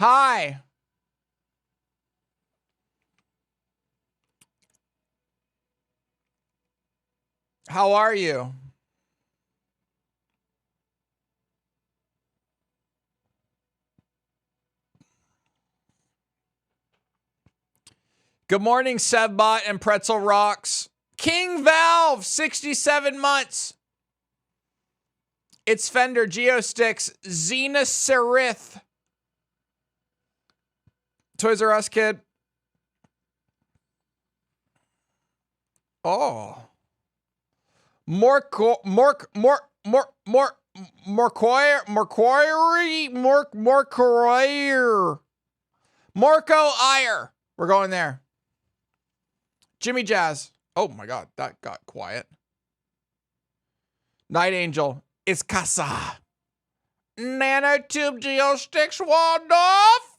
Hi. How are you? Good morning, Sevbot and Pretzel Rocks. King Valve, 67 months. It's Fender Geosticks, Xena Serith. Toys R Us kid. Oh. Morquire. Marco Iyer. We're going there. Jimmy Jazz. Oh my God, that got quiet. Night Angel. It's Casa. Nanotube Geosticks Waldorf.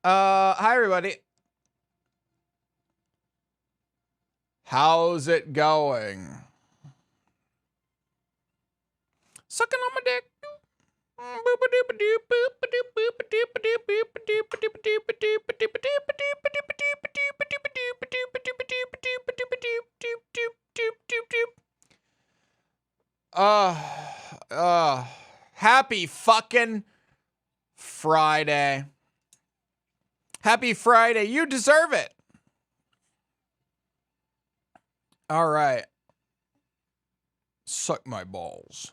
Hi everybody. How's it going? Sucking on my dick. Happy fucking Friday. Happy Friday. You deserve it. All right. Suck my balls.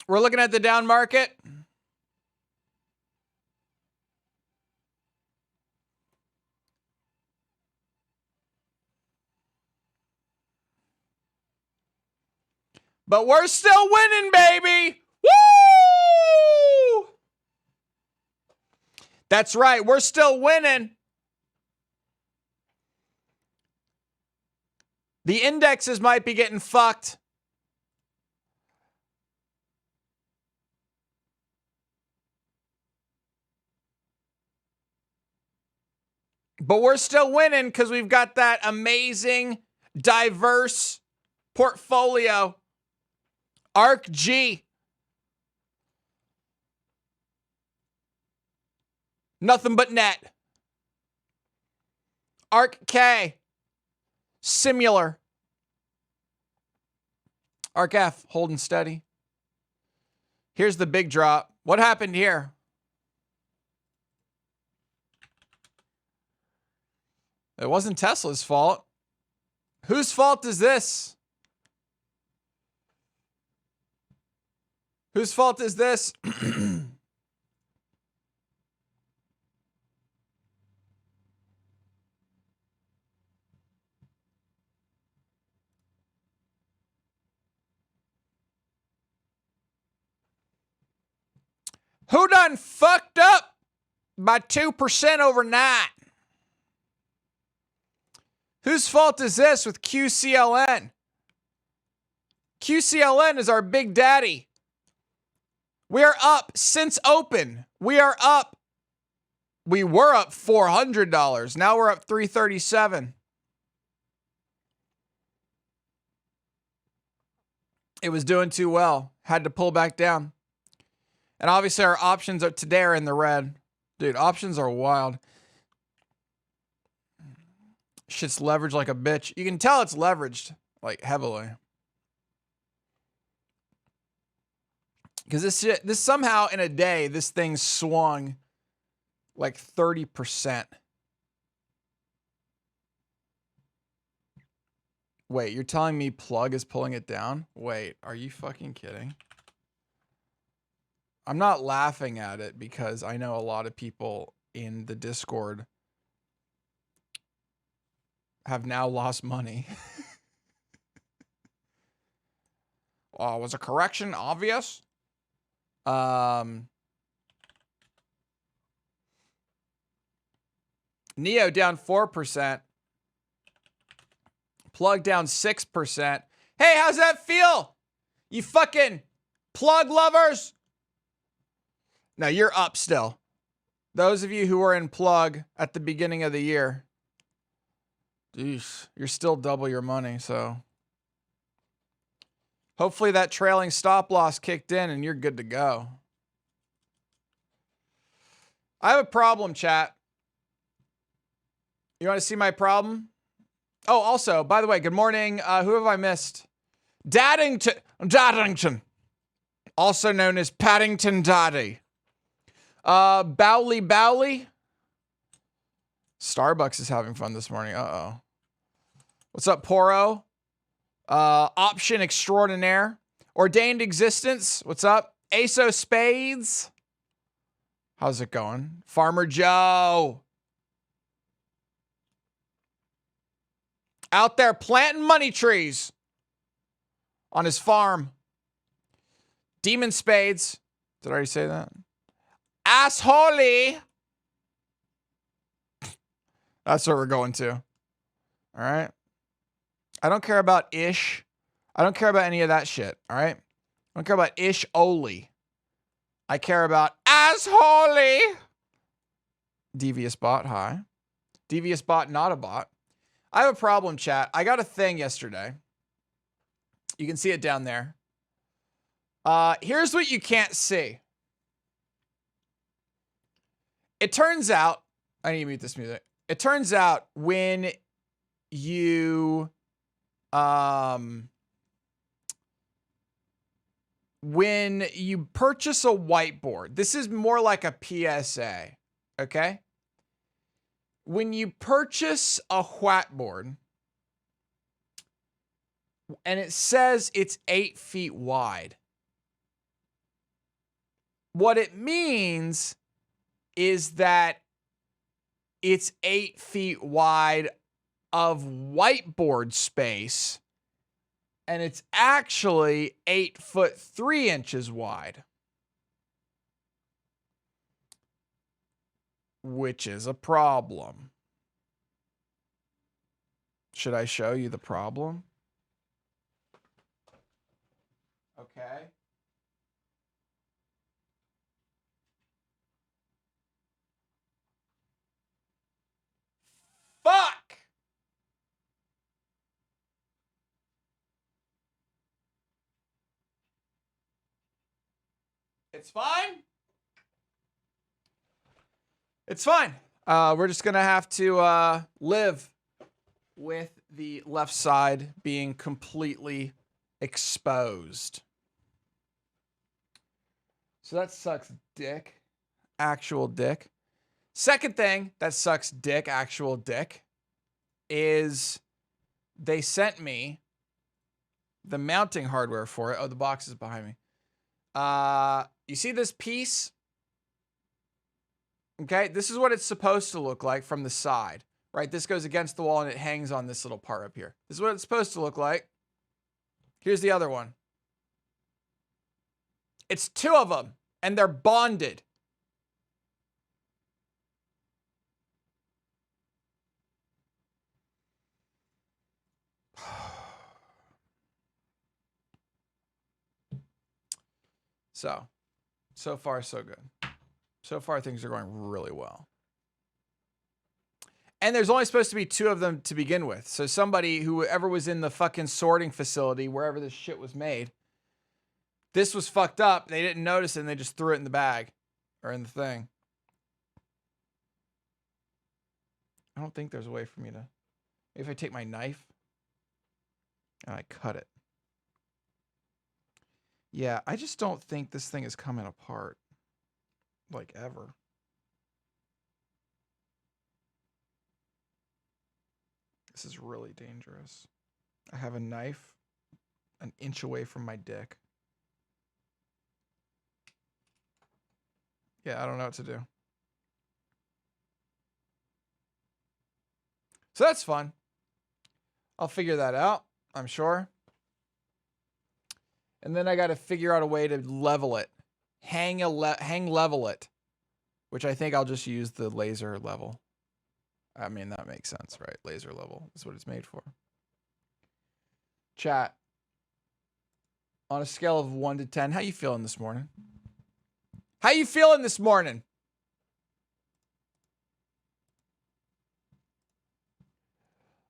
We're looking at the down market. But we're still winning, baby. Woo! That's right. We're still winning. The indexes might be getting fucked. But we're still winning because we've got that amazing, diverse portfolio. ARC G. Nothing but net. ARC K. Simular. ARC F. Holding steady. Here's the big drop. What happened here? It wasn't Tesla's fault. Whose fault is this? Whose fault is this? Who done fucked up by 2% overnight? Whose fault is this with QCLN? QCLN is our big daddy. We are up since open. We are up. We were up $400. Now we're up $337. It was doing too well. Had to pull back down. And obviously our options are today are in the red. Dude, options are wild. Shit's leveraged like a bitch. You can tell it's leveraged like heavily. Because this somehow in a day, this thing swung like 30%. Wait, you're telling me Plug is pulling it down? Wait, are you fucking kidding? I'm not laughing at it because I know a lot of people in the Discord have now lost money. Was a correction obvious? Neo down 4%. Plug down 6%. Hey, how's that feel? You fucking plug lovers. No, you're up still. Those of you who were in plug at the beginning of the year, geez, you're still double your money, so hopefully that trailing stop loss kicked in and you're good to go. I have a problem, chat. You want to see my problem? Oh, also, by the way, good morning. Who have I missed? Daddington. Also known as Paddington Daddy. Bowley. Starbucks is having fun this morning. Uh-oh. What's up, Poro? Option Extraordinaire. Ordained Existence. What's up? Ace of Spades. How's it going? Farmer Joe. Out there planting money trees on his farm. Demon Spades. Did I already say that? Assholey. That's what we're going to. All right. I don't care about ish. I don't care about any of that shit. All right. I don't care about ish only. I care about assholey. Devious bot. Hi. Devious bot, not a bot. I have a problem, chat. I got a thing yesterday. You can see it down there. Here's what you can't see. It turns out, I need to mute this music. It turns out when you purchase a whiteboard, this is more like a PSA, okay? When you purchase a whiteboard and it says it's 8 feet wide, what it means is that it's 8 feet wide of whiteboard space, and it's actually 8 foot 3 inches wide, which is a problem. Should I show you the problem? Okay. Fuck! It's fine. It's fine. We're just gonna have to live with the left side being completely exposed. So that sucks dick. Actual dick. Second thing that sucks dick, actual dick, is they sent me the mounting hardware for it. Oh, the box is behind me. You see this piece? Okay, this is what it's supposed to look like from the side, right? This goes against the wall and it hangs on this little part up here. This is what it's supposed to look like. Here's the other one. It's 2 of them and they're bonded. So far, so good. So far, things are going really well. And there's only supposed to be 2 of them to begin with. So somebody, whoever was in the fucking sorting facility, wherever this shit was made, this was fucked up. They didn't notice it and they just threw it in the bag or in the thing. I don't think there's a way for me to, maybe if I take my knife and I cut it. Yeah, I just don't think this thing is coming apart. Like ever. This is really dangerous. I have a knife an inch away from my dick. Yeah, I don't know what to do. So that's fun. I'll figure that out, I'm sure. And then I got to figure out a way to level it. Hang level it. Which I think I'll just use the laser level. I mean, that makes sense, right? Laser level is what it's made for. Chat. On a scale of 1 to 10, how you feeling this morning? How you feeling this morning?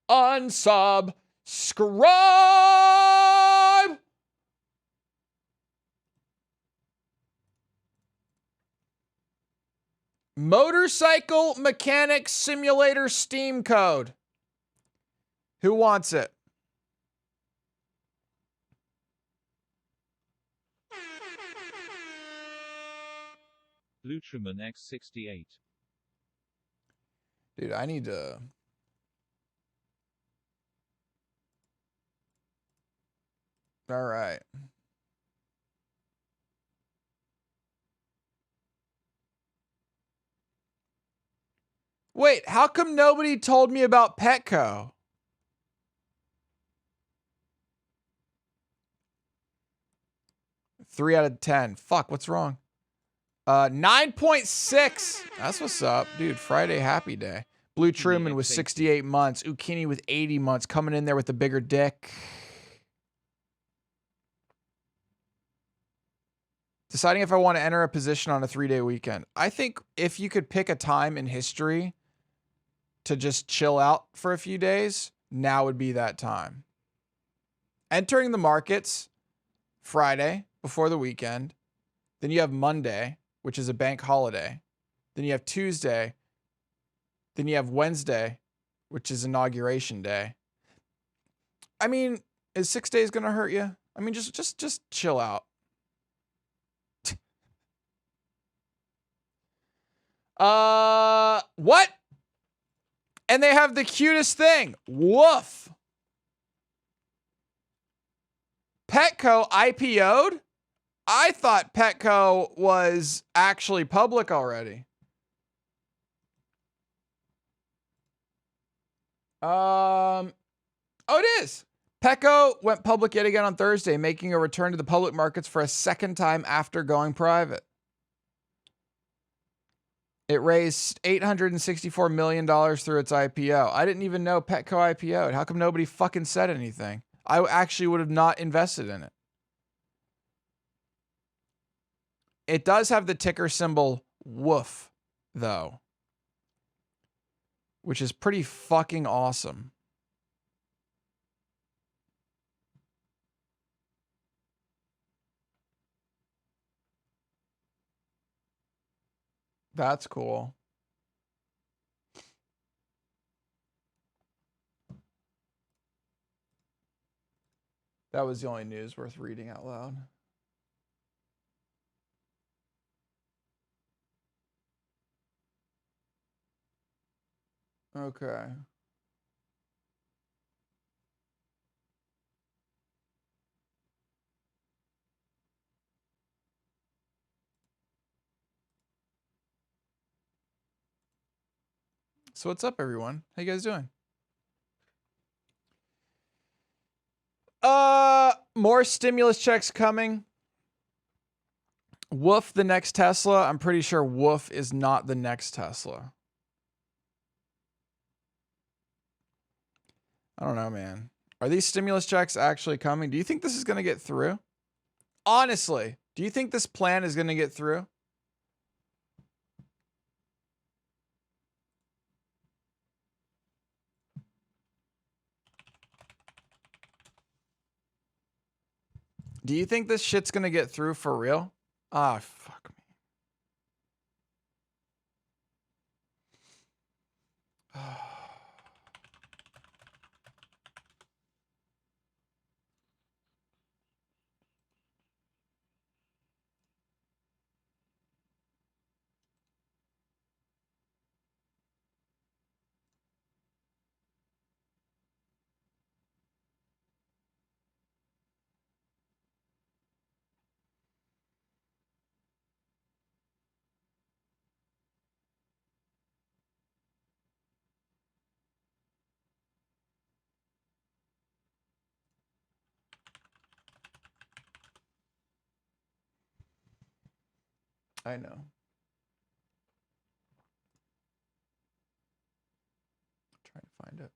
Unsubscribe. Motorcycle Mechanic Simulator Steam code. Who wants it? Lutraman X68. Dude, I need to... All right. Wait, how come nobody told me about Petco? Three out of 10. Fuck, what's wrong? 9.6. That's what's up. Dude, Friday happy day. Blue Truman with 68 months. Ukini with 80 months. Coming in there with the bigger dick. Deciding if I want to enter a position on a 3-day weekend. I think if you could pick a time in history to just chill out for a few days, now would be that time. Entering the markets Friday before the weekend. Then you have Monday, which is a bank holiday. Then you have Tuesday. Then you have Wednesday, which is inauguration day. I mean, is 6 days going to hurt you? I mean, just chill out. What? And they have the cutest thing. Woof. Petco IPO'd? I thought Petco was actually public already. Oh, it is. Petco went public yet again on Thursday, making a return to the public markets for a second time after going private. It raised $864 million through its IPO. I didn't even know Petco IPO'd. How come nobody fucking said anything? I actually would have not invested in it. It does have the ticker symbol WOOF, though, which is pretty fucking awesome. That's cool. That was the only news worth reading out loud. Okay. So what's up, everyone? How you guys doing? More stimulus checks coming. Woof the next Tesla. I'm pretty sure Woof is not the next Tesla. I don't know, man. Are these stimulus checks actually coming? Do you think this is going to get through? Honestly, do you think this plan is going to get through? Do you think this shit's going to get through for real? Ah, fuck me. I know. Trying to find it.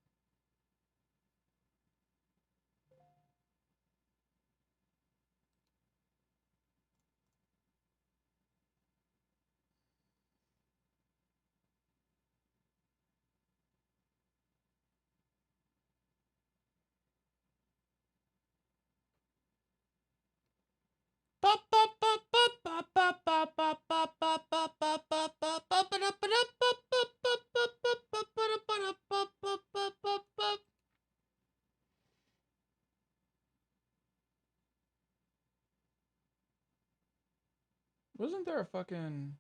Wasn't there a fucking...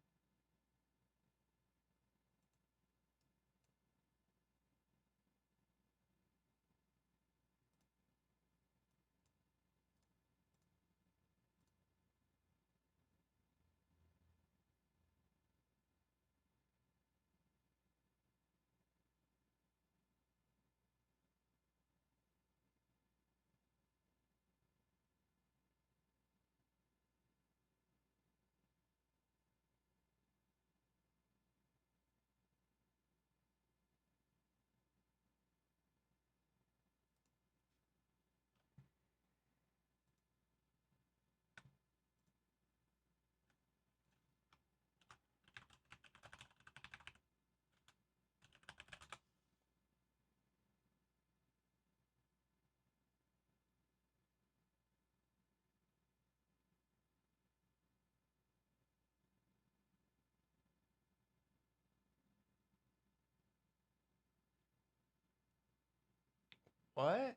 What?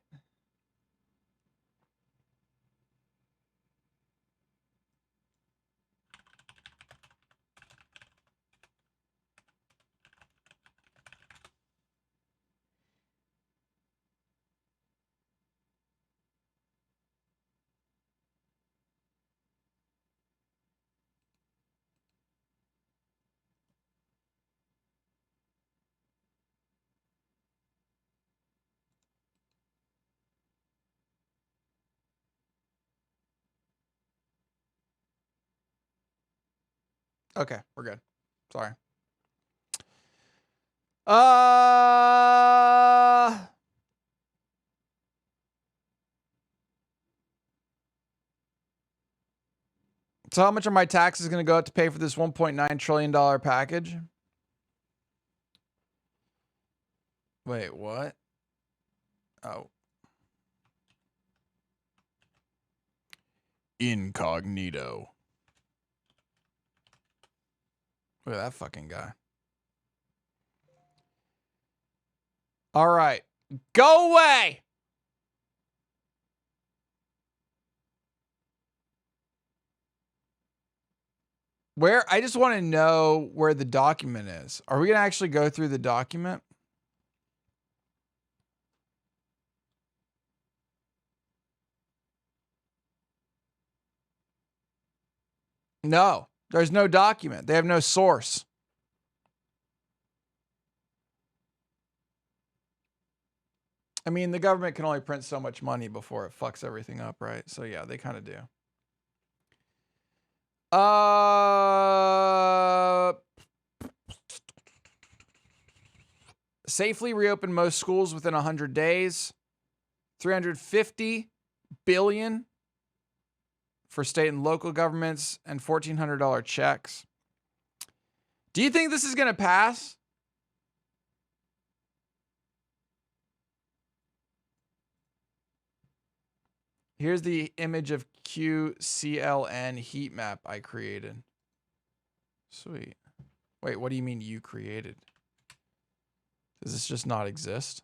Okay, we're good. Sorry. So how much are my taxes going to go out to pay for this $1.9 trillion package? Wait, what? Oh. Incognito. Look at that fucking guy. All right. Go away! Where? I just want to know where the document is. Are we going to actually go through the document? No. There's no document. They have no source. I mean, the government can only print so much money before it fucks everything up, right? So yeah, they kind of do. Safely reopen most schools within 100 days. 350 billion for state and local governments and $1,400 checks. Do you think this is going to pass? Here's the image of QCLN heat map I created. Sweet. Wait, what do you mean you created? Does this just not exist?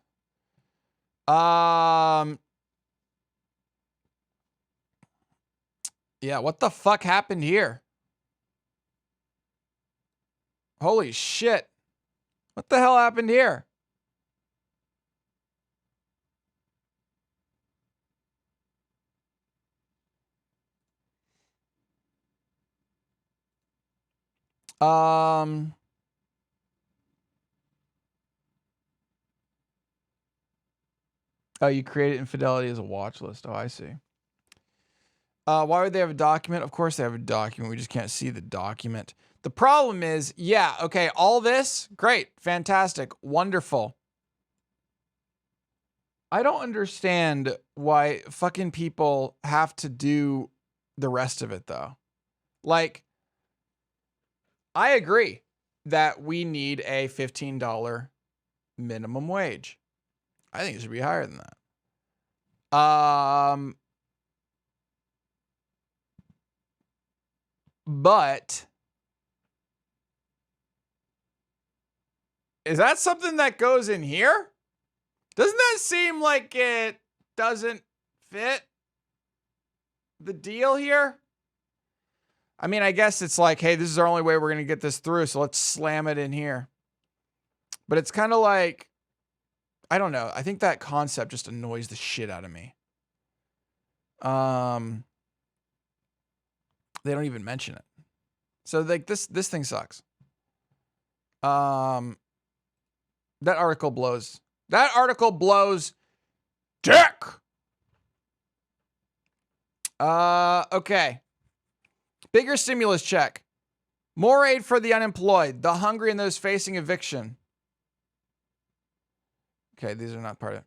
Yeah, what the fuck happened here? Holy shit. What the hell happened here? Oh, you created infidelity as a watch list. Oh, I see. Why would they have a document? Of course they have a document. We just can't see the document. The problem is, yeah, okay, all this, great, fantastic, wonderful. I don't understand why fucking people have to do the rest of it, though. Like, I agree that we need a $15 minimum wage. I think it should be higher than that. But Is that something that goes in here? Doesn't that seem like it doesn't fit the deal here? I mean, I guess it's like, hey, this is our only way we're going to get this through, so let's slam it in here. But it's kind of like, I don't know. I think that concept just annoys the shit out of me. They don't even mention it. So like this thing sucks. That article blows. That article blows dick. Okay. Bigger stimulus check. More aid for the unemployed, the hungry, and those facing eviction. Okay, these are not part of it.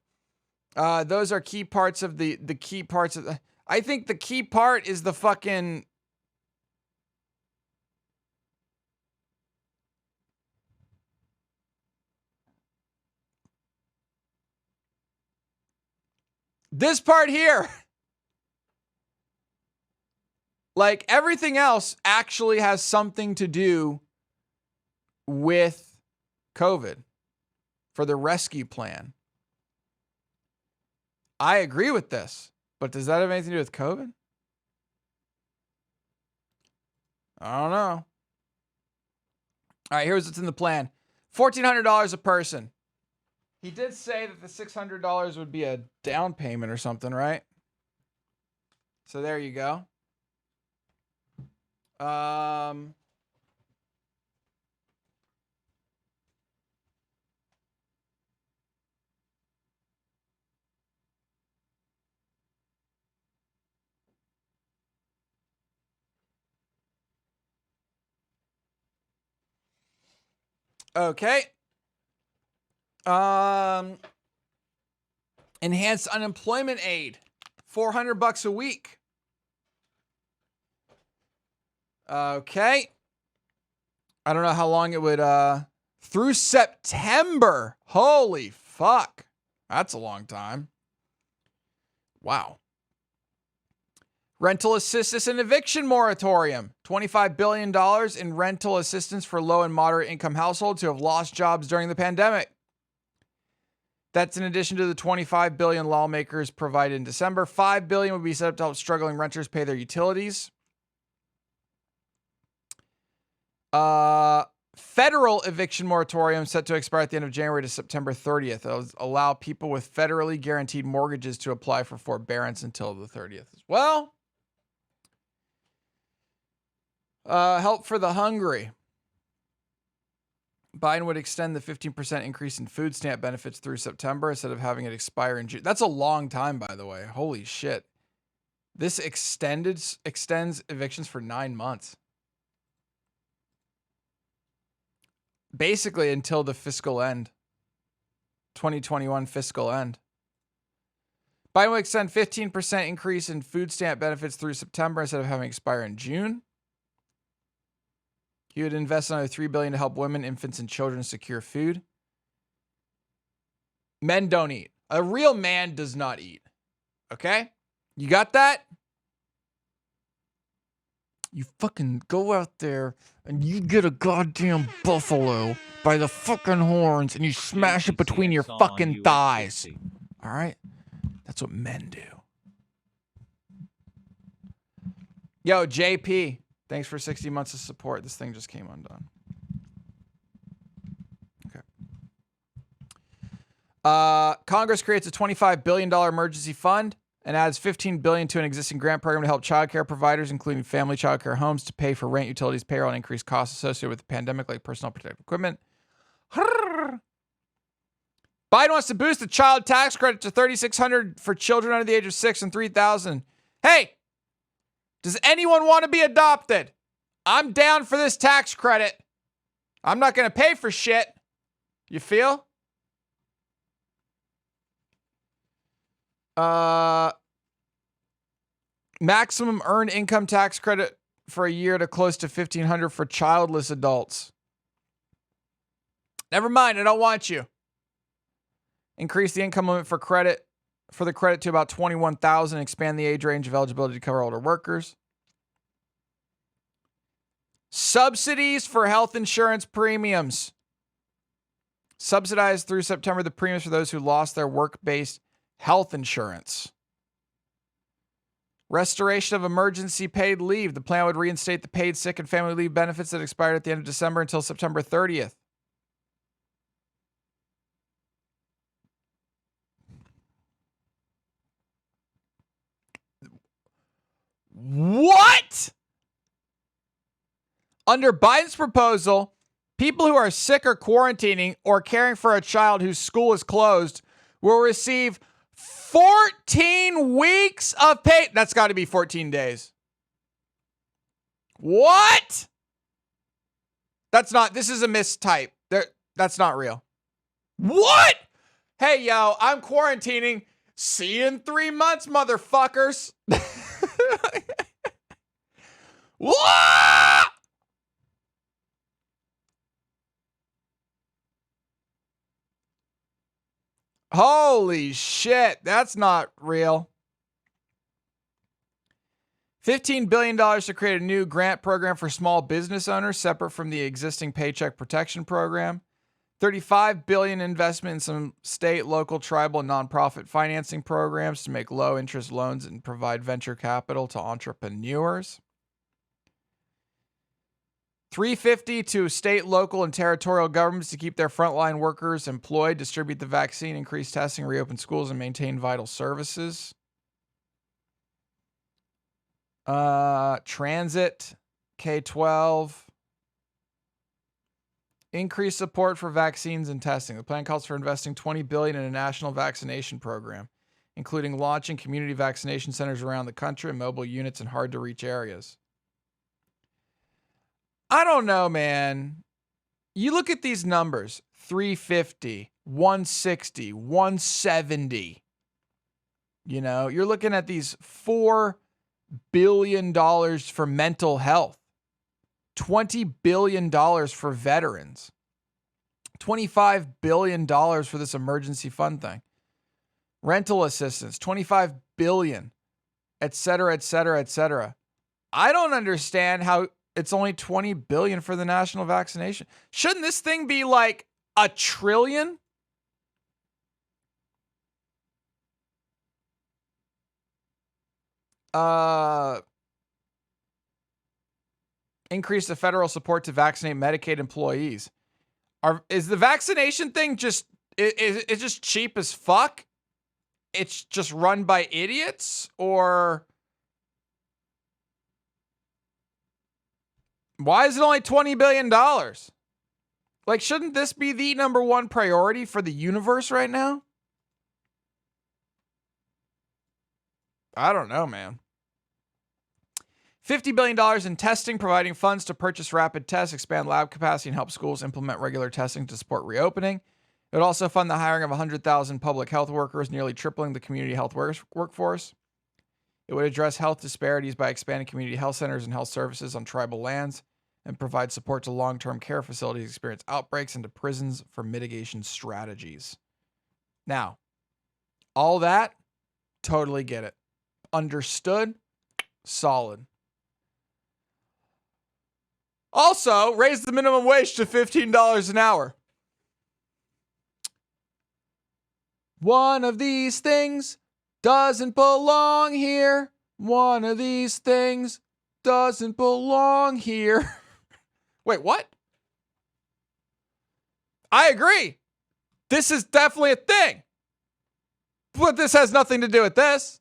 Those are key parts of the key parts of the... I think the key part is the fucking... This part here. Like, everything else actually has something to do with COVID for the rescue plan. I agree with this, but does that have anything to do with COVID? I don't know. All right, here's what's in the plan. $1,400 a person. He did say that the $600 would be a down payment or something, right? So there you go. Okay. Enhanced unemployment aid. $400 a week. Okay. I don't know how long it would, through September. Holy fuck. That's a long time. Wow. Rental assistance and eviction moratorium. $25 billion in rental assistance for low and moderate income households who have lost jobs during the pandemic. That's in addition to the $25 billion lawmakers provided in December. $5 billion would be set up to help struggling renters pay their utilities. Federal eviction moratorium set to expire at the end of January to September 30th. It'll allow people with federally guaranteed mortgages to apply for forbearance until the 30th as well. Help for the hungry. Biden would extend the 15% increase in food stamp benefits through September instead of having it expire in June. That's a long time, by the way. Holy shit. This extends evictions for 9 months. Basically until the fiscal end. 2021 fiscal end. Biden would extend 15% increase in food stamp benefits through September instead of having it expire in June. He would invest another $3 billion to help women, infants, and children secure food. Men don't eat. A real man does not eat. Okay? You got that? You fucking go out there and you get a goddamn buffalo by the fucking horns and you smash it between your fucking thighs. All right? That's what men do. Yo, JP. Thanks for 60 months of support. This thing just came undone. Okay. Congress creates a $25 billion emergency fund and adds $15 billion to an existing grant program to help childcare providers, including family childcare homes, to pay for rent, utilities, payroll, and increased costs associated with the pandemic, like personal protective equipment. Biden wants to boost the child tax credit to $3,600 for children under the age of 6 and $3,000. Hey! Does anyone want to be adopted? I'm down for this tax credit. I'm not going to pay for shit. You feel? Maximum earned income tax credit for a year to close to $1,500 for childless adults. Never mind, I don't want you. Increase the income limit for the credit to about $21,000. Expand the age range of eligibility to cover older workers. Subsidies for health insurance premiums. Subsidized through September the premiums for those who lost their work-based health insurance. Restoration of emergency paid leave. The plan would reinstate the paid sick and family leave benefits that expired at the end of December until September 30th. What? Under Biden's proposal, people who are sick or quarantining or caring for a child whose school is closed will receive 14 weeks of pay. That's got to be 14 days. What? This is a mistype. That's not real. What? Hey, yo, I'm quarantining. See you in 3 months, motherfuckers. What? Holy shit, that's not real. $15 billion to create a new grant program for small business owners separate from the existing Paycheck Protection Program. $35 billion investment in some state, local, tribal, and nonprofit financing programs to make low-interest loans and provide venture capital to entrepreneurs. $350 to state, local, and territorial governments to keep their frontline workers employed, distribute the vaccine, increase testing, reopen schools, and maintain vital services. Transit, K-12. Increase support for vaccines and testing. The plan calls for investing $20 billion in a national vaccination program, including launching community vaccination centers around the country and mobile units in hard-to-reach areas. I don't know, man. You look at these numbers, 350, 160, 170. You know, you're looking at these $4 billion for mental health, $20 billion for veterans, $25 billion for this emergency fund thing, rental assistance, $25 billion, et cetera, et cetera, et cetera. I don't understand how it's only $20 billion for the national vaccination. Shouldn't this thing be like $1 trillion? Increase the federal support to vaccinate Medicaid employees. Is the vaccination thing just it's just cheap as fuck? It's just run by idiots? Or why is it only $20 billion? Like, shouldn't this be the number one priority for the universe right now? I don't know, man. $50 billion in testing, providing funds to purchase rapid tests, expand lab capacity, and help schools implement regular testing to support reopening. It would also fund the hiring of 100,000 public health workers, nearly tripling the community health workforce. It would address health disparities by expanding community health centers and health services on tribal lands and provide support to long-term care facilities experience outbreaks and to prisons for mitigation strategies. Now, all that, totally get it. Understood, solid. Also, raise the minimum wage to $15 an hour. One of these things doesn't belong here. One of these things doesn't belong here. Wait, what? I agree. This is definitely a thing. But this has nothing to do with this.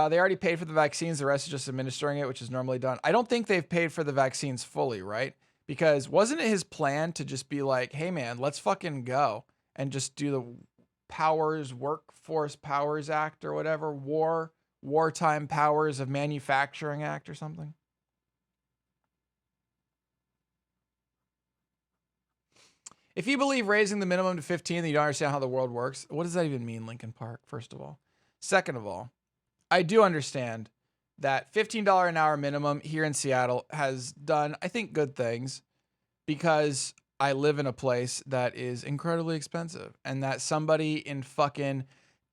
They already paid for the vaccines. The rest is just administering it, which is normally done. I don't think they've paid for the vaccines fully, right? Because wasn't it his plan to just be like, hey, man, let's fucking go and just do the Workforce Powers Act or whatever, Wartime Powers of Manufacturing Act or something? If you believe raising the minimum to 15, then you don't understand how the world works. What does that even mean, Lincoln Park, first of all? Second of all, I do understand that $15 an hour minimum here in Seattle has done, I think, good things because I live in a place that is incredibly expensive, and that somebody in fucking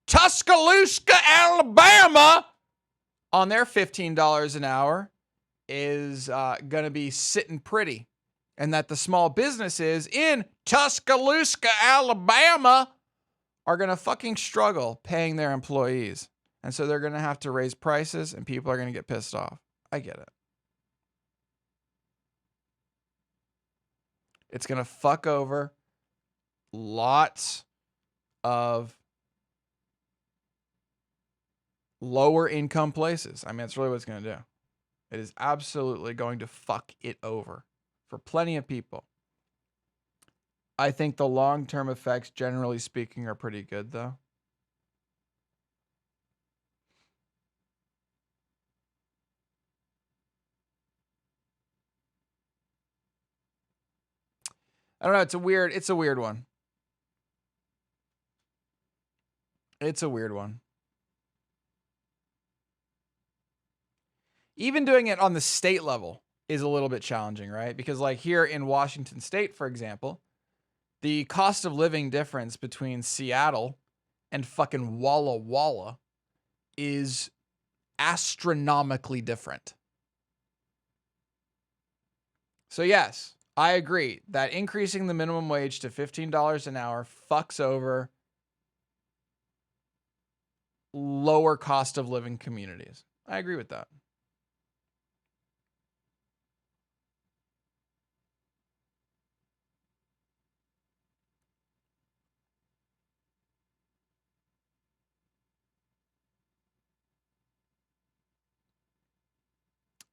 Tuscaloosa, Alabama, on their $15 an hour is going to be sitting pretty, and that the small businesses in Tuscaloosa, Alabama are going to fucking struggle paying their employees. And so they're going to have to raise prices, and people are going to get pissed off. I get it. It's going to fuck over lots of lower income places. I mean, that's really what it's going to do. It is absolutely going to fuck it over for plenty of people. I think the long-term effects, generally speaking, are pretty good, though. I don't know. It's a weird one. It's a weird one. Even doing it on the state level is a little bit challenging, right? Because like here in Washington State, for example, the cost of living difference between Seattle and fucking Walla Walla is astronomically different. So yes, I agree that increasing the minimum wage to $15 an hour fucks over lower cost of living communities. I agree with that.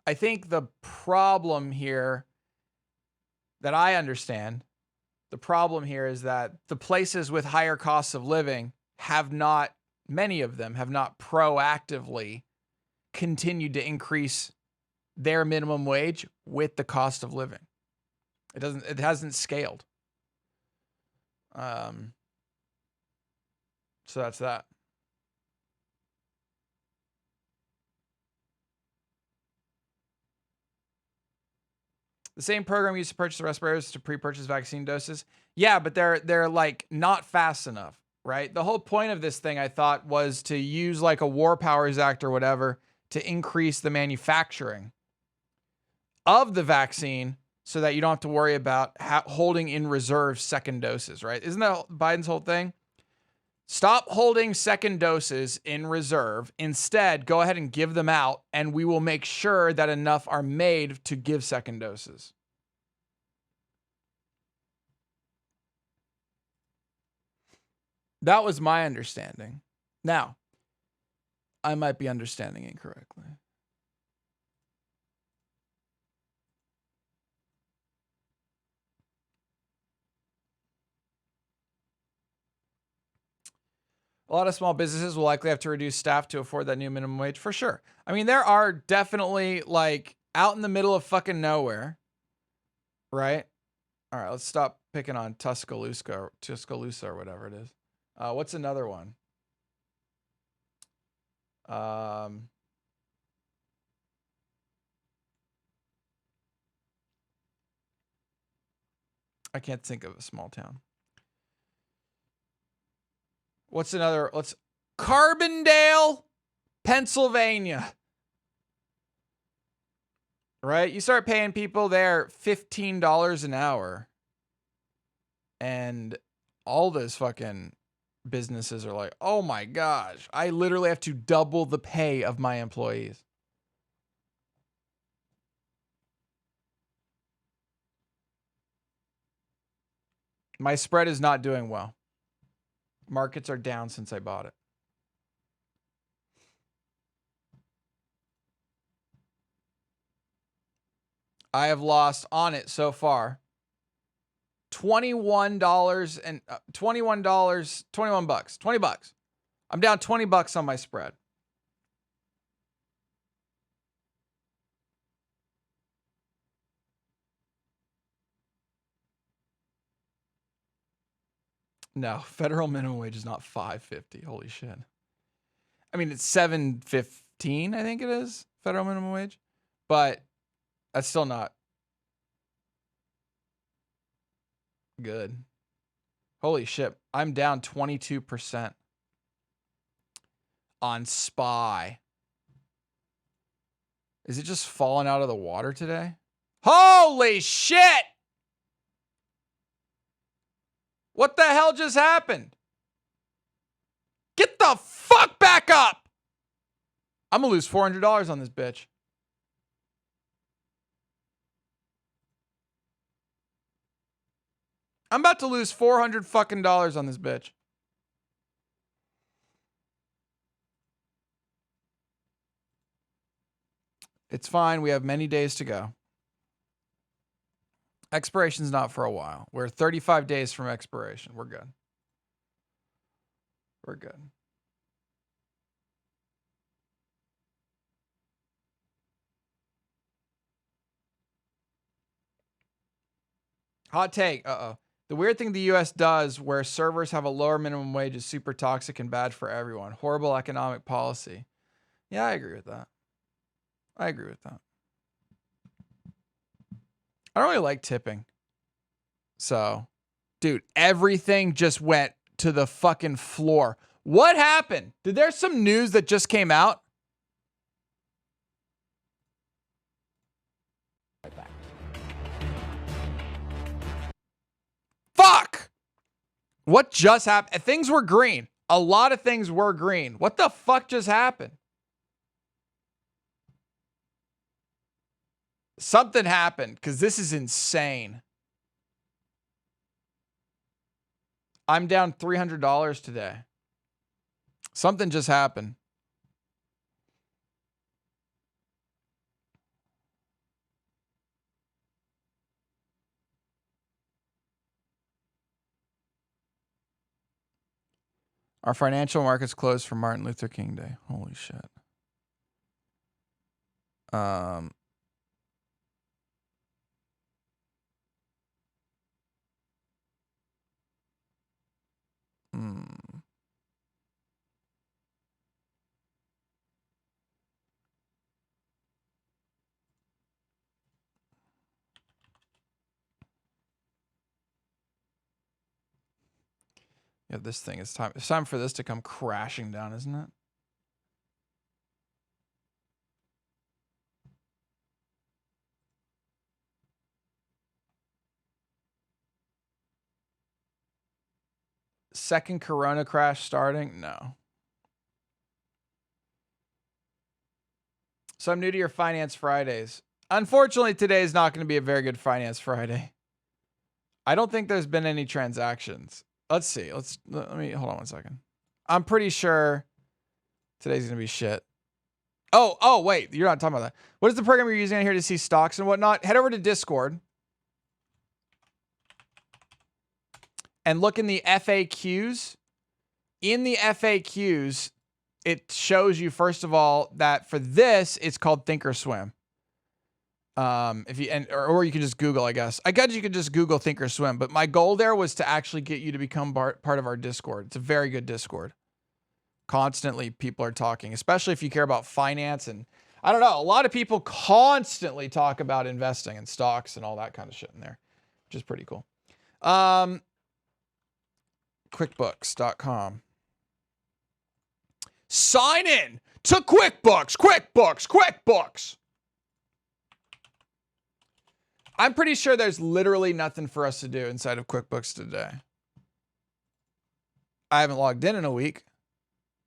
I think the problem here that I understand, the problem here is that the places with higher costs of living have not, many of them have not proactively continued to increase their minimum wage with the cost of living. It hasn't scaled. So that's that. The same program used to purchase the respirators to pre-purchase vaccine doses. Yeah, but they're like not fast enough, right? The whole point of this thing, I thought, was to use like a War Powers Act or whatever to increase the manufacturing of the vaccine so that you don't have to worry about holding in reserve second doses, right? Isn't that Biden's whole thing? Stop holding second doses in reserve. Instead, go ahead and give them out, and we will make sure that enough are made to give second doses. That was my understanding. Now, I might be understanding incorrectly. A lot of small businesses will likely have to reduce staff to afford that new minimum wage, for sure. I mean, there are definitely, like, out in the middle of fucking nowhere, right? All right, let's stop picking on Tuscaloosa or whatever it is. What's another one? I can't think of a small town. What's another? Carbondale, Pennsylvania. Right? You start paying people there $15 an hour. And all those fucking businesses are like, oh my gosh, I literally have to double the pay of my employees. My spread is not doing well. Markets are down since I bought it. I have lost on it so far $21 and $21, 21 bucks, 20 bucks. I'm down 20 bucks on my spread. No, federal minimum wage is not $5.50. Holy shit. I mean, it's $7.15, I think it is, federal minimum wage. But that's still not. good. Holy shit. I'm down 22% on SPY. Is it just falling out of the water today? Holy shit! What the hell just happened? Get the fuck back up! I'm gonna lose $400 on this bitch. I'm about to lose $400 fucking dollars on this bitch. It's fine. We have many days to go. Expiration's not for a while. We're 35 days from expiration. We're good. We're good. Hot take. Uh-oh. The weird thing the U.S. does where servers have a lower minimum wage is super toxic and bad for everyone. Horrible economic policy. Yeah, I agree with that. I agree with that. I don't really like tipping. So, dude, everything just went to the fucking floor. What happened? Did there some news that just came out? Right back. Fuck! What just happened? Things were green. A lot of things were green. What the fuck just happened? Something happened because this is insane. I'm down $300 today. Something just happened. Our financial markets closed for Martin Luther King Day. Holy shit. Yeah, this thing is time. It's time for this to come crashing down, isn't it? Second Corona crash starting? No. So I'm new to your Finance Fridays. Unfortunately, today is not going to be a very good Finance Friday. I don't think there's been any transactions. Let's see. Let me hold on one second. I'm pretty sure today's going to be shit. Oh, wait. You're not talking about that. What is the program you're using here to see stocks and whatnot? Head over to Discord and look in the FAQs. In the FAQs, it shows you, first of all, that for this, it's called Thinkorswim. Or you can just Google, I guess. I guess you could just Google Thinkorswim, but my goal there was to actually get you to become part of our Discord. It's a very good Discord. Constantly people are talking, especially if you care about finance, and I don't know, a lot of people constantly talk about investing in stocks and all that kind of shit in there, which is pretty cool. QuickBooks.com. Sign in to QuickBooks. I'm pretty sure there's literally nothing for us to do inside of QuickBooks today. I haven't logged in a week,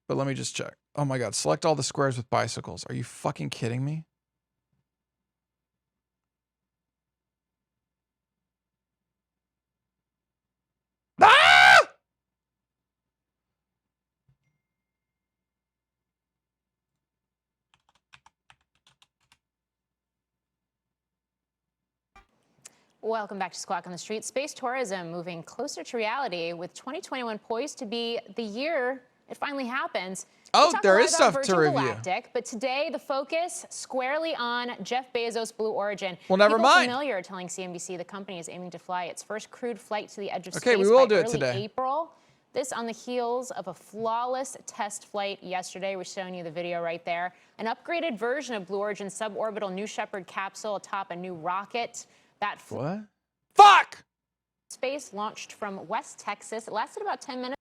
but let me just check. Oh my God, select all the squares with bicycles. Are you fucking kidding me? Ah! Welcome back to Squawk on the Street. Space tourism moving closer to reality, with 2021 poised to be the year it finally happens. Oh, there is stuff to review. Galactic, but today the focus squarely on Jeff Bezos' Blue Origin. Well, never People mind. familiar telling CNBC the company is aiming to fly its first crewed flight to the edge of space Okay, we will by do it early today. April. This on the heels of a flawless test flight yesterday. We're showing you the video right there. An upgraded version of Blue Origin's suborbital New Shepard capsule atop a new rocket. What? Fuck! space launched from West Texas. It lasted about 10 minutes.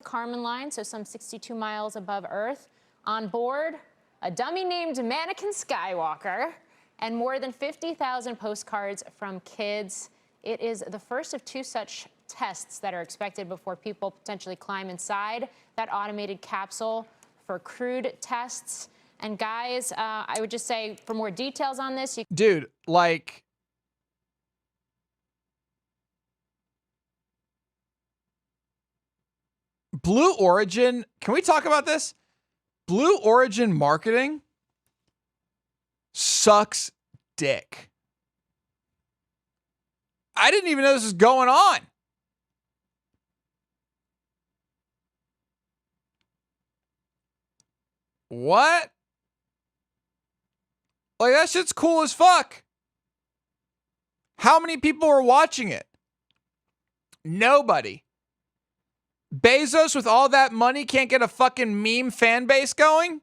Kármán line, so some 62 miles above Earth. On board, a dummy named Mannequin Skywalker and more than 50,000 postcards from kids. It is the first of 2 such tests that are expected before people potentially climb inside that automated capsule for crewed tests. And guys, I would just say for more details on this, dude, like, Blue Origin, can we talk about this? Blue Origin marketing sucks dick. I didn't even know this was going on. What? Like, that shit's cool as fuck. How many people are watching it? Nobody. Bezos with all that money can't get a fucking meme fan base going?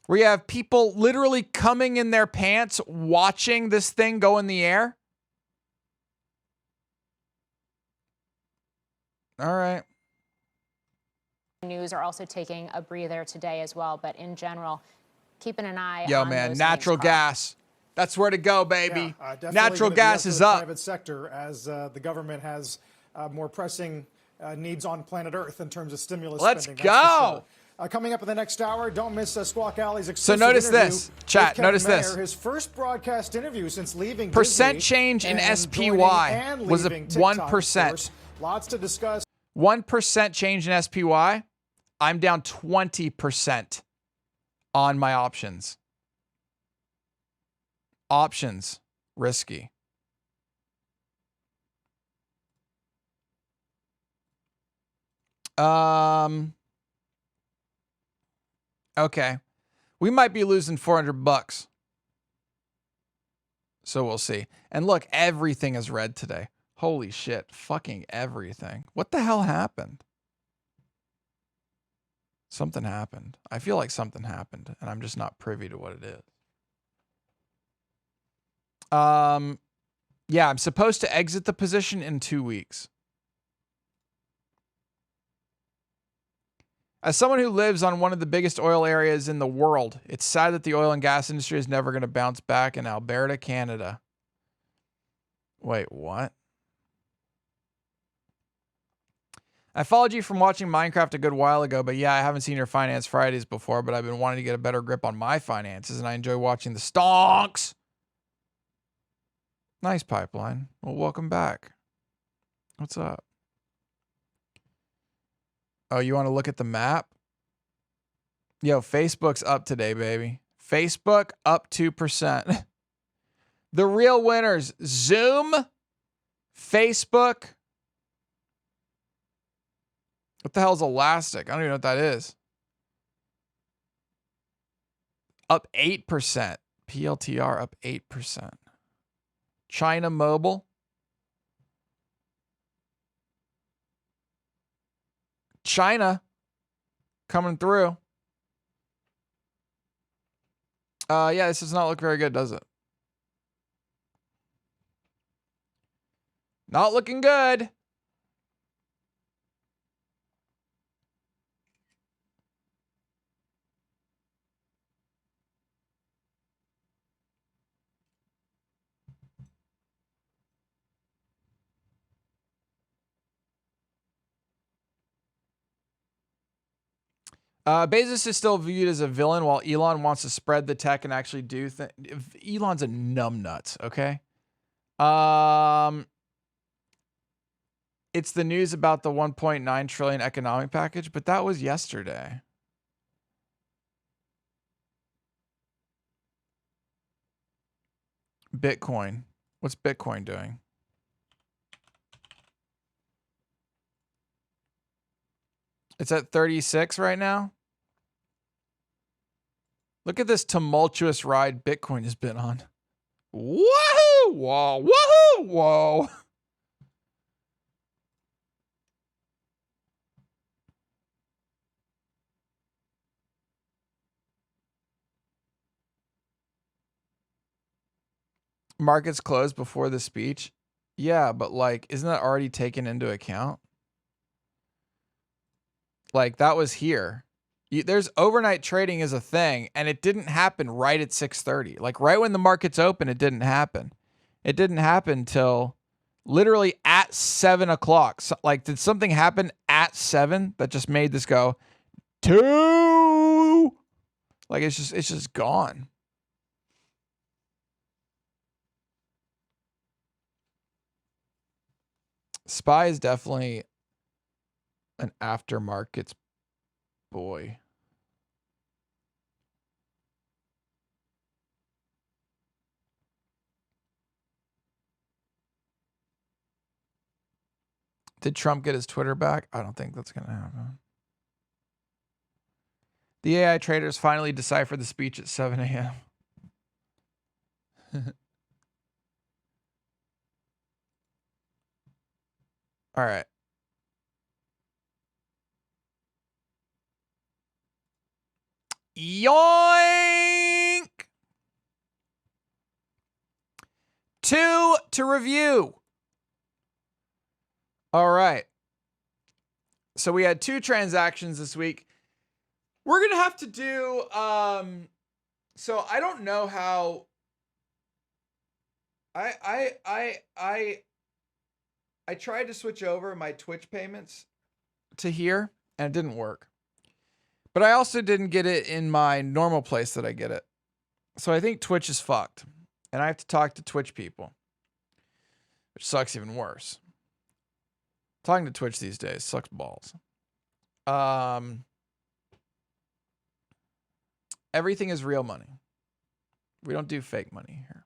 Where you have people literally coming in their pants watching this thing go in the air? All right. news are also taking a breather today as well. But in general, keeping an eye Yo, on man, those natural names, gas. That's where to go, baby. Definitely Natural gonna be gas to is the up. Private sector, as the government has more pressing needs on planet Earth in terms of stimulus Let's spending. go. That's for sure. Coming up in the next hour, don't miss Squawk Alley's exclusive notice interview this, with chat, Kevin notice Mayer, this. His first broadcast interview since leaving Percent Disney change in and SPY joining and was a leaving TikTok, 1%. of course. Lots to discuss. 1% change in SPY. I'm down 20% on my options. Options, risky. Okay. We might be losing $400. So we'll see. And look, everything is red today. Holy shit. Fucking everything. What the hell happened? Something happened. I feel like something happened, and I'm just not privy to what it is. Yeah, I'm supposed to exit the position in 2 weeks. As someone who lives on one of the biggest oil areas in the world, it's sad that the oil and gas industry is never going to bounce back in Alberta, Canada. Wait, what? I followed you from watching Minecraft a good while ago, but yeah, I haven't seen your Finance Fridays before, but I've been wanting to get a better grip on my finances, and I enjoy watching the stonks. Nice pipeline. Well, welcome back. What's up? Oh, you want to look at the map? Yo, Facebook's up today, baby. Facebook up 2%. The real winners, Zoom, Facebook. What the hell's Elastic? I don't even know what that is. Up 8%. PLTR up 8%. China Mobile. China coming through. Yeah, this does not look very good, does it? Not looking good. Bezos is still viewed as a villain while Elon wants to spread the tech and actually do things. Elon's a numbnuts, okay? It's the news about the 1.9 trillion economic package, but that was yesterday. Bitcoin. What's Bitcoin doing? It's at 36 right now. Look at this tumultuous ride Bitcoin has been on. Woohoo! Whoa! Woohoo! Whoa! Markets closed before the speech. Yeah, but like, isn't that already taken into account? Like, that was here. There's overnight trading is a thing, and it didn't happen right at 6:30. Like, right when the markets open, it didn't happen. It didn't happen till literally at 7 o'clock. So, like, did something happen at 7 that just made this go 2? Like, it's just gone. SPY is definitely an aftermarkets boy. Did Trump get his Twitter back? I don't think that's going to happen. The AI traders finally deciphered the speech at 7 a.m. All right. Yoink! 2 to review. All right. So we had 2 transactions this week. We're going to have to do, so I don't know how, I tried to switch over my Twitch payments to here and it didn't work. But I also didn't get it in my normal place that I get it. So I think Twitch is fucked. And I have to talk to Twitch people, which sucks even worse. Talking to Twitch these days sucks balls. Everything is real money. We don't do fake money here.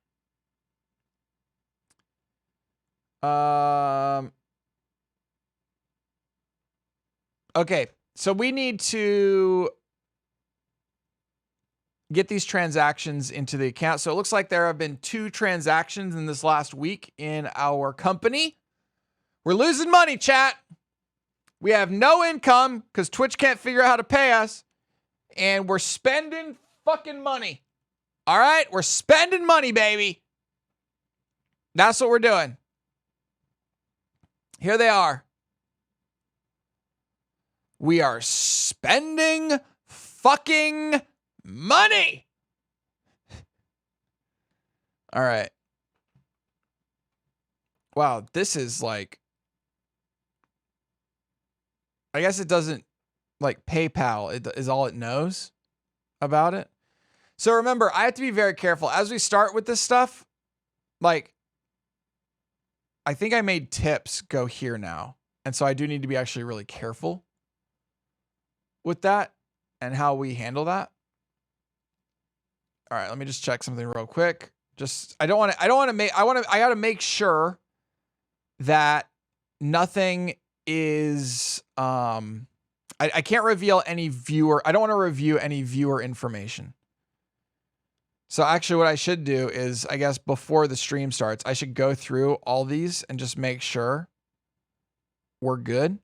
Okay, so we need to get these transactions into the account. So it looks like there have been 2 transactions in this last week in our company. We're losing money, chat. We have no income because Twitch can't figure out how to pay us. And we're spending fucking money. All right? We're spending money, baby. That's what we're doing. Here they are. We are spending fucking money. All right. Wow, this is like, I guess it doesn't, like PayPal it is all it knows about it. So remember, I have to be very careful as we start with this stuff. Like, I think I made tips go here now. And so I do need to be actually really careful with that and how we handle that. All right, let me just check something real quick. I gotta make sure that nothing is, I can't reveal any viewer. I don't want to review any viewer information. So actually what I should do is, I guess before the stream starts, I should go through all these and just make sure we're good.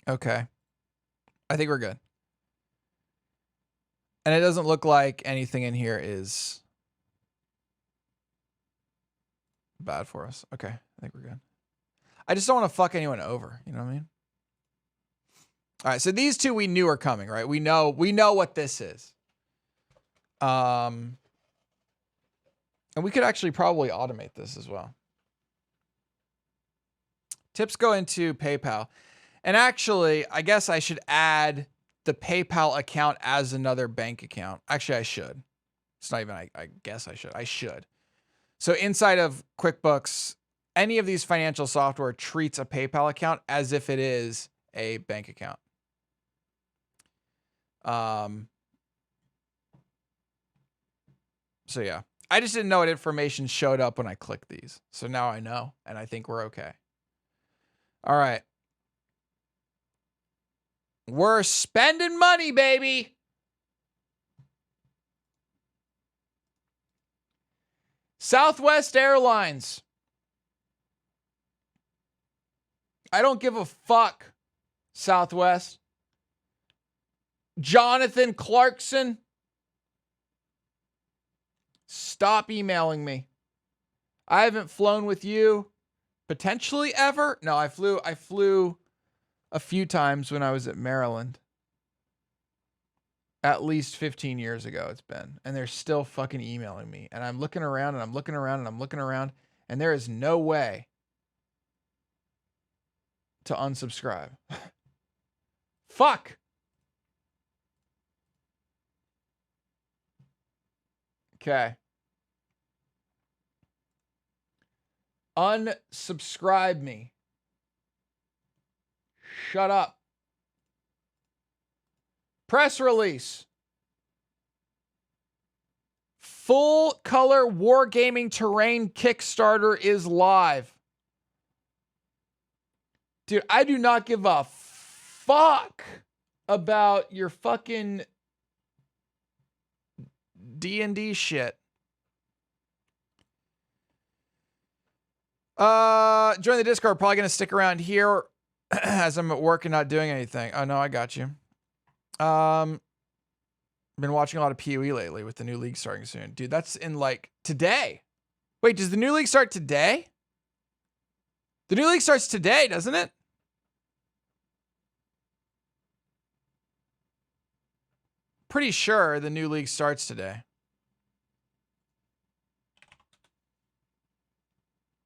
Okay. I think we're good. And it doesn't look like anything in here is bad for us. Okay, I think we're good. I just don't want to fuck anyone over, you know what I mean? All right, so these 2 we knew are coming, right? We know what this is. And we could actually probably automate this as well. Tips go into PayPal. And actually, I guess I should add the PayPal account as another bank account. Actually, I should. It's not even, I guess I should. I should. So inside of QuickBooks, any of these financial software treats a PayPal account as if it is a bank account. So yeah, I just didn't know what information showed up when I clicked these. So now I know, and I think we're okay. All right. We're spending money, baby. Southwest Airlines. I don't give a fuck, Southwest. Jonathan Clarkson. Stop emailing me. I haven't flown with you potentially ever. No, I flew a few times when I was at Maryland. At least 15 years ago it's been. And they're still fucking emailing me. And I'm looking around and I'm looking around and I'm looking around. And there is no way to unsubscribe. Fuck. Okay. Unsubscribe me. Shut up. Press release. Full color wargaming terrain Kickstarter is live. Dude, I do not give a fuck about your fucking D&D shit. Join the Discord. Probably going to stick around here as I'm at work and not doing anything. Oh, no, I got you. Been watching a lot of PoE lately with the new league starting soon. Dude, that's in like today. Wait, does the new league start today? The new league starts today, doesn't it? Pretty sure the new league starts today.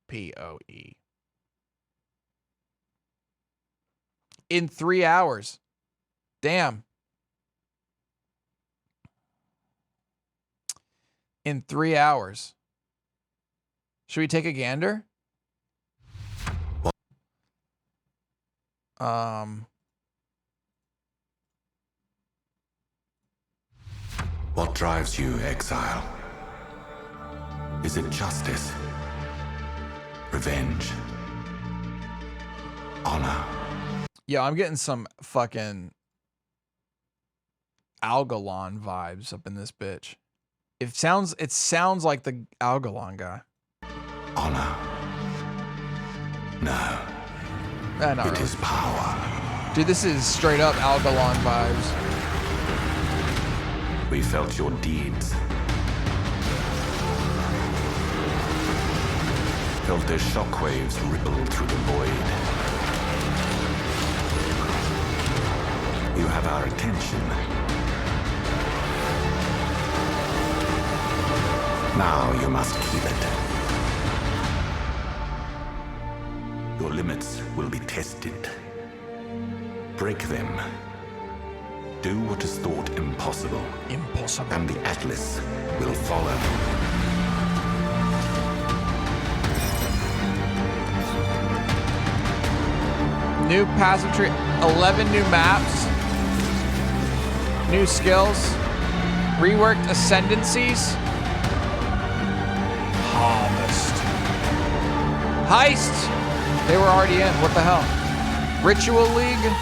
PoE. In 3 hours. Damn. In 3 hours. Should we take a gander? What drives you, exile? Is it justice? Revenge? Honor? Yeah, I'm getting some fucking Algalon vibes up in this bitch. It sounds like the Algalon guy. Honor? No. Not It really. is power. Dude, this is straight up Algalon vibes. We felt your deeds. Felt their shockwaves ripple through the void. You have our attention. Now you must keep it. Your limits will be tested. Break them. Do what is thought impossible. Impossible. And the Atlas will follow. New passive tree, 11 new maps, new skills, reworked ascendancies, harvest, heist. They were already in. What the hell? Ritual League.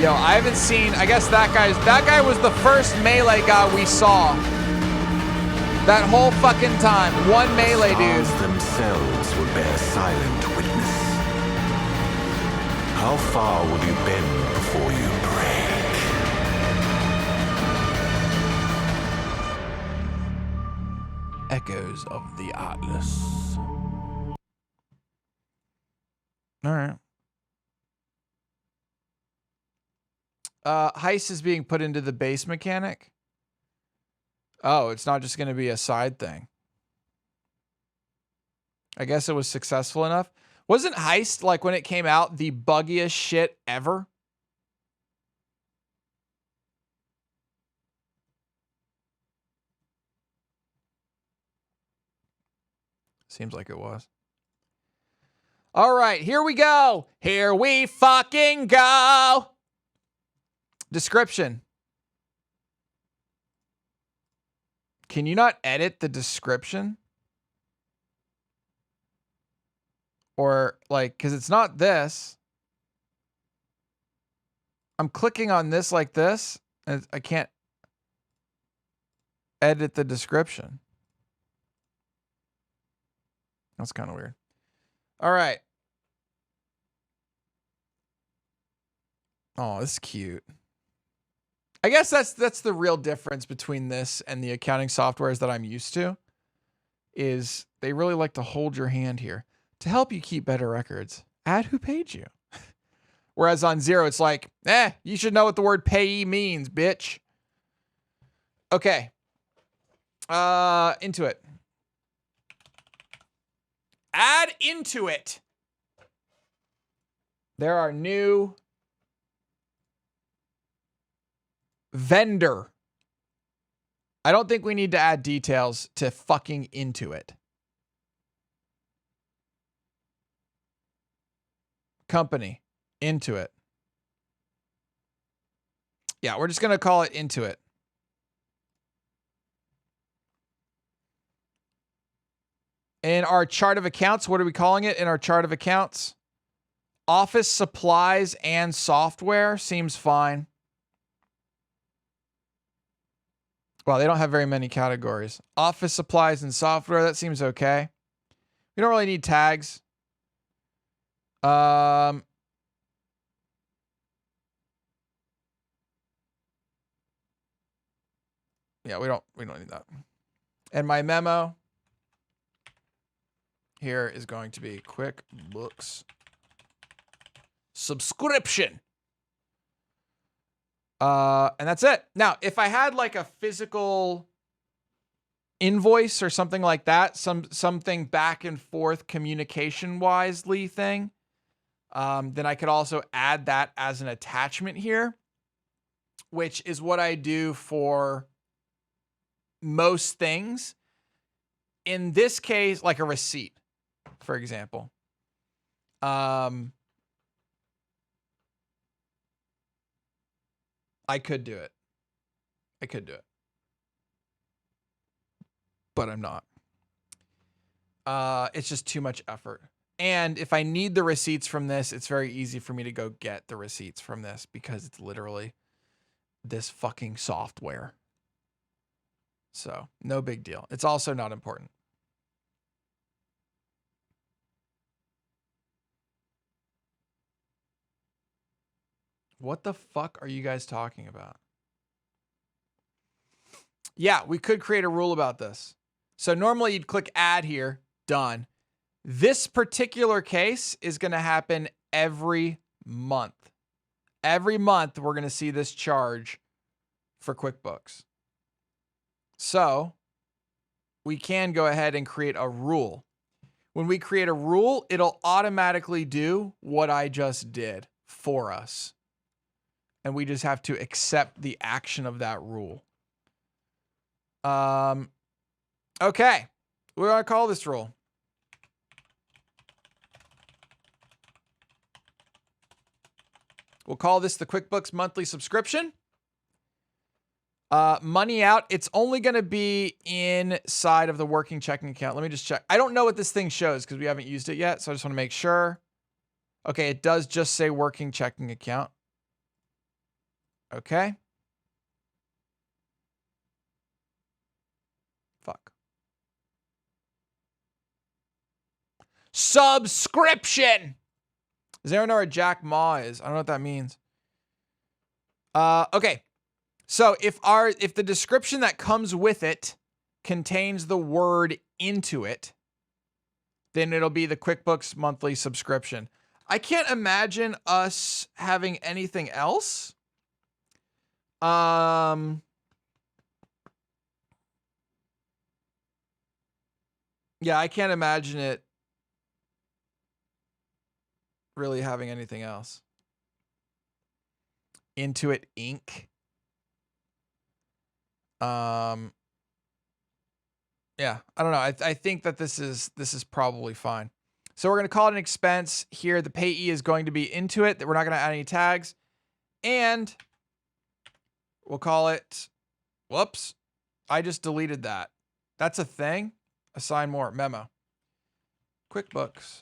Yo, I haven't seen. I guess that guy was the first melee guy we saw. That whole fucking time. One melee dude. Stars themselves will bear silent witness. How far will you bend before you break? Echoes of the Atlas. All right. Heist is being put into the base mechanic. Oh, it's not just going to be a side thing. I guess it was successful enough. Wasn't Heist, like when it came out, the buggiest shit ever? Seems like it was. All right, here we go. Here we fucking go. Description. Can you not edit the description? Or like, because it's not this. I'm clicking on this like this, and I can't edit the description. That's kind of weird. All right. Oh, this is cute. I guess that's the real difference between this and the accounting softwares that I'm used to, is they really like to hold your hand here. To help you keep better records, add who paid you. Whereas on Xero, it's like, you should know what the word payee means, bitch. Okay. Intuit. Add Intuit. There are new vendor. I don't think we need to add details to fucking Intuit. Company. Intuit. Yeah, we're just going to call it Intuit. In our chart of accounts, what are we calling it in our chart of accounts? Office supplies and software seems fine. Well, they don't have very many categories. Office supplies and software, that seems okay. We don't really need tags. Yeah, we don't need that. And my memo here is going to be QuickBooks subscription. And that's it. Now, if I had like a physical invoice or something like that, something back and forth communication wisely thing, then I could also add that as an attachment here, which is what I do for most things. In this case, like a receipt, for example. I could do it. But I'm not. It's just too much effort. And if I need the receipts from this, it's very easy for me to go get the receipts from this because it's literally this fucking software. So, no big deal. It's also not important. What the fuck are you guys talking about? Yeah, we could create a rule about this. So normally you'd click add here, done. This particular case is going to happen every month. Every month we're going to see this charge for QuickBooks. So we can go ahead and create a rule. When we create a rule, it'll automatically do what I just did for us. And we just have to accept the action of that rule. Okay. We're going to call this rule. We'll call this the QuickBooks monthly subscription. Money out. It's only going to be inside of the working checking account. Let me just check. I don't know what this thing shows because we haven't used it yet. So I just want to make sure. Okay. It does just say working checking account. Okay. Fuck. Subscription. Does anyone know where Jack Ma is? I don't know what that means. Okay. So if the description that comes with it contains the word Intuit, then it'll be the QuickBooks monthly subscription. I can't imagine us having anything else. Yeah, I can't imagine it really having anything else. Intuit Inc. Yeah, I don't know. I think that this is probably fine. So we're going to call it an expense here. The payee is going to be Intuit. That we're not going to add any tags. And we'll call it, whoops, I just deleted that. That's a thing. Assign more. Memo. QuickBooks.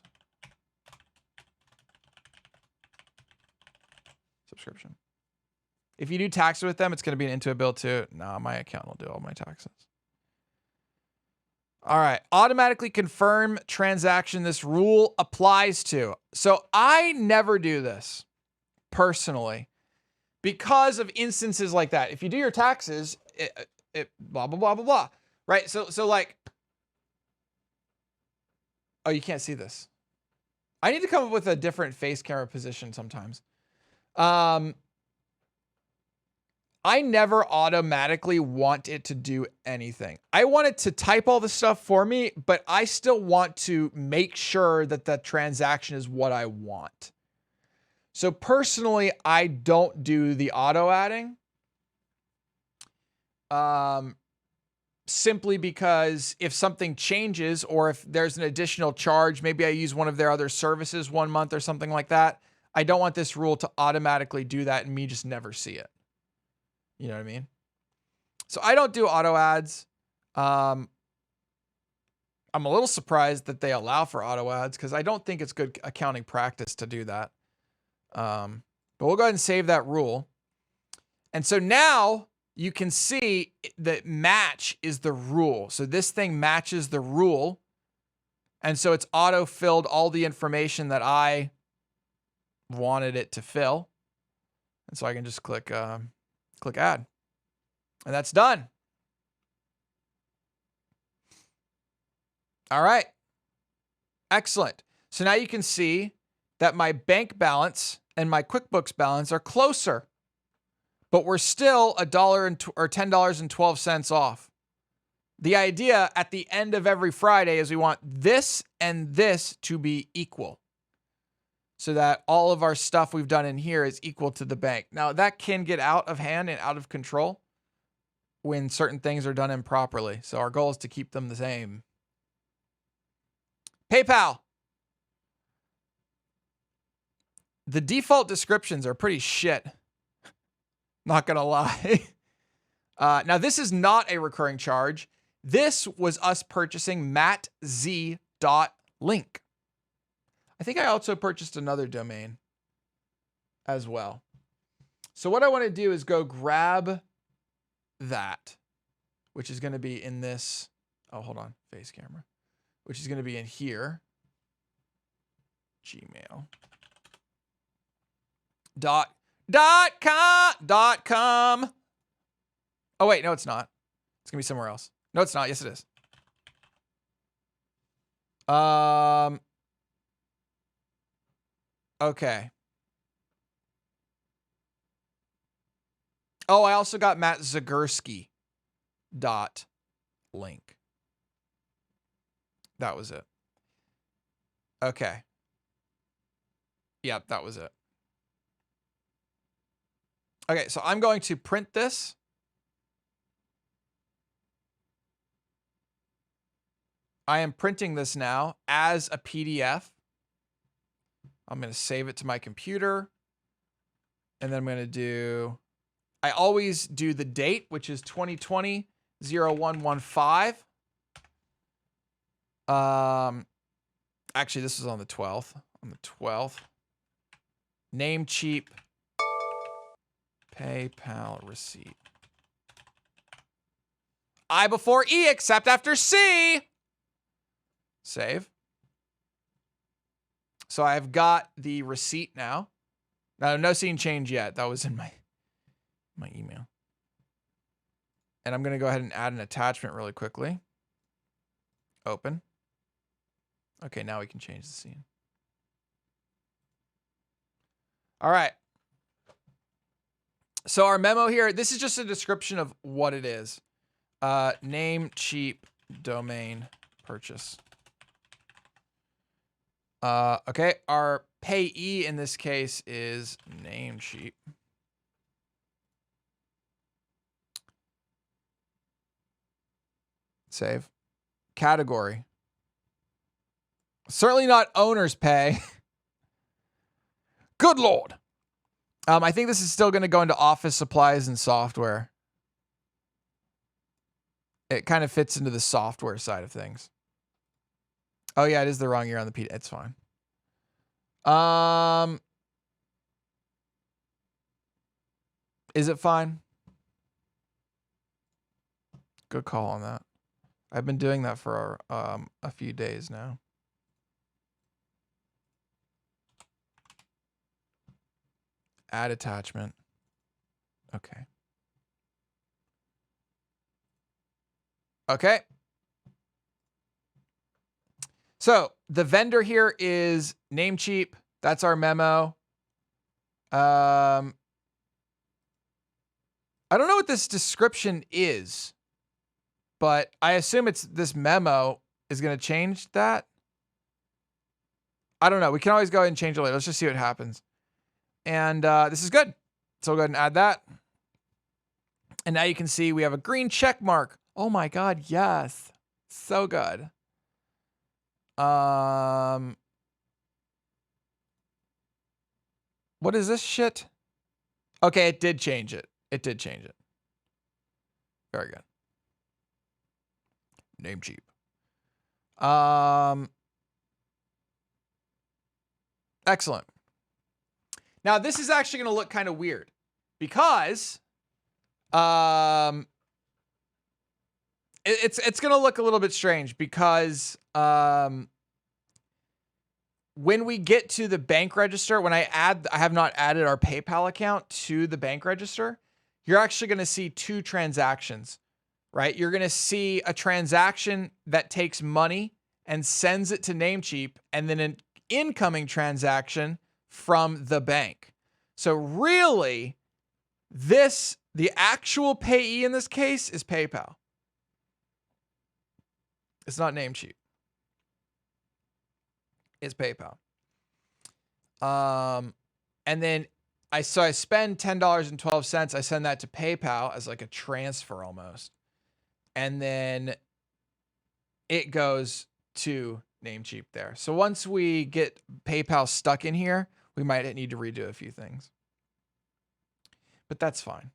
Subscription. If you do taxes with them, it's going to be an Intuit bill too. No, my account will do all my taxes. All right. Automatically confirm transaction this rule applies to. So I never do this personally because of instances like that. If you do your taxes, it blah, blah, blah, blah, blah. Right? So like, oh, you can't see this. I need to come up with a different face camera position sometimes. I never automatically want it to do anything. I want it to type all the stuff for me, but I still want to make sure that the transaction is what I want. So personally, I don't do the auto adding. Simply because if something changes or if there's an additional charge, maybe I use one of their other services 1 month or something like that. I don't want this rule to automatically do that and me just never see it. You know what I mean? So I don't do auto ads. I'm a little surprised that they allow for auto ads because I don't think it's good accounting practice to do that. But we'll go ahead and save that rule. And so now you can see that match is the rule. So this thing matches the rule. And so it's auto-filled all the information that I wanted it to fill. And so I can just click add. And that's done. All right. Excellent. So now you can see that my bank balance and my QuickBooks balance are closer, but we're still $1 or $10.12 off. The idea at the end of every Friday is we want this and this to be equal so that all of our stuff we've done in here is equal to the bank. Now that can get out of hand and out of control when certain things are done improperly. So our goal is to keep them the same. PayPal. The default descriptions are pretty shit. Not gonna lie. Now this is not a recurring charge. This was us purchasing matz.link. I think I also purchased another domain as well. So what I want to do is go grab that, which is going to be in this. Oh, hold on. Face camera, which is going to be in here. Gmail. .com. Oh, wait. No, it's not. It's going to be somewhere else. No, it's not. Yes, it is. Okay. Oh, I also got Matt Zagursky .link. That was it. Okay. Yep, that was it. Okay, so I'm going to print this. I am printing this now as a PDF. I'm going to save it to my computer. And then I'm going to do, I always do the date, which is 2020-0115. Actually, this is on the 12th. On the 12th. Namecheap. PayPal receipt. I before E, except after C. Save. So I've got the receipt now. Now, no scene change yet. That was in my email. And I'm going to go ahead and add an attachment really quickly. Open. Okay, now we can change the scene. All right. So our memo here, this is just a description of what it is. Namecheap domain purchase. Okay, our payee in this case is Namecheap. Save. Category. Certainly not owner's pay. Good Lord. I think this is still going to go into office supplies and software. It kind of fits into the software side of things. Oh yeah, it is the wrong year on the P. It's fine. Is it fine? Good call on that. I've been doing that for a few days now. Add attachment. Okay. Okay. So the vendor here is Namecheap. That's our memo. I don't know what this description is, but I assume it's this memo is going to change that. I don't know. We can always go ahead and change it later. Let's just see what happens. And this is good. So we'll go ahead and add that. And now you can see we have a green check mark. Oh my God, yes. So good. What is this shit? Okay, it did change it. It did change it. Very good. Namecheap. Excellent. Now this is actually going to look kind of weird because it's going to look a little bit strange because when we get to the bank register, when I have not added our PayPal account to the bank register, you're actually going to see two transactions, right? You're going to see a transaction that takes money and sends it to Namecheap, and then an incoming transaction from the bank. So really, the actual payee in this case is PayPal. It's not Namecheap. It's PayPal. And then I spend $10.12. I send that to PayPal as like a transfer almost. And then it goes to Namecheap there. So once we get PayPal stuck in here, we might need to redo a few things. But that's fine.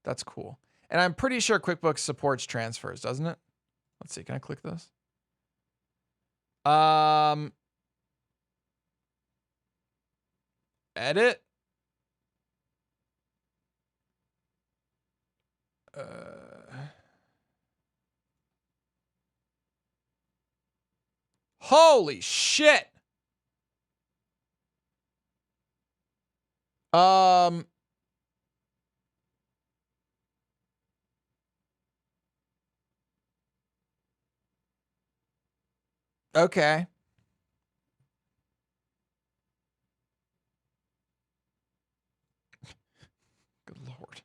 That's cool. And I'm pretty sure QuickBooks supports transfers, doesn't it? Let's see. Can I click this? Edit. Holy shit. Okay. Good Lord.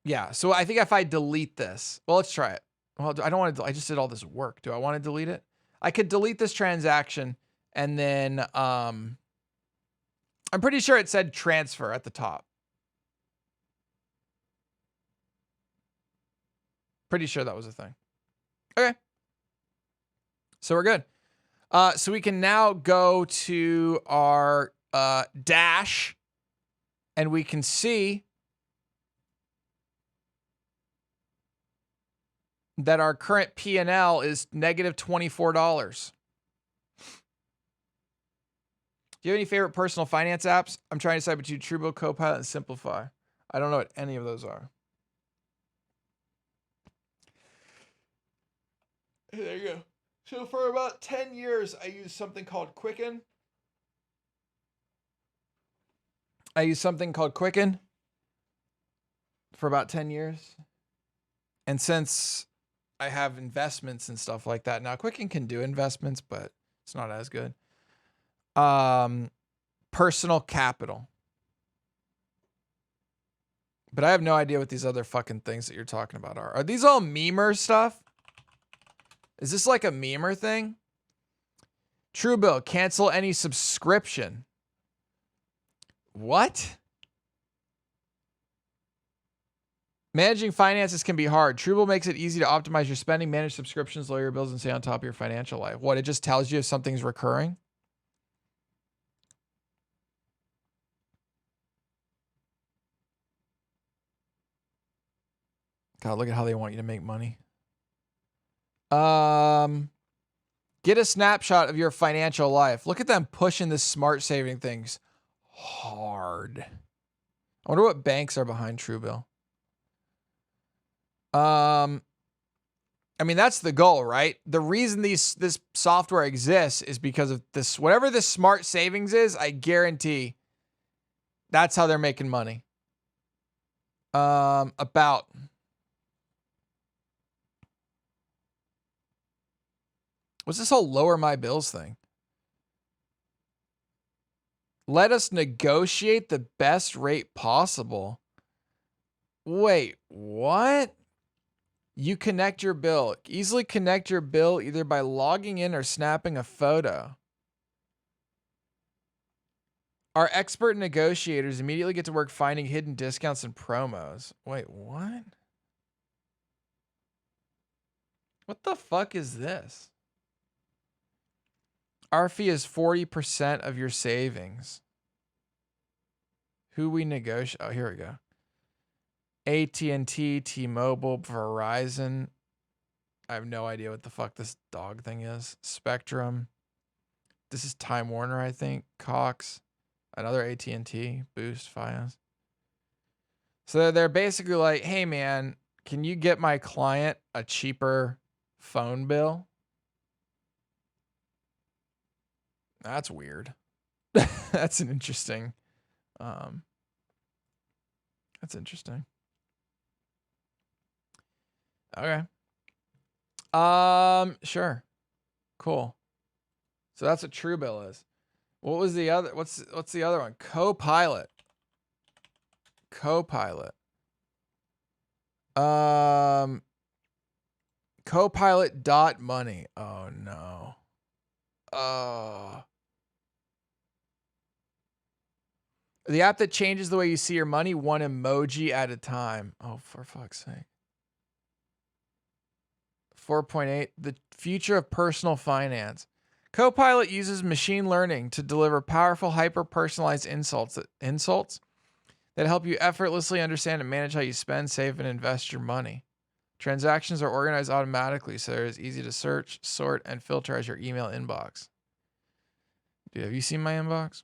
Yeah. So I think if I delete this, well, let's try it. Well, I don't want to, I just did all this work. Do I want to delete it? I could delete this transaction and then, I'm pretty sure it said transfer at the top. Pretty sure that was a thing. Okay. So we're good. So we can now go to our dash and we can see that our current P&L is negative $24. Do you have any favorite personal finance apps? I'm trying to decide between Truebill, Copilot, and Simplify. I don't know what any of those are. There you go. So for about 10 years, I used something called Quicken. For about 10 years. And since I have investments and stuff like that, now Quicken can do investments, but it's not as good. Personal Capital. But I have no idea what these other fucking things that you're talking about are. Are these all memer stuff? Is this like a memer thing? Truebill, cancel any subscription. What? Managing finances can be hard. Truebill makes it easy to optimize your spending, manage subscriptions, lower your bills, and stay on top of your financial life. What? It just tells you if something's recurring? God, look at how they want you to make money. Get a snapshot of your financial life. Look at them pushing this smart saving things hard. I wonder what banks are behind Truebill. I mean, that's the goal, right? The reason this software exists is because of this. Whatever this smart savings is, I guarantee that's how they're making money. About. What's this whole lower my bills thing? Let us negotiate the best rate possible. Wait, what? You connect your bill. Easily connect your bill either by logging in or snapping a photo. Our expert negotiators immediately get to work finding hidden discounts and promos. Wait, what? What the fuck is this? Our fee is 40% of your savings. Who we negotiate? Oh, here we go. AT&T, T-Mobile, Verizon. I have no idea what the fuck this dog thing is. Spectrum. This is Time Warner, I think. Cox. Another AT&T. Boost, Fios. So they're basically like, hey, man, can you get my client a cheaper phone bill? That's weird. That's an interesting. That's interesting. Okay. Sure. Cool. So that's what Truebill is. What was the other? What's the other one? Copilot. Copilot. Copilot.money. Oh no. The app that changes the way you see your money, one emoji at a time. Oh, for fuck's sake. 4.8, the future of personal finance. Copilot uses machine learning to deliver powerful, hyper-personalized insults that help you effortlessly understand and manage how you spend, save, and invest your money. Transactions are organized automatically, so they're as easy to search, sort, and filter as your email inbox. Dude, have you seen my inbox?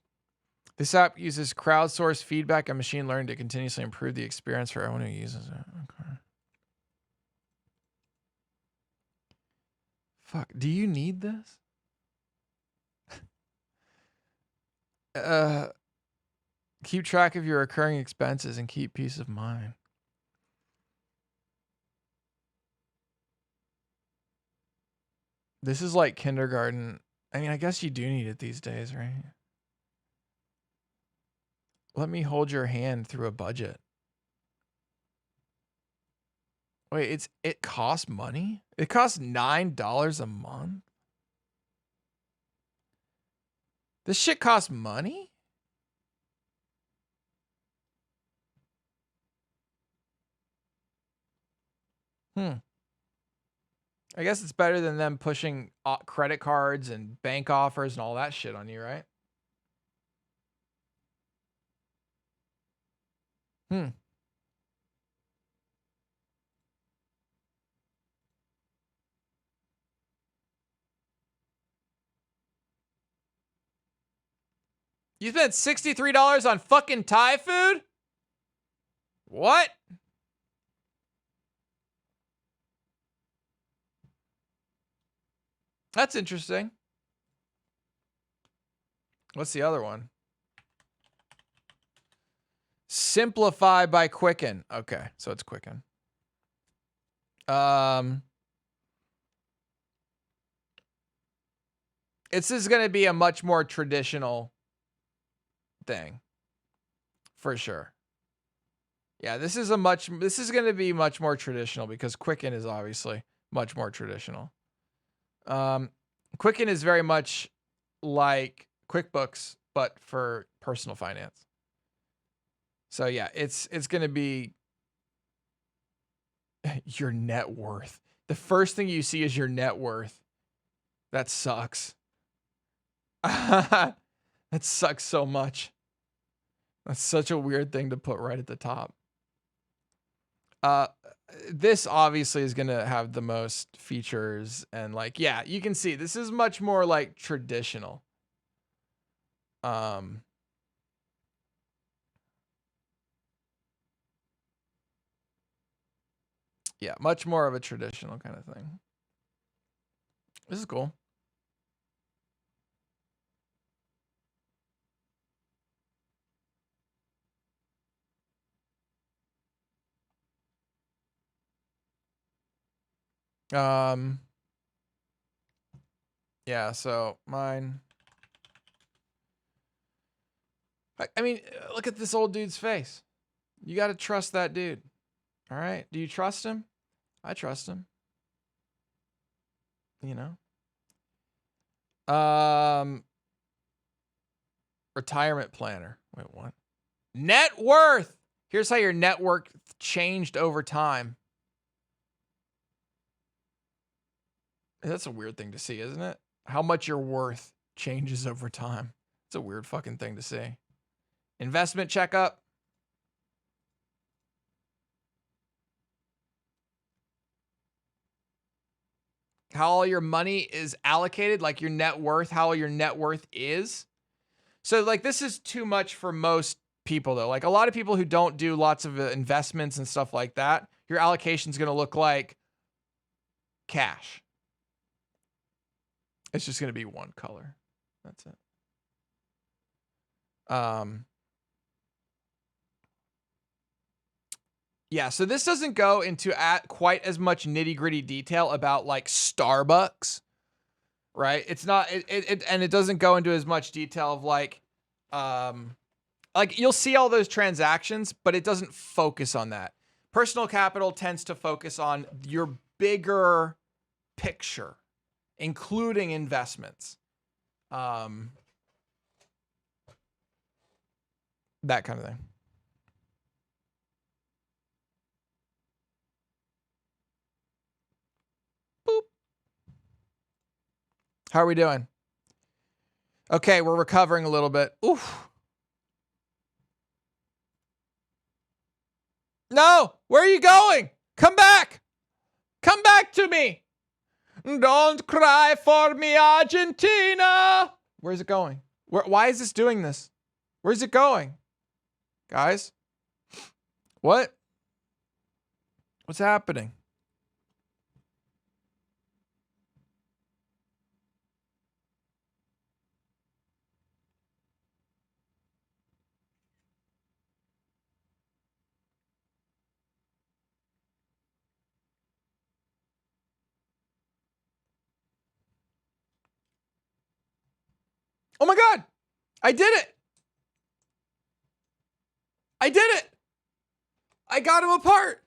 This app uses crowdsourced feedback and machine learning to continuously improve the experience for everyone who uses it. Okay. Fuck, do you need this? Keep track of your recurring expenses and keep peace of mind. This is like kindergarten. I mean, I guess you do need it these days, right? Let me hold your hand through a budget. Wait, it costs money? It costs $9 a month? This shit costs money? I guess it's better than them pushing credit cards and bank offers and all that shit on you, right? You spent $63 on fucking Thai food? What? That's interesting. What's the other one? Simplify by Quicken. Okay, so it's Quicken. This is going to be a much more traditional thing. For sure. Yeah, this is going to be much more traditional because Quicken is obviously much more traditional. Quicken is very much like QuickBooks, but for personal finance. So yeah, it's going to be your net worth. The first thing you see is your net worth. That sucks. That sucks so much. That's such a weird thing to put right at the top. This obviously is going to have the most features and like, yeah, you can see this is much more like traditional. Yeah, much more of a traditional kind of thing. This is cool. Yeah, so mine. I mean, look at this old dude's face. You got to trust that dude. All right. Do you trust him? I trust him. You know? Retirement planner. Wait, what? Net worth. Here's how your net worth changed over time. That's a weird thing to see, isn't it? How much your worth changes over time. It's a weird fucking thing to see. Investment checkup. How all your money is allocated, like your net worth, how your net worth is. So like this is too much for most people though. Like a lot of people who don't do lots of investments and stuff like that, your allocation is going to look like cash. It's just going to be one color. That's it. Yeah, so this doesn't go into quite as much nitty-gritty detail about like Starbucks, right? It's not and it doesn't go into as much detail of like you'll see all those transactions, but it doesn't focus on that. Personal capital tends to focus on your bigger picture, including investments. That kind of thing. Boop. How are we doing? Okay, we're recovering a little bit. Oof. No, where are you going? Come back. Come back to me. Don't cry for me, Argentina. Where's it going? Why is this doing this? Where's it going? Guys? What? What's happening? Oh my God. I did it. I did it. I got him apart.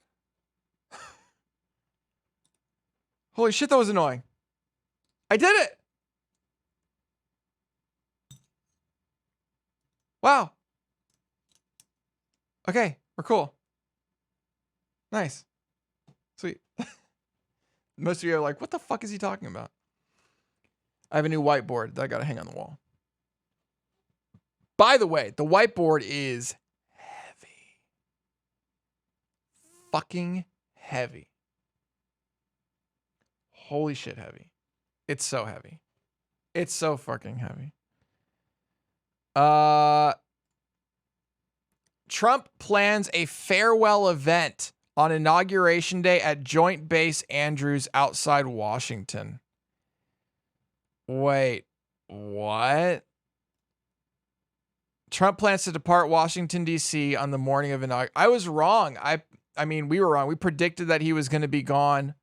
Holy shit, that was annoying. I did it. Wow. Okay, we're cool. Nice. Sweet. Most of you are like, what the fuck is he talking about? I have a new whiteboard that I got to hang on the wall. By the way, the whiteboard is heavy. Fucking heavy. Holy shit, heavy. It's so heavy. It's so fucking heavy. Trump plans a farewell event on Inauguration Day at Joint Base Andrews outside Washington. Wait, what? Trump plans to depart Washington, D.C. on the morning of inauguration. I was wrong. I mean, we were wrong. We predicted that he was going to be gone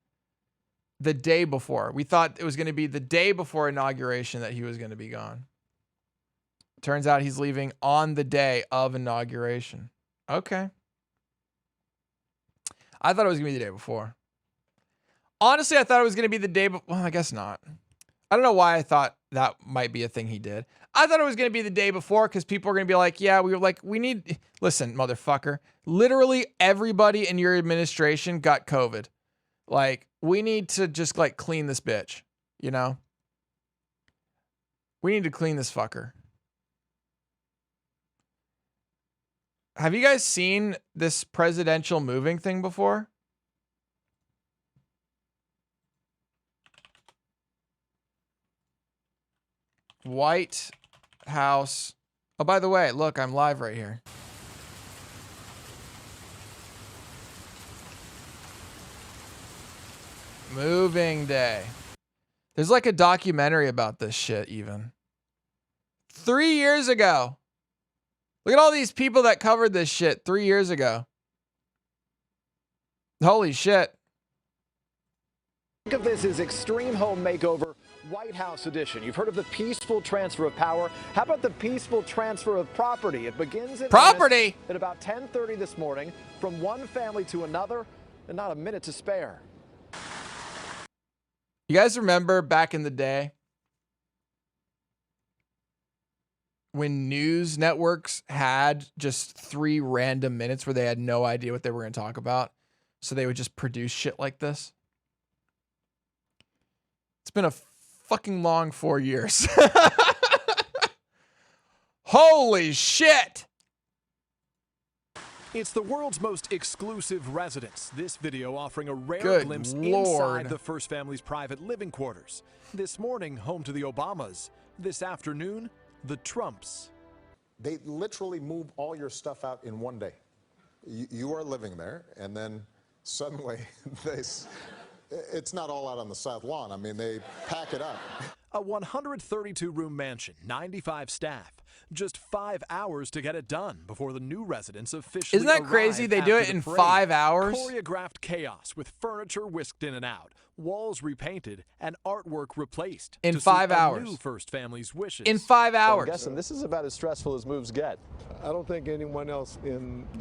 the day before. We thought it was going to be the day before inauguration that he was going to be gone. Turns out he's leaving on the day of inauguration. Okay. I thought it was going to be the day before. Honestly, I thought it was going to be the day before. Well, I guess not. I don't know why I thought that might be a thing he did. I thought it was going to be the day before because people are going to be like, yeah, we need, listen, motherfucker. Literally everybody in your administration got COVID. Like, we need to just like clean this bitch, you know? We need to clean this fucker. Have you guys seen this presidential moving thing before? White House. Oh, by the way, look, I'm live right here. Moving day. There's like a documentary about this shit even. 3 years ago. Look at all these people that covered this shit 3 years ago. Holy shit. Think of this as Extreme Home Makeover White House edition. You've heard of the peaceful transfer of power. How about the peaceful transfer of property? It begins at about 10:30 this morning from one family to another, and not a minute to spare. You guys remember back in the day when news networks had just 3 random minutes where they had no idea what they were going to talk about? So they would just produce shit like this. It's been a fucking long 4 years. Holy shit. It's the world's most exclusive residence. This video offering a rare glimpse inside the first family's private living quarters. This morning, home to the Obamas. This afternoon, the Trumps. They literally move all your stuff out in one day. You are living there, and then suddenly it's not all out on the south lawn. I mean, they pack it up. A 132-room mansion, 95 staff. Just 5 hours to get it done before the new residents officially Isn't that crazy? They do it in 5 hours? Choreographed chaos with furniture whisked in and out, walls repainted, and artwork replaced. In 5 hours. New first family's wishes. In 5 hours. Well, I'm guessing this is about as stressful as moves get. I don't think anyone else in the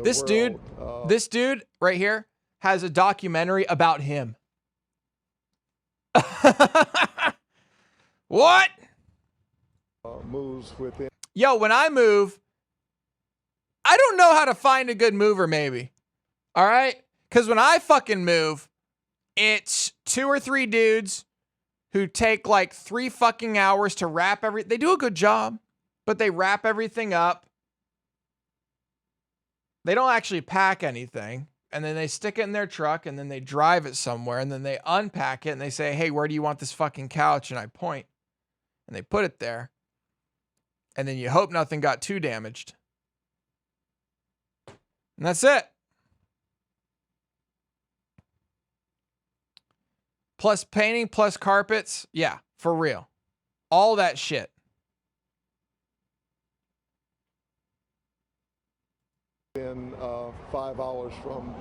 world. This dude right here has a documentary about him. What? Moves within. Yo, when I move, I don't know how to find a good mover, maybe. All right? Because when I fucking move, it's 2 or 3 dudes who take like 3 fucking hours to wrap everything. They do a good job, but they wrap everything up. They don't actually pack anything. And then they stick it in their truck, and then they drive it somewhere, and then they unpack it, and they say, hey, where do you want this fucking couch? And I point, and they put it there. And then you hope nothing got too damaged. And that's it. Plus painting, plus carpets. Yeah, for real. All that shit. In 5 hours from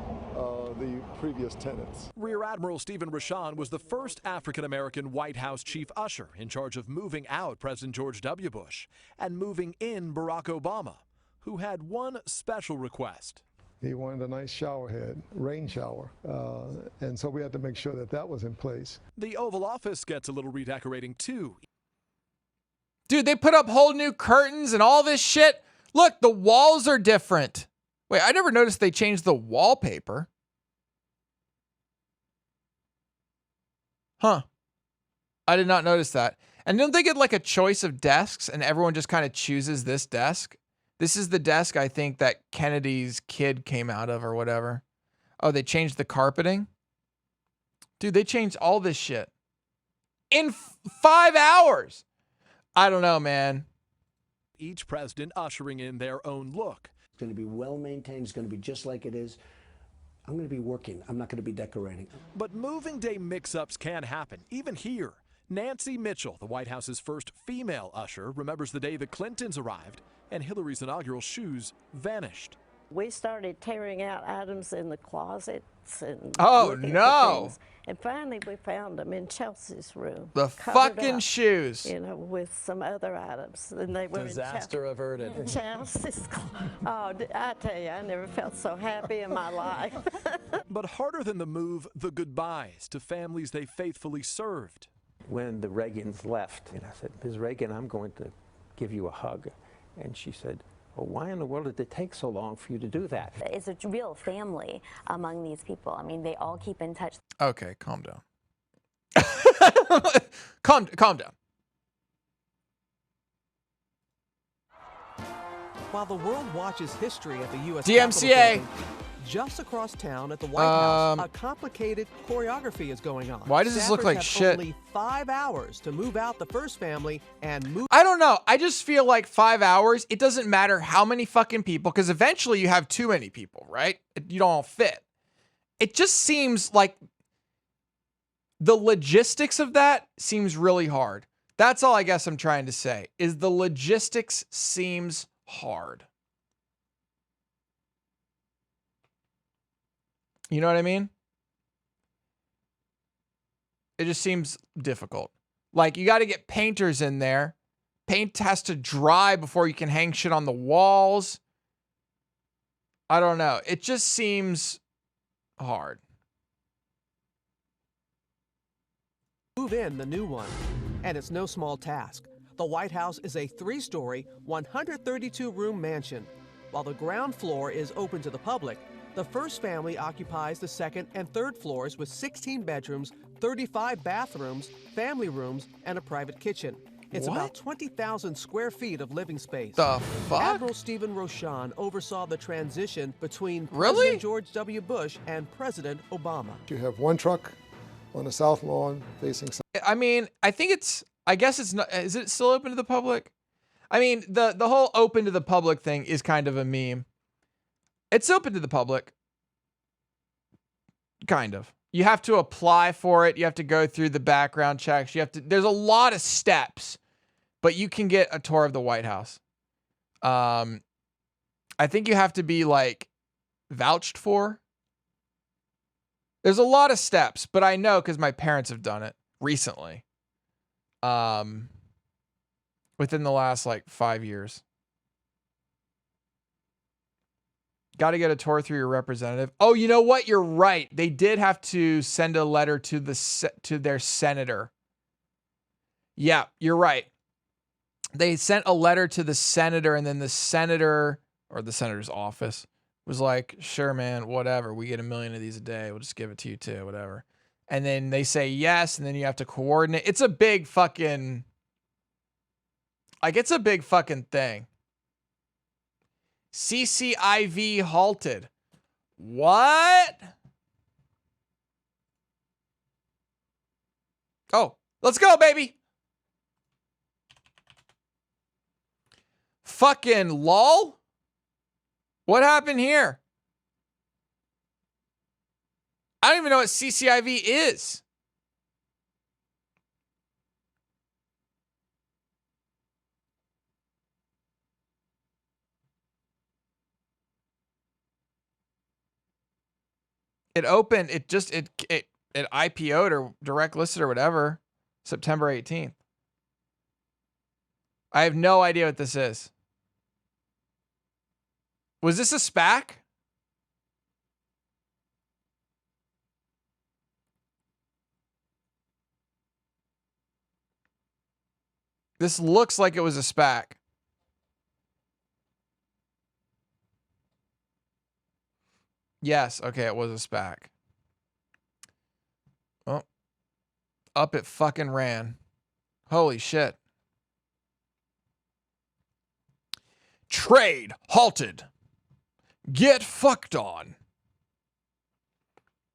the previous tenants. Rear Admiral Stephen Rashan was the first African-American White House chief usher in charge of moving out President George W. Bush and moving in Barack Obama, who had one special request. He wanted a nice shower head, rain shower, and so we had to make sure that that was in place. The Oval Office gets a little redecorating too. Dude, they put up whole new curtains and all this shit. Look, the walls are different. Wait, I never noticed they changed the wallpaper. Huh. I did not notice that. And don't they get like a choice of desks and everyone just kind of chooses this desk? This is the desk I think that Kennedy's kid came out of or whatever. Oh, they changed the carpeting? Dude, they changed all this shit. In 5 hours. I don't know, man. Each president ushering in their own look. It's going to be well maintained. It's going to be just like it is. I'm going to be working. I'm not going to be decorating. But moving day mix-ups can happen, even here. Nancy Mitchell, the White House's first female usher, remembers the day the Clintons arrived and Hillary's inaugural shoes vanished. We started tearing out items in the closets and looking for things. And finally we found them in Chelsea's room. The fucking shoes. You know, with some other items. And they were disaster averted. Chelsea's. Oh, I tell you, I never felt so happy in my life. But harder than the move, the goodbyes to families they faithfully served. When the Reagans left, and I said, Ms. Reagan, I'm going to give you a hug. And she said, well, why in the world did it take so long for you to do that? It's a real family among these people. I mean, they all keep in touch. Okay, calm down. calm down. While the world watches history at the U.S. DMCA. Just across town at the White House, a complicated choreography is going on. Why does this look like shit? Only 5 hours to move out the first family and move. I don't know. I just feel like 5 hours, it doesn't matter how many fucking people, because eventually you have too many people, right? You don't all fit. It just seems like The logistics of that seems really hard. That's all I guess I'm trying to say, is the logistics seems hard. You know what I mean? It just seems difficult. Like, you got to get painters in there. Paint has to dry before you can hang shit on the walls. I don't know. It just seems hard. Move in the new one. And it's no small task. The White House is a 3-story, 132-room mansion. While the ground floor is open to the public, the first family occupies the second and third floors with 16 bedrooms, 35 bathrooms, family rooms, and a private kitchen. It's about 20,000 square feet of living space. The fuck? Admiral Stephen Rochon oversaw the transition between President George W. Bush and President Obama. You have one truck on the south lawn facing south. I mean, I think it's, I guess it's not, is it still open to the public? I mean, the whole open to the public thing is kind of a meme. It's open to the public. Kind of. You have to apply for it. You have to go through the background checks. You have to, there's a lot of steps, but you can get a tour of the White House. I think you have to be like vouched for. There's a lot of steps, but I know because my parents have done it recently. Within the last like 5 years. Got to get a tour through your representative. Oh, you know what? You're right. They did have to send a letter to their senator. Yeah, you're right. They sent a letter to the senator, and then the senator or the senator's office was like, sure, man, whatever. We get 1 million of these a day. We'll just give it to you too, whatever. And then they say yes, and then you have to coordinate. It's a big fucking, like, it's a big fucking thing. CCIV halted. What? Oh, let's go, baby. Fucking lol. What happened here? I don't even know what CCIV is. It opened, it IPO'd or direct listed or whatever, September 18th. I have no idea what this is. Was this a SPAC? This looks like it was a SPAC. Yes, okay, it was a SPAC. Oh. Up it fucking ran. Holy shit. Trade halted. Get fucked on.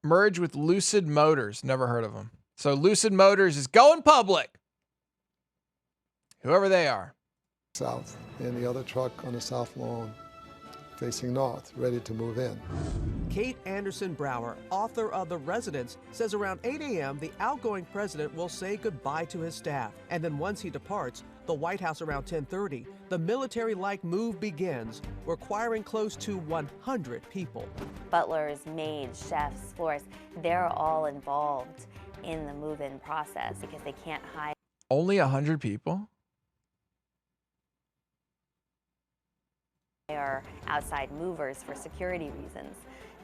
Merge with Lucid Motors. Never heard of them. So Lucid Motors is going public. Whoever they are. South, and the other truck on the south lawn facing north, ready to move in. Kate Anderson Brower, author of The Residents, says around 8 a.m. the outgoing president will say goodbye to his staff. And then once he departs, the White House around 10:30, the military-like move begins, requiring close to 100 people. Butlers, maids, chefs, florists, they're all involved in the move-in process because they can't hide. Only 100 people? Are outside movers for security reasons.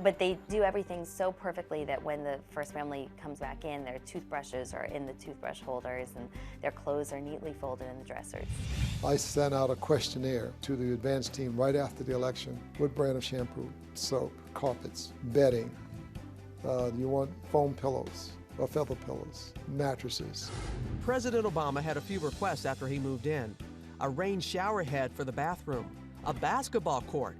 But they do everything so perfectly that when the first family comes back in, their toothbrushes are in the toothbrush holders and their clothes are neatly folded in the dressers. I sent out a questionnaire to the advance team right after the election. What brand of shampoo, soap, carpets, bedding? Do you want foam pillows or feather pillows, mattresses? President Obama had a few requests after he moved in. A rain shower head for the bathroom, a basketball court,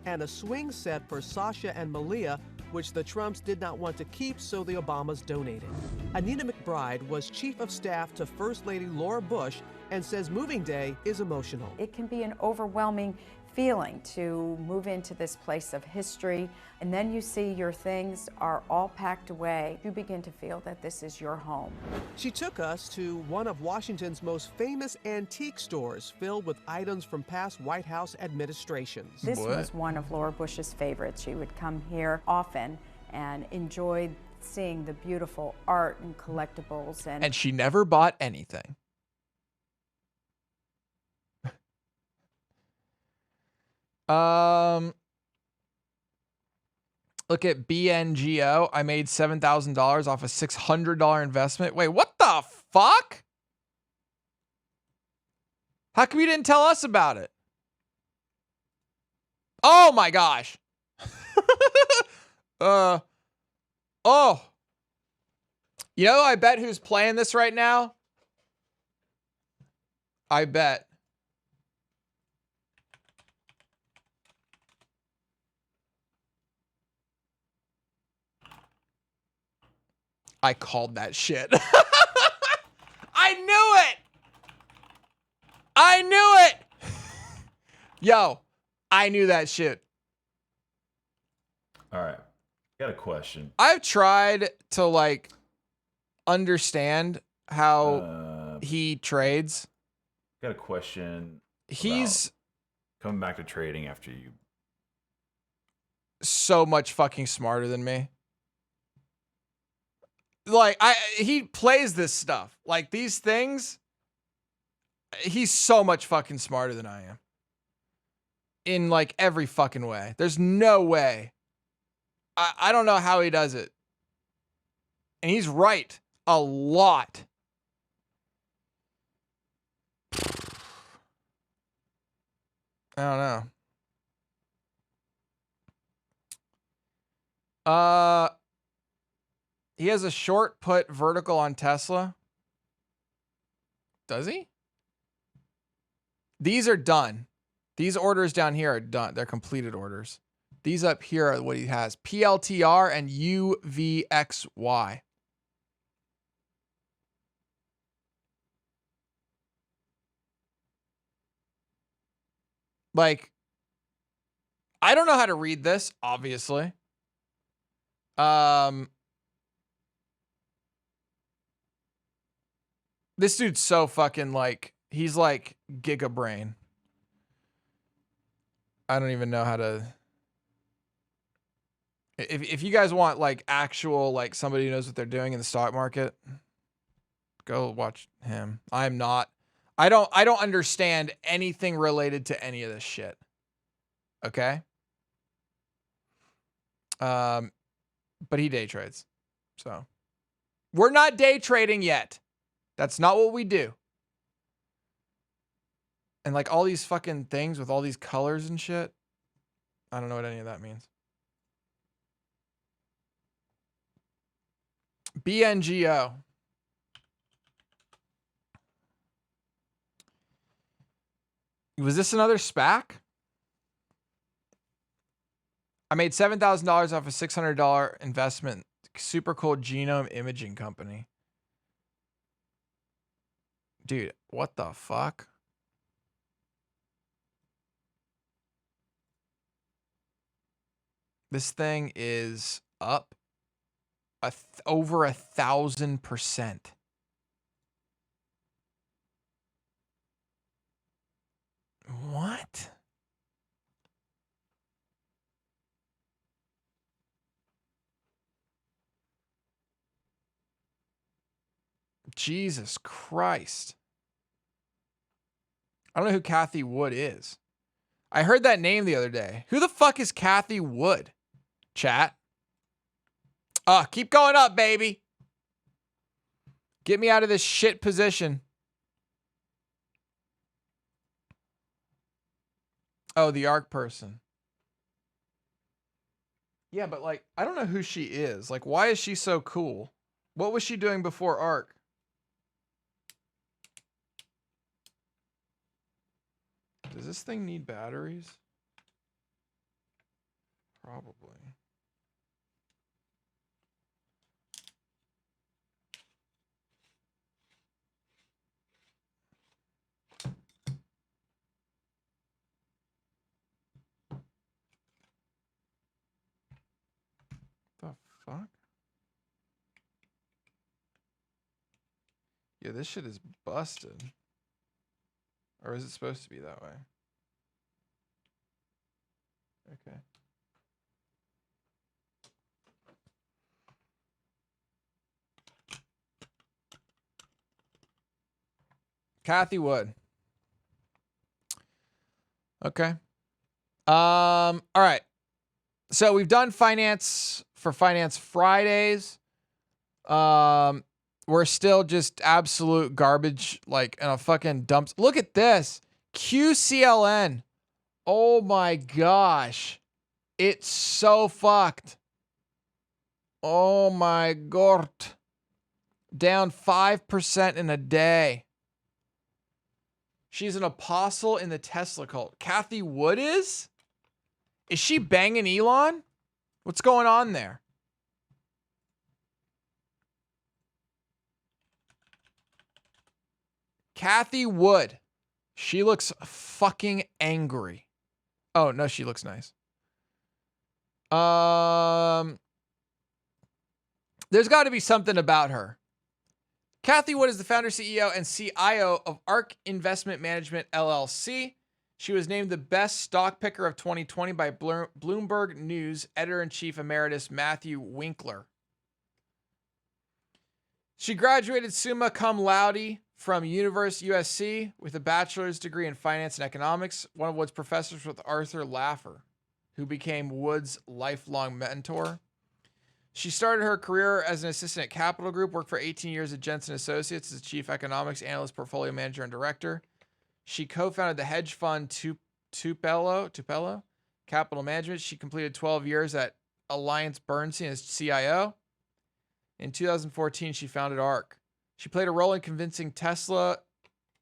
and a swing set for Sasha and Malia, which the Trumps did not want to keep, so the Obamas donated. Anita McBride was chief of staff to First Lady Laura Bush and says moving day is emotional. It can be an overwhelming feeling to move into this place of history, and then you see your things are all packed away. You begin to feel that this is your home. She took us to one of Washington's most famous antique stores filled with items from past White House administrations. This was one of Laura Bush's favorites. She would come here often and enjoy seeing the beautiful art and collectibles. And she never bought anything. Look at BNGO. I made $7,000 off a $600 investment. Wait, what the fuck? How come you didn't tell us about it? Oh my gosh. Oh. You know, I bet who's playing this right now? I bet. I called that shit. I knew it. I knew it. Yo, I knew that shit. All right. Got a question. I've tried to like understand how he trades. Got a question. He's coming back to trading after you. So much fucking smarter than me. Like he plays this stuff. Like these things. He's so much fucking smarter than I am. In like every fucking way. There's no way. I don't know how he does it. And he's right a lot. I don't know. He has a short put vertical on Tesla. Does he? These are done. These orders down here are done. They're completed orders. These up here are what he has. PLTR and UVXY. Like, I don't know how to read this, obviously. This dude's so fucking like, he's like Giga Brain. I don't even know how to. If you guys want like actual, like somebody who knows what they're doing in the stock market, go watch him. I don't understand anything related to any of this shit. Okay. But he day trades. So we're not day trading yet. That's not what we do. And like all these fucking things with all these colors and shit. I don't know what any of that means. BNGO. Was this another SPAC? I made $7,000 off a $600 investment. Super cool genome imaging company. Dude, what the fuck? This thing is up over 1,000%. What? Jesus Christ. I don't know who Kathy Wood is. I heard that name the other day. Who the fuck is Kathy Wood? Chat. Keep going up, baby. Get me out of this shit position. Oh, the ARC person. Yeah, but like, I don't know who she is. Like, why is she so cool? What was she doing before ARC? Does this thing need batteries? Probably. The fuck? Yeah, this shit is busted. Or is it supposed to be that way? Okay. Kathy Wood. Okay. All right. So we've done finance for Finance Fridays. We're still just absolute garbage, like in a fucking dumps. Look at this. QCLN. Oh my gosh. It's so fucked. Oh my god. Down 5% in a day. She's an apostle in the Tesla cult. Kathy Wood is? Is she banging Elon? What's going on there? Kathy Wood. She looks fucking angry. Oh, no, she looks nice. There's got to be something about her. Kathy Wood is the founder, CEO, and CIO of ARK Investment Management, LLC. She was named the best stock picker of 2020 by Bloomberg News editor-in-chief emeritus Matthew Winkler. She graduated summa cum laude from USC with a bachelor's degree in finance and economics. One of Wood's professors was Arthur Laffer, who became Wood's lifelong mentor. She started her career as an assistant at Capital Group, worked for 18 years at Jensen Associates as chief economics analyst, portfolio manager, and director. She co-founded the hedge fund Tupelo Capital Management. She completed 12 years at Alliance Bernstein as CIO. In 2014, she founded ARK. She played a role in convincing Tesla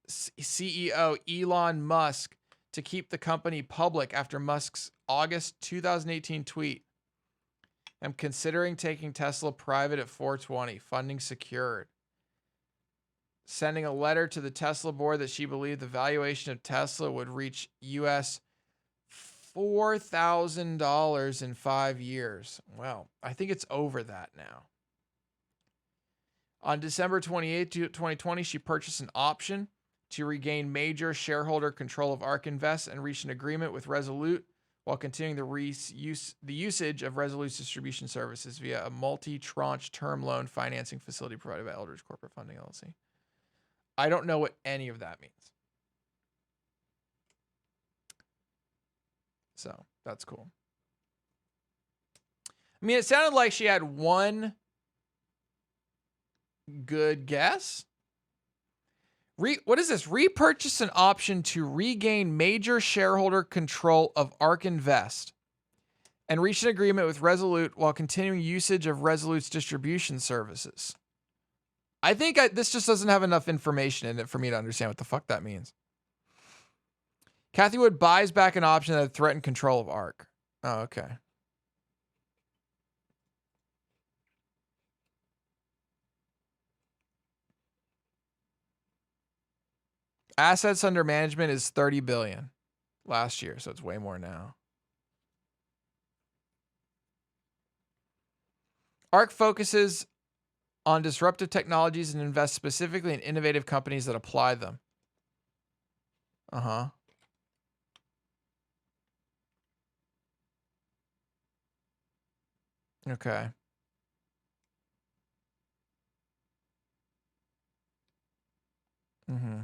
CEO Elon Musk to keep the company public after Musk's August 2018 tweet. I'm considering taking Tesla private at 420, funding secured. Sending a letter to the Tesla board that she believed the valuation of Tesla would reach US $4,000 in 5 years. Well, I think it's over that now. On December 28, 2020, she purchased an option to regain major shareholder control of ARK Invest and reached an agreement with Resolute while continuing the usage of Resolute's distribution services via a multi-tranche term loan financing facility provided by Eldridge Corporate Funding, LLC. I don't know what any of that means. So, that's cool. I mean, it sounded like she had one good guess. What is this? Repurchase an option to regain major shareholder control of ARK Invest and reach an agreement with Resolute while continuing usage of Resolute's distribution services. I think this just doesn't have enough information in it for me to understand what the fuck that means. Kathy Wood buys back an option that threatened control of ARK. Oh, okay. Assets under management is 30 billion last year, so it's way more now. ARK focuses on disruptive technologies and invests specifically in innovative companies that apply them. Uh-huh. Okay. Mm-hmm.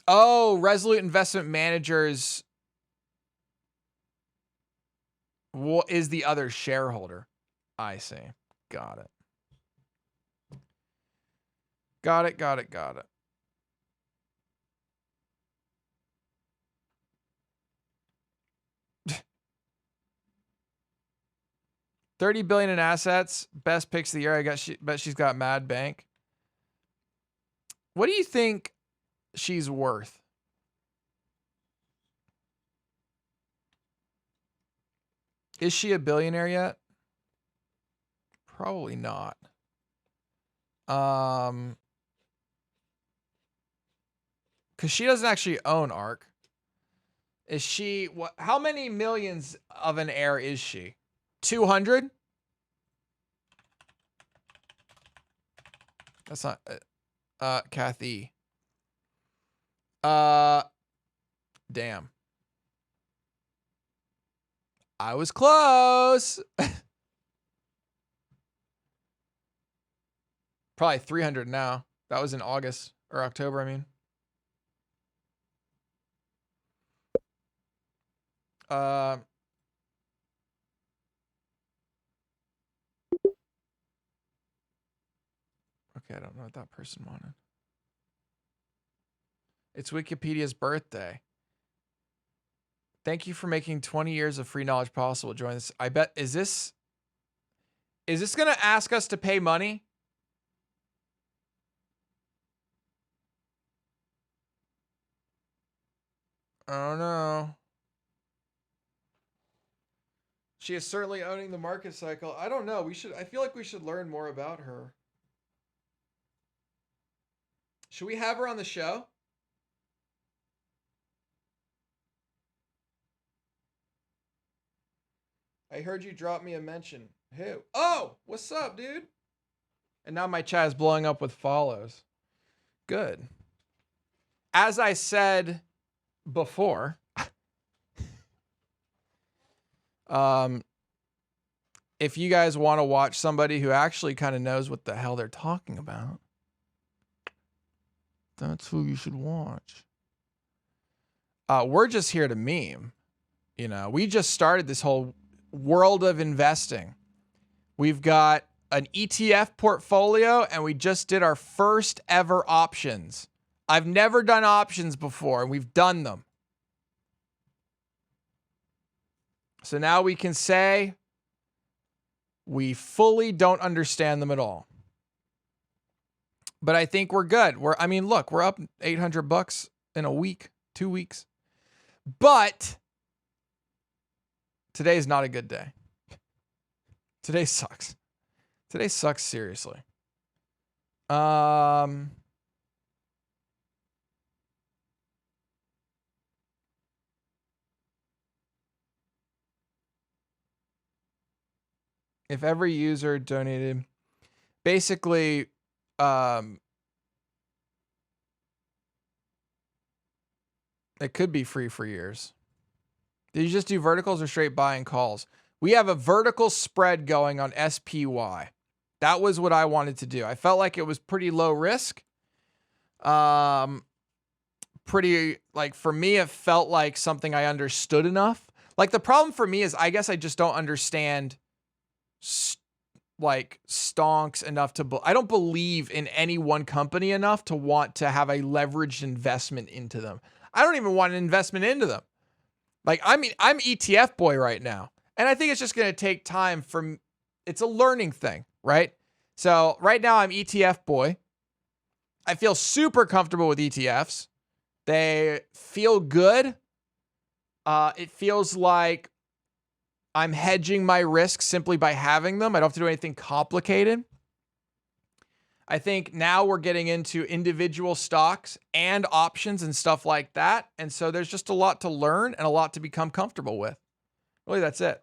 Oh, Resolute Investment Managers is the other shareholder. I see. Got it. Got it. $30 billion in assets. Best picks of the year. Bet she's got Mad Bank. What do you think she's worth? Is she a billionaire yet? Probably not. Because she doesn't actually own ARK. Is she, what, how many millions of an heir is she? 200? That's not, Kathy. Damn. I was close. Probably 300 now. That was in August or October, I mean. Okay, I don't know what that person wanted. It's Wikipedia's birthday. Thank you for making 20 years of free knowledge possible. Join this. I bet, is this going to ask us to pay money? I don't know. She is certainly owning the market cycle. I don't know. I feel like we should learn more about her. Should we have her on the show? I heard you drop me a mention. Who? Oh, what's up, dude? And now my chat is blowing up with follows. Good. As I said before, if you guys want to watch somebody who actually kind of knows what the hell they're talking about, that's who you should watch. We're just here to meme. You know, we just started this whole world of investing. We've got an ETF portfolio and we just did our first ever options. I've never done options before and we've done them. So now we can say we fully don't understand them at all. But I think we're good. I mean, look, we're up $800 in a week, 2 weeks. But today is not a good day. Today sucks. Today sucks seriously. If every user donated, basically, it could be free for years. Did you just do verticals or straight buying calls? We have a vertical spread going on SPY. That was what I wanted to do. I felt like it was pretty low risk. Pretty, like, for me, it felt like something I understood enough. Like, the problem for me is I guess I just don't understand stonks enough to, I don't believe in any one company enough to want to have a leveraged investment into them. I don't even want an investment into them. Like, I mean, I'm ETF boy right now. And I think it's just going to take time it's a learning thing, right? So right now I'm ETF boy. I feel super comfortable with ETFs. They feel good. It feels like I'm hedging my risk simply by having them. I don't have to do anything complicated. I think now we're getting into individual stocks and options and stuff like that. And so there's just a lot to learn and a lot to become comfortable with. Really, that's it.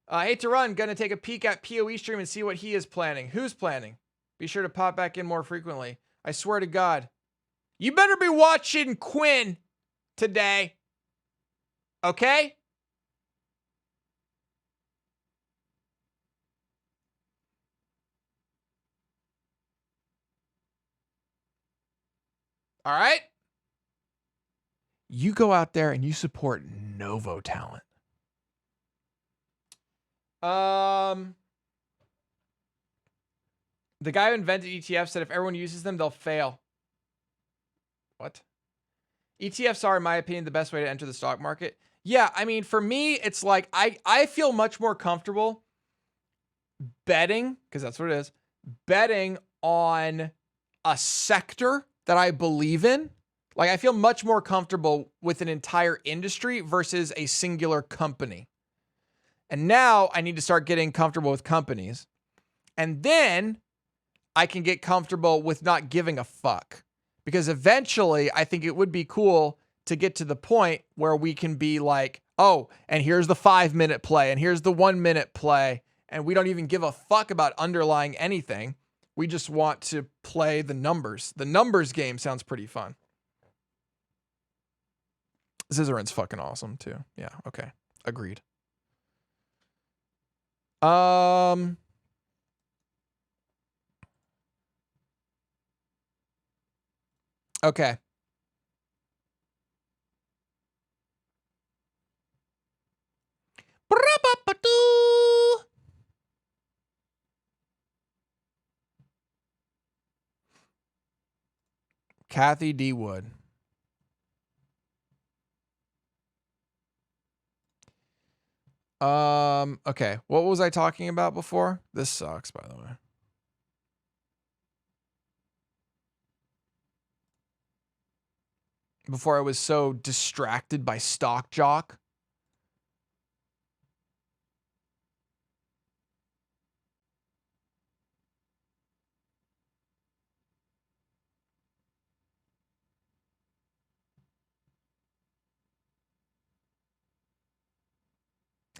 I hate to run. Gonna take a peek at PoE stream and see what he is planning. Who's planning? Be sure to pop back in more frequently. I swear to God. You better be watching Quinn today. Okay? All right? You go out there and you support Novo talent. The guy who invented ETFs said if everyone uses them, they'll fail. What? ETFs are, in my opinion, the best way to enter the stock market. Yeah, I mean, for me, it's like I feel much more comfortable betting, because that's what it is, betting on a sector that I believe in. Like, I feel much more comfortable with an entire industry versus a singular company. And now I need to start getting comfortable with companies. And then I can get comfortable with not giving a fuck. Because eventually, I think it would be cool to get to the point where we can be like, oh, and here's the 5-minute play, and here's the 1-minute play, and we don't even give a fuck about underlying anything. We just want to play the numbers. The numbers game sounds pretty fun. Scissorin's fucking awesome too. Yeah, okay. Agreed. Okay. Kathy D. Wood. Okay. What was I talking about before? This sucks, by the way. Before I was so distracted by Stock Jock.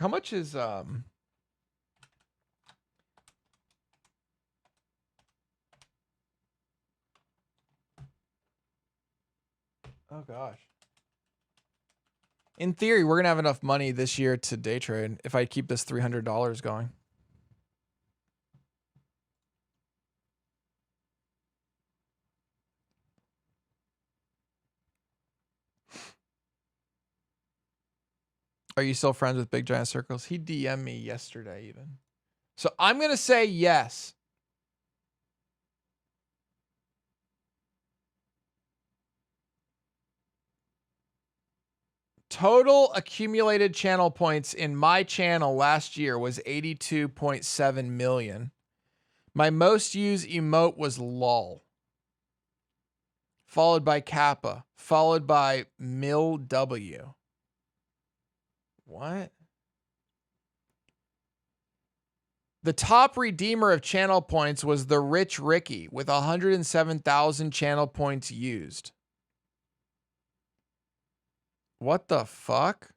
How much is oh gosh. In theory, we're going to have enough money this year to day trade if I keep this $300 going. Are you still friends with Big Giant Circles? He DM'd me yesterday even. So I'm going to say yes. Total accumulated channel points in my channel last year was 82.7 million. My most used emote was LOL. Followed by Kappa. Followed by Mil W. What? The top redeemer of channel points was the Rich Ricky with 107,000 channel points used. What the fuck?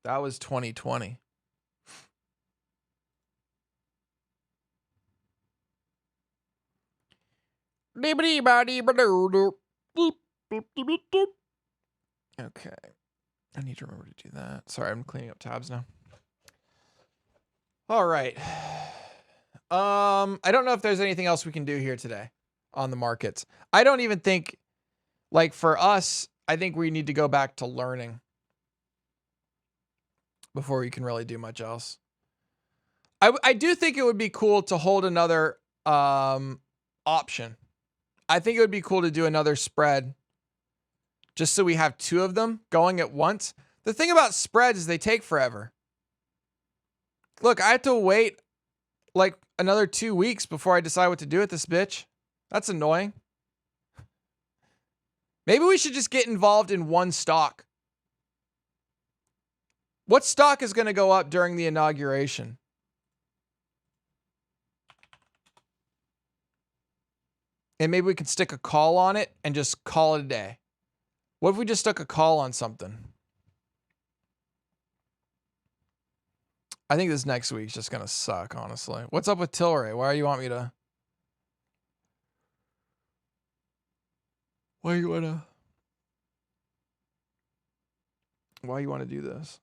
That was 2020. Okay. I need to remember to do that. Sorry, I'm cleaning up tabs now. All right. I don't know if there's anything else we can do here today on the markets. I don't even think, like, for us, I think we need to go back to learning before we can really do much else. I do think it would be cool to hold another option. I think it would be cool to do another spread just so we have two of them going at once. The thing about spreads is they take forever. Look, I have to wait like another 2 weeks before I decide what to do with this bitch. That's annoying. Maybe we should just get involved in one stock. What stock is going to go up during the inauguration? And maybe we could stick a call on it and just call it a day. What if we just stuck a call on something? I think this next week's just going to suck, honestly. What's up with Tilray? Why do you want me to... Why you want to do this?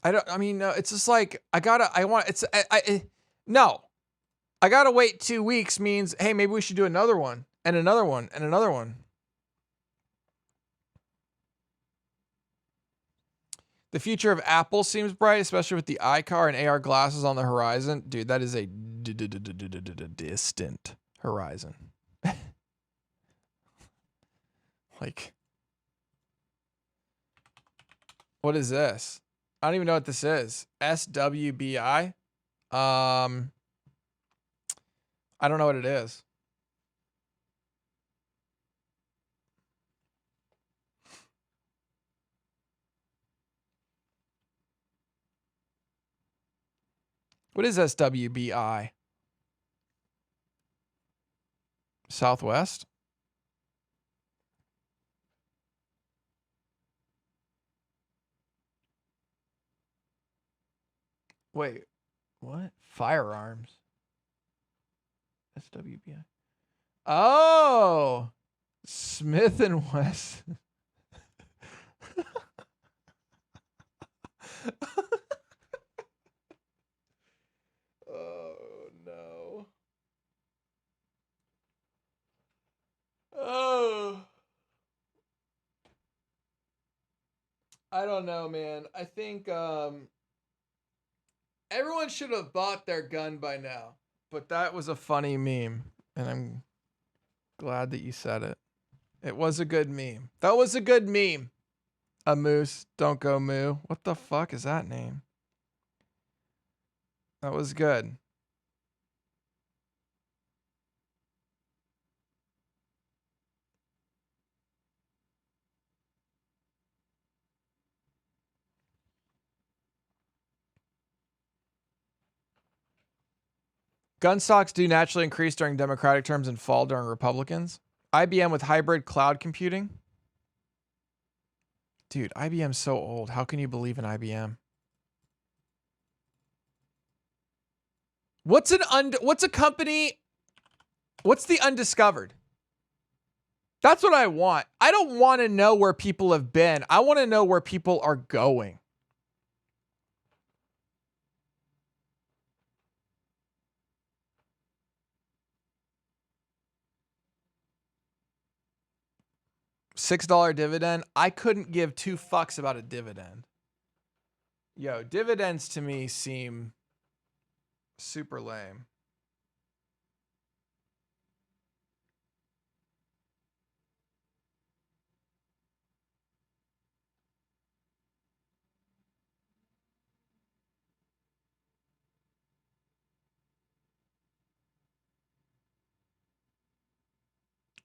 I mean, no, it's just like, no. I gotta wait 2 weeks means, hey, maybe we should do another one, and another one, and another one. The future of Apple seems bright, especially with the iCar and AR glasses on the horizon. Dude, that is a distant horizon. Like, what is this? I don't even know what this is. SWBI. I don't know what it is. What is SWBI? Southwest? Wait, what? Firearms. SWBI. Oh, Smith and Wesson. Oh no. Oh. I don't know, man. I think everyone should have bought their gun by now. But that was a funny meme, and I'm glad that you said it. It was a good meme. That was a good meme. A moose, don't go moo. What the fuck is that name? That was good. Gun stocks do naturally increase during Democratic terms and fall during Republicans. IBM with hybrid cloud computing. Dude, IBM's so old. How can you believe in IBM? What's a company? What's the undiscovered? That's what I want. I don't want to know where people have been. I want to know where people are going. $6 dividend. I couldn't give two fucks about a dividend. Yo, dividends to me seem super lame.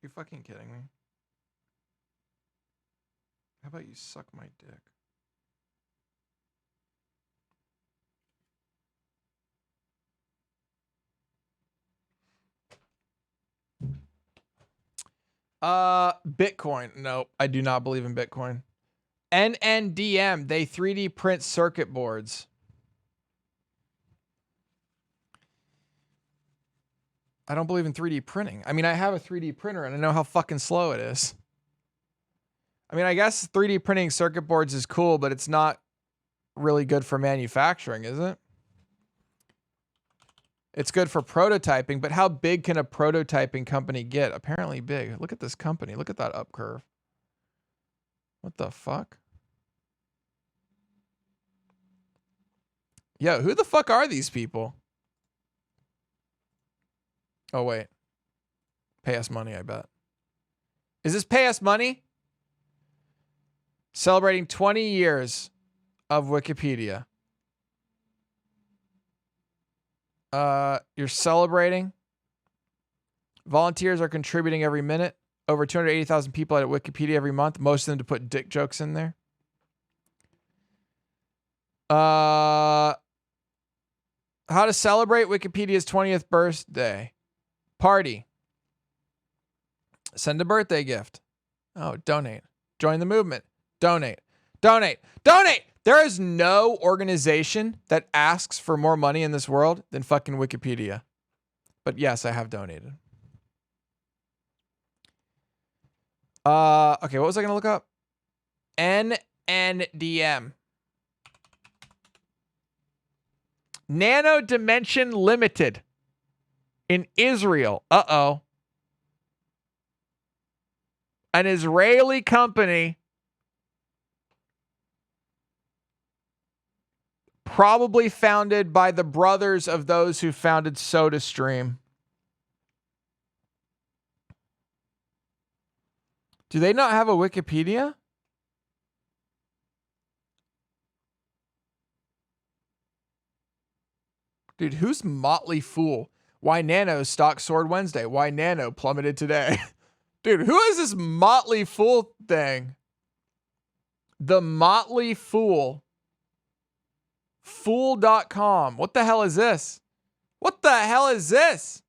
You fucking kidding me? How about you suck my dick? Bitcoin. No, I do not believe in Bitcoin. NNDM, they 3D print circuit boards. I don't believe in 3D printing. I mean, I have a 3D printer and I know how fucking slow it is. I mean, I guess 3D printing circuit boards is cool, but it's not really good for manufacturing, is it? It's good for prototyping, but how big can a prototyping company get? Apparently big. Look at this company. Look at that up curve. What the fuck? Yo, who the fuck are these people? Oh, wait. Pay us money, I bet. Is this pay us money? Celebrating 20 years of Wikipedia. You're celebrating. Volunteers are contributing every minute. Over 280,000 people at Wikipedia every month. Most of them to put dick jokes in there. How to celebrate Wikipedia's 20th birthday. Party. Send a birthday gift. Oh, donate. Join the movement. Donate. Donate. Donate! There is no organization that asks for more money in this world than fucking Wikipedia. But yes, I have donated. Okay, what was I going to look up? NNDM. Nano Dimension Limited. In Israel. Uh-oh. An Israeli company. Probably founded by the brothers of those who founded SodaStream. Do they not have a Wikipedia? Dude, who's Motley Fool? Why Nano stock soared Wednesday? Why Nano plummeted today? Dude, who is this Motley Fool thing? The Motley Fool. Fool.com. What the hell is this? What the hell is this?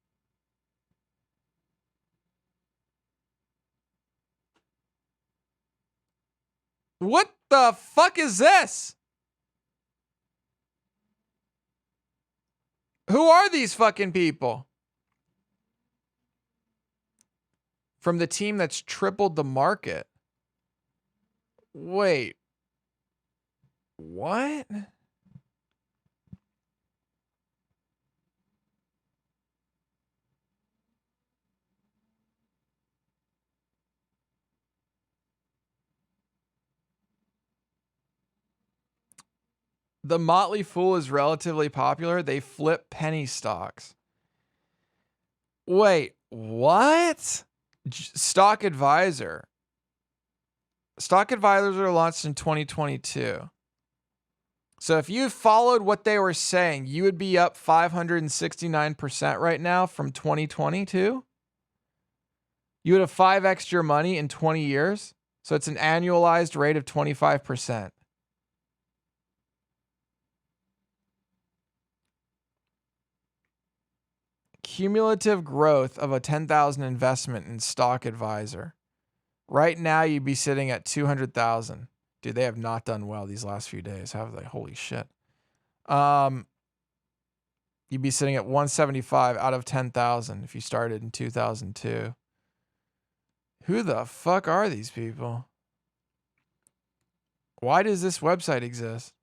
What the fuck is this? Who are these fucking people? From the team that's tripled the market. Wait. What? The Motley Fool is relatively popular. They flip penny stocks. Wait, what? Stock Advisor. Stock Advisors are launched in 2022. So if you followed what they were saying, you would be up 569% right now from 2022. You would have 5x your money in 20 years. So it's an annualized rate of 25%. Cumulative growth of a 10,000 investment in Stock Advisor. Right now, you'd be sitting at 200,000. Dude, they have not done well these last few days, have they? Holy shit. You'd be sitting at 175 out of 10,000 if you started in 2002. Who the fuck are these people? Why does this website exist?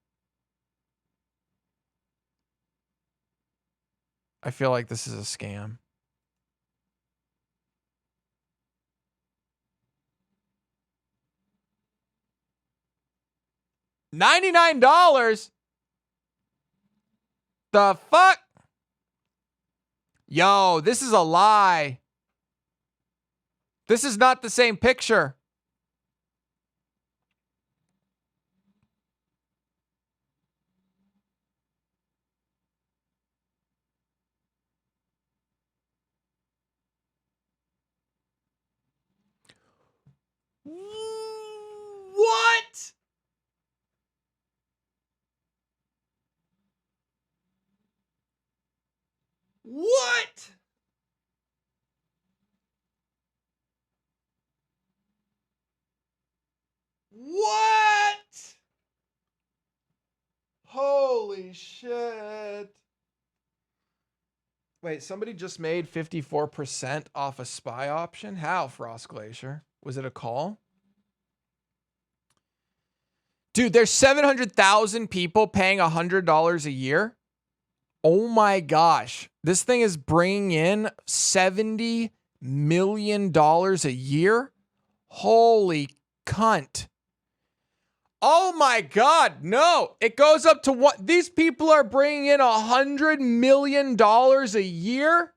I feel like this is a scam. $99? The fuck? Yo, this is a lie. This is not the same picture. What? What? What? Holy shit. Wait, somebody just made 54% off a SPY option? How, Frost Glacier? Was it a call? Dude, there's 700,000 people paying $100 a year. Oh my gosh. This thing is bringing in $70 million a year. Holy cunt. Oh my God. No, it goes up to what? These people are bringing in $100 million a year.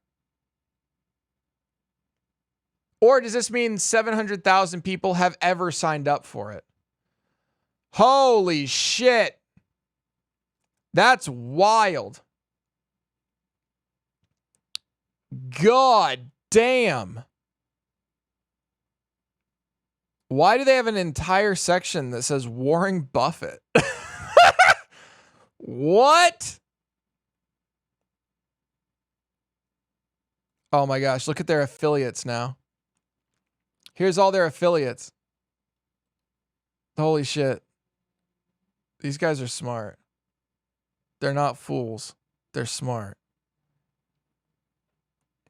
Or does this mean 700,000 people have ever signed up for it? Holy shit. That's wild. God damn. Why do they have an entire section that says Warren Buffett? What? Oh my gosh, look at their affiliates now. Here's all their affiliates. Holy shit. These guys are smart. They're not fools. They're smart.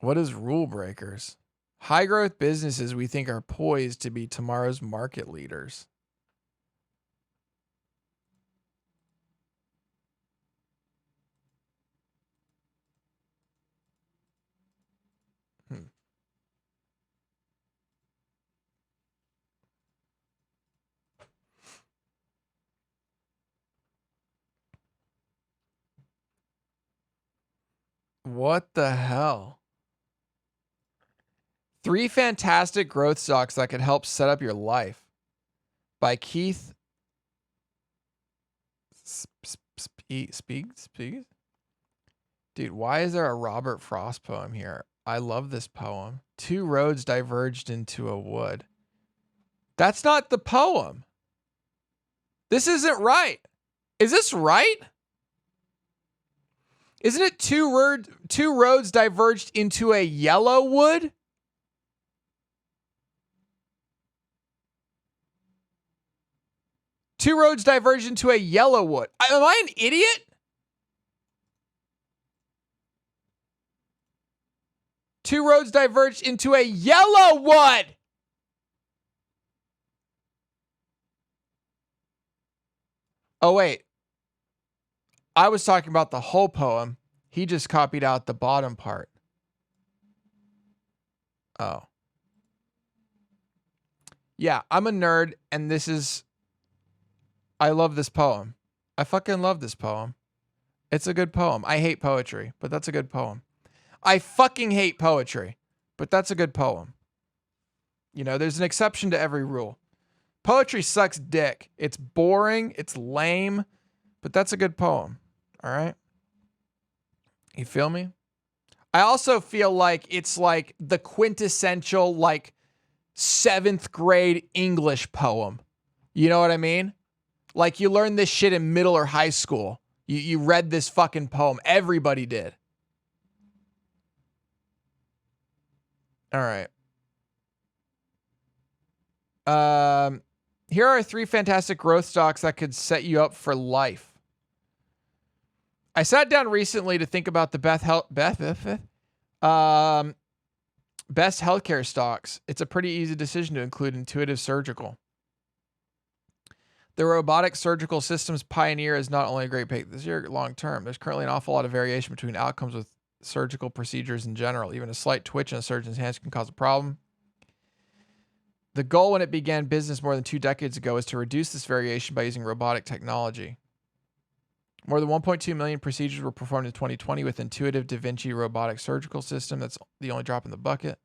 What is rule breakers? High growth businesses we think are poised to be tomorrow's market leaders. What the hell? 3 fantastic growth stocks that could help set up your life. By Keith Speak? Dude, why is there a Robert Frost poem here? I love this poem. Two roads diverged into a wood. That's not the poem. This isn't right. Is this right? Isn't it two roads diverged into a yellow wood? Two roads diverged into a yellow wood. Am I an idiot? Two roads diverged into a yellow wood. Oh, wait. I was talking about the whole poem. He just copied out the bottom part. Oh. Yeah, I'm a nerd, and I love this poem. I fucking love this poem. It's a good poem. I hate poetry, but that's a good poem. I fucking hate poetry, but that's a good poem. You know, there's an exception to every rule. Poetry sucks dick. It's boring. It's lame, but that's a good poem. All right. You feel me? I also feel like it's like the quintessential, like 7th grade English poem. You know what I mean? Like you learned this shit in middle or high school. You read this fucking poem. Everybody did. All right. Here are 3 fantastic growth stocks that could set you up for life. I sat down recently to think about the best healthcare stocks. It's a pretty easy decision to include Intuitive Surgical. The robotic surgical systems pioneer is not only a great pick this year, long term. There's currently an awful lot of variation between outcomes with surgical procedures in general. Even a slight twitch in a surgeon's hands can cause a problem. The goal when it began business more than 2 decades ago was to reduce this variation by using robotic technology. More than 1.2 million procedures were performed in 2020 with Intuitive Da Vinci robotic surgical system. That's the only drop in the bucket.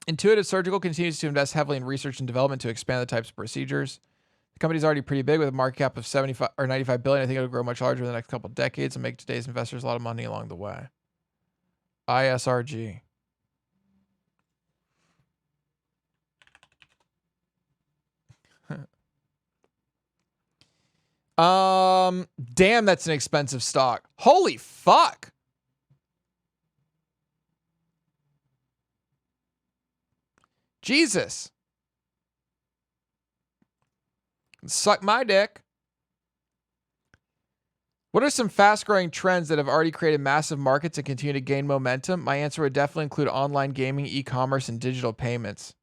Intuitive Surgical continues to invest heavily in research and development to expand the types of procedures. The company's already pretty big with a market cap of 75 or 95 billion. I think it'll grow much larger in the next couple of decades and make today's investors a lot of money along the way. ISRG. Damn, that's an expensive stock. Holy fuck. Jesus. Suck my dick. What are some fast-growing trends that have already created massive markets and continue to gain momentum? My answer would definitely include online gaming, e-commerce, and digital payments.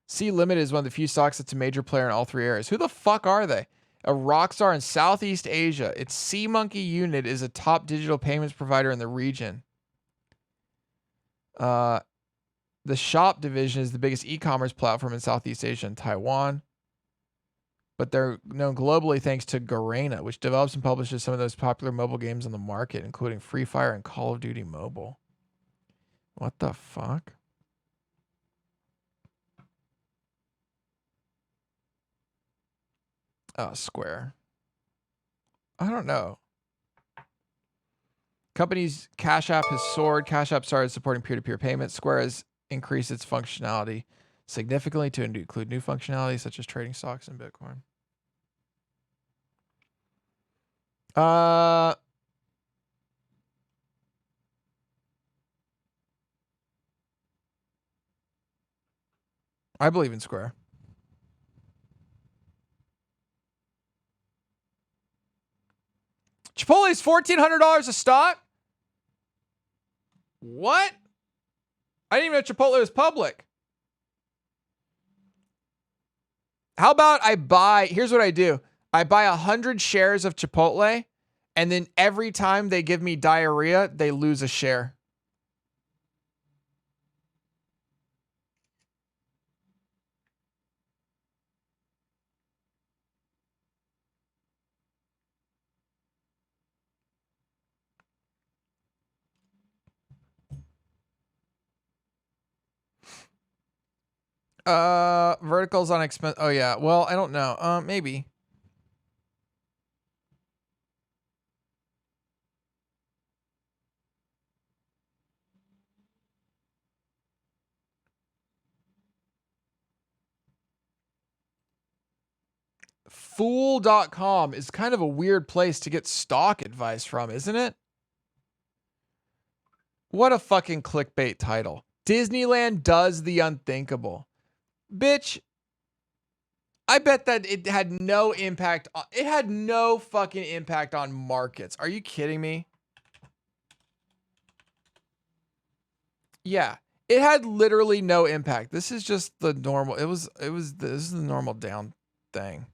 Sea Limited is one of the few stocks that's a major player in all 3 areas. Who the fuck are they? A rock star in Southeast Asia. Its Sea Monkey unit is a top digital payments provider in the region. The Shop division is the biggest e-commerce platform in Southeast Asia and Taiwan. But they're known globally thanks to Garena, which develops and publishes some of those popular mobile games on the market, including Free Fire and Call of Duty Mobile. What the fuck? Oh, Square. I don't know. Company's Cash App has soared. Cash App started supporting peer-to-peer payments. Square has increased its functionality significantly to include new functionality such as trading stocks and Bitcoin. I believe in Square. Chipotle is $1,400 a stock? What? I didn't even know Chipotle was public. How about here's what I do. I buy 100 shares of Chipotle, and then every time they give me diarrhea, they lose a share. Verticals on expense. Oh yeah. Well, I don't know. Maybe. Fool.com is kind of a weird place to get stock advice from, isn't it? What a fucking clickbait title. Disneyland does the unthinkable. Bitch, I bet that it had no impact. It had no fucking impact on markets. Are you kidding me? Yeah, it had literally no impact. This is just the normal. This is the normal down thing.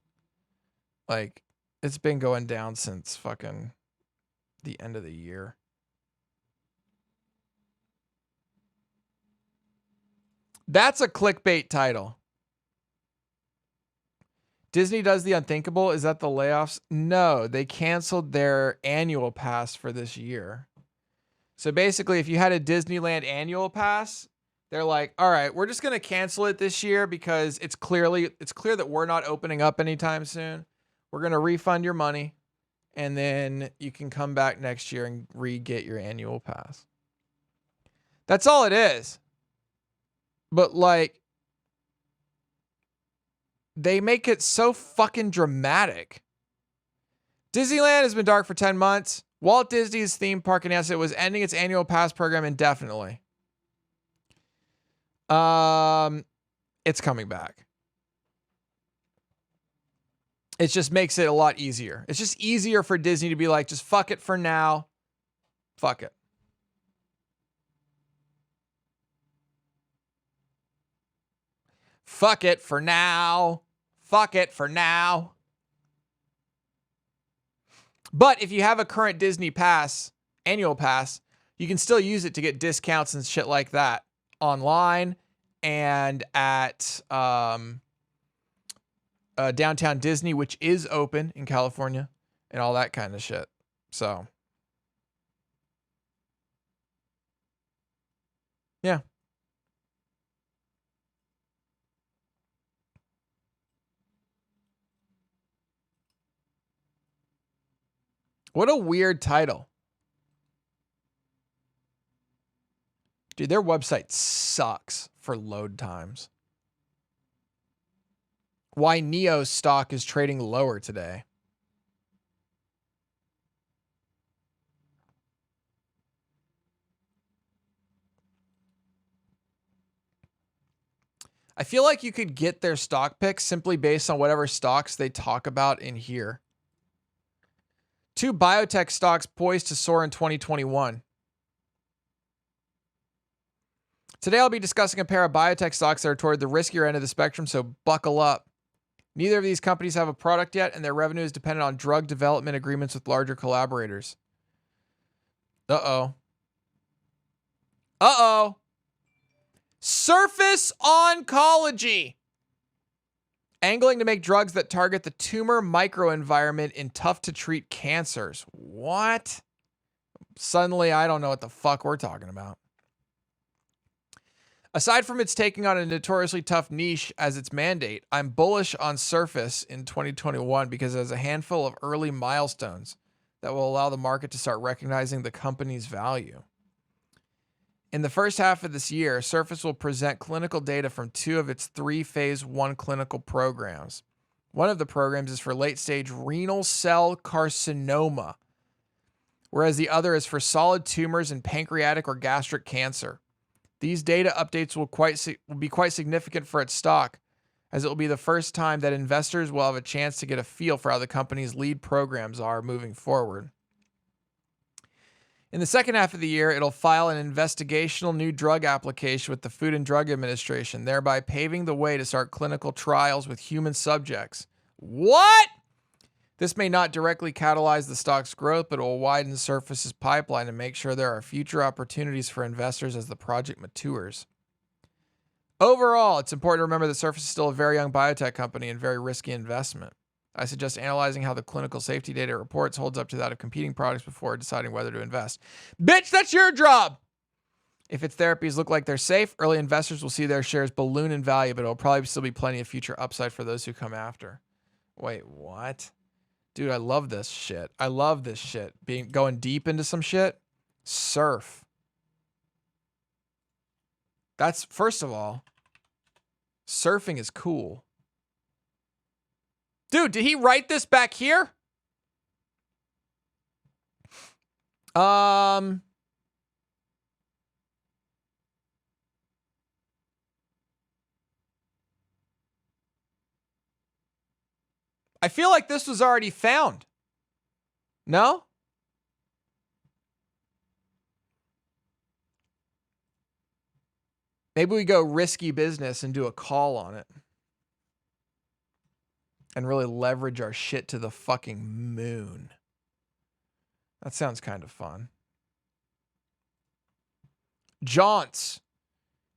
Like, it's been going down since fucking the end of the year. That's a clickbait title. Disney does the unthinkable. Is that the layoffs? No, they canceled their annual pass for this year. So basically, if you had a Disneyland annual pass, they're like, all right, we're just going to cancel it this year because it's clear that we're not opening up anytime soon. We're going to refund your money, and then you can come back next year and re-get your annual pass. That's all it is. But like, they make it so fucking dramatic. Disneyland has been dark for 10 months. Walt Disney's theme park announced it was ending its annual pass program indefinitely. It's coming back. It just makes it a lot easier. It's just easier for Disney to be like, just fuck it for now. Fuck it. Fuck it for now. Fuck it for now. But if you have a current Disney pass, annual pass, you can still use it to get discounts and shit like that online and at Downtown Disney, which is open in California, and all that kind of shit. So, yeah. What a weird title. Dude, their website sucks for load times. Why Neo's stock is trading lower today. I feel like you could get their stock picks simply based on whatever stocks they talk about in here. 2 biotech stocks poised to soar in 2021. Today, I'll be discussing a pair of biotech stocks that are toward the riskier end of the spectrum, so buckle up. Neither of these companies have a product yet, and their revenue is dependent on drug development agreements with larger collaborators. Uh-oh. Uh-oh. Surface Oncology. Angling to make drugs that target the tumor microenvironment in tough-to-treat cancers. What? Suddenly, I don't know what the fuck we're talking about. Aside from its taking on a notoriously tough niche as its mandate, I'm bullish on Surface in 2021 because it has a handful of early milestones that will allow the market to start recognizing the company's value. In the first half of this year, Surface will present clinical data from 2 of its 3 phase 1 clinical programs. One of the programs is for late-stage renal cell carcinoma, whereas the other is for solid tumors and pancreatic or gastric cancer. These data updates will be quite significant for its stock, as it will be the first time that investors will have a chance to get a feel for how the company's lead programs are moving forward. In the second half of the year, it'll file an investigational new drug application with the Food and Drug Administration, thereby paving the way to start clinical trials with human subjects. What? This may not directly catalyze the stock's growth, but it will widen Surface's pipeline and make sure there are future opportunities for investors as the project matures. Overall, it's important to remember that Surface is still a very young biotech company and very risky investment. I suggest analyzing how the clinical safety data it reports holds up to that of competing products before deciding whether to invest. Bitch, that's your job! If its therapies look like they're safe, early investors will see their shares balloon in value, but it'll probably still be plenty of future upside for those who come after. Wait, what? Dude, I love this shit. I love this shit. Going deep into some shit. Surf. That's, first of all, surfing is cool. Dude, did he write this back here? I feel like this was already found. No? Maybe we go risky business and do a call on it. And really leverage our shit to the fucking moon. That sounds kind of fun. Jaunts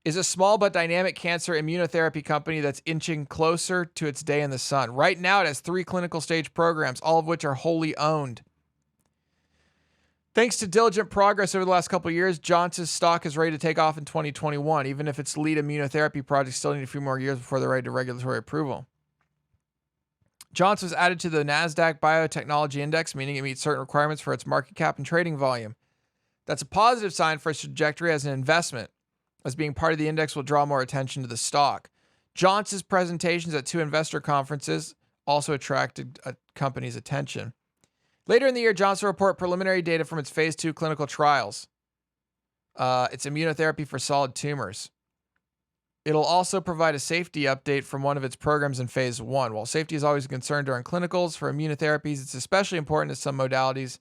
is a small but dynamic cancer immunotherapy company that's inching closer to its day in the sun. Right now, it has 3 clinical stage programs, all of which are wholly owned. Thanks to diligent progress over the last couple of years, Jaunts' stock is ready to take off in 2021, even if its lead immunotherapy projects still need a few more years before they're ready to regulatory approval. Jaunts was added to the NASDAQ Biotechnology Index, meaning it meets certain requirements for its market cap and trading volume. That's a positive sign for its trajectory as an investment, as being part of the index will draw more attention to the stock. Jaunts' presentations at 2 investor conferences also attracted a company's attention. Later in the year, Jaunts will report preliminary data from its phase 2 clinical trials. It's immunotherapy for solid tumors. It'll also provide a safety update from one of its programs in phase 1. While safety is always a concern during clinicals, for immunotherapies, it's especially important as some modalities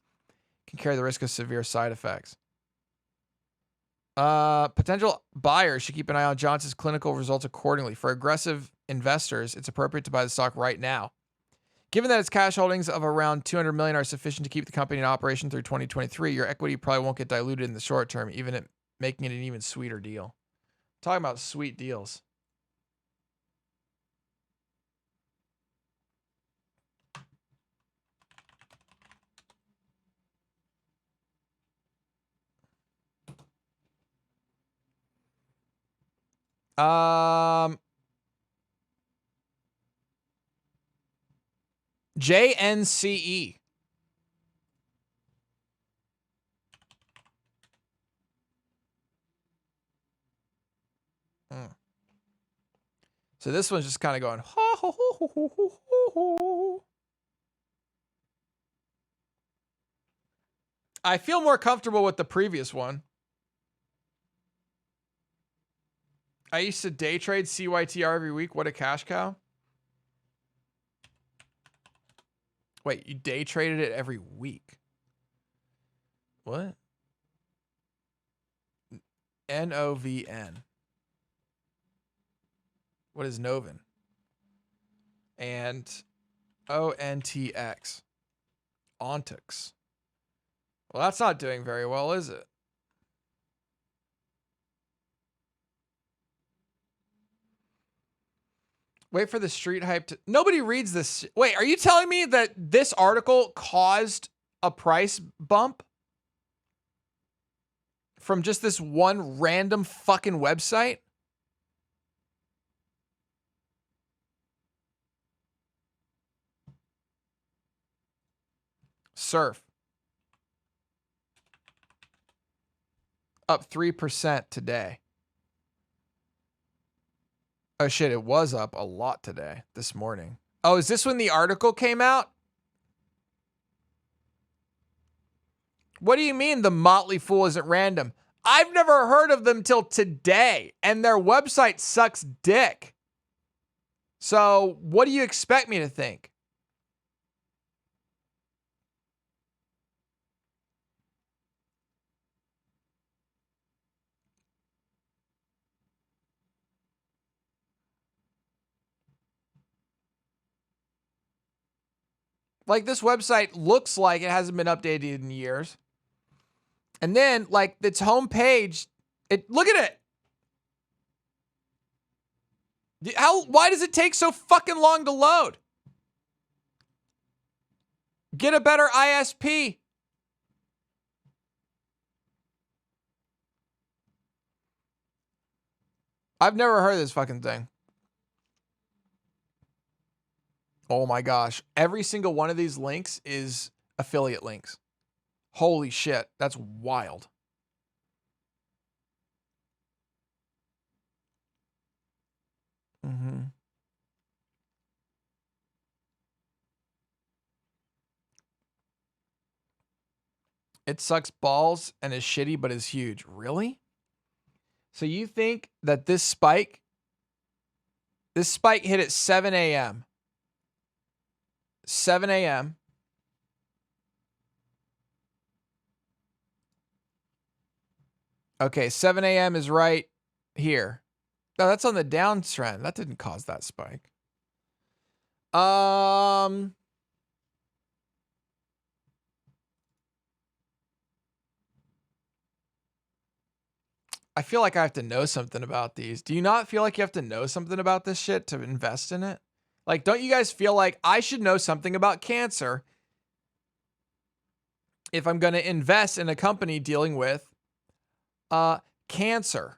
can carry the risk of severe side effects. Potential buyers should keep an eye on Jaunts' clinical results accordingly. For aggressive investors, it's appropriate to buy the stock right now. Given that its cash holdings of around $200 million are sufficient to keep the company in operation through 2023, your equity probably won't get diluted in the short term, making it an even sweeter deal. Talking about sweet deals. JNCE. So this one's just kind of going, ho, ho, ho, ho, ho, ho, ho, ho. I feel more comfortable with the previous one. I used to day trade CYTR every week. What a cash cow. Wait, you day traded it every week? What? NOVN. What is Novin? And ONTX. Ontix. Well, that's not doing very well, is it? Wait for the street hype to... Nobody reads this. Wait, are you telling me that this article caused a price bump? From just this one random fucking website? Surf. Up 3% today. Oh shit, it was up a lot today, this morning. Oh, is this when the article came out? What do you mean the Motley Fool isn't random? I've never heard of them till today, and their website sucks dick. So what do you expect me to think? Like, this website looks like it hasn't been updated in years. And then, like, its homepage, look at it. Why does it take so fucking long to load? Get a better ISP. I've never heard of this fucking thing. Oh my gosh. Every single one of these links is affiliate links. Holy shit. That's wild. It sucks balls and is shitty, but is huge. Really? So you think that this spike hit at 7 a.m. 7 a.m. Okay, 7 a.m. is right here. No, that's on the downtrend. That didn't cause that spike. I feel like I have to know something about these. Do you not feel like you have to know something about this shit to invest in it? Like, don't you guys feel like I should know something about cancer if I'm going to invest in a company dealing with cancer?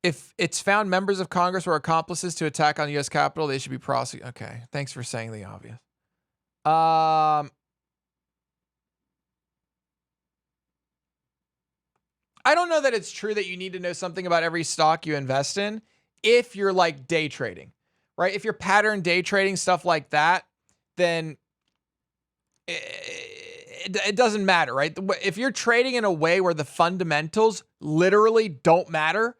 If it's found members of Congress were accomplices to attack on U.S. Capitol, they should be prosecuted. Okay, thanks for saying the obvious. I don't know that it's true that you need to know something about every stock you invest in if you're like day trading, right? If you're pattern day trading, stuff like that, then it doesn't matter, right? If you're trading in a way where the fundamentals literally don't matter,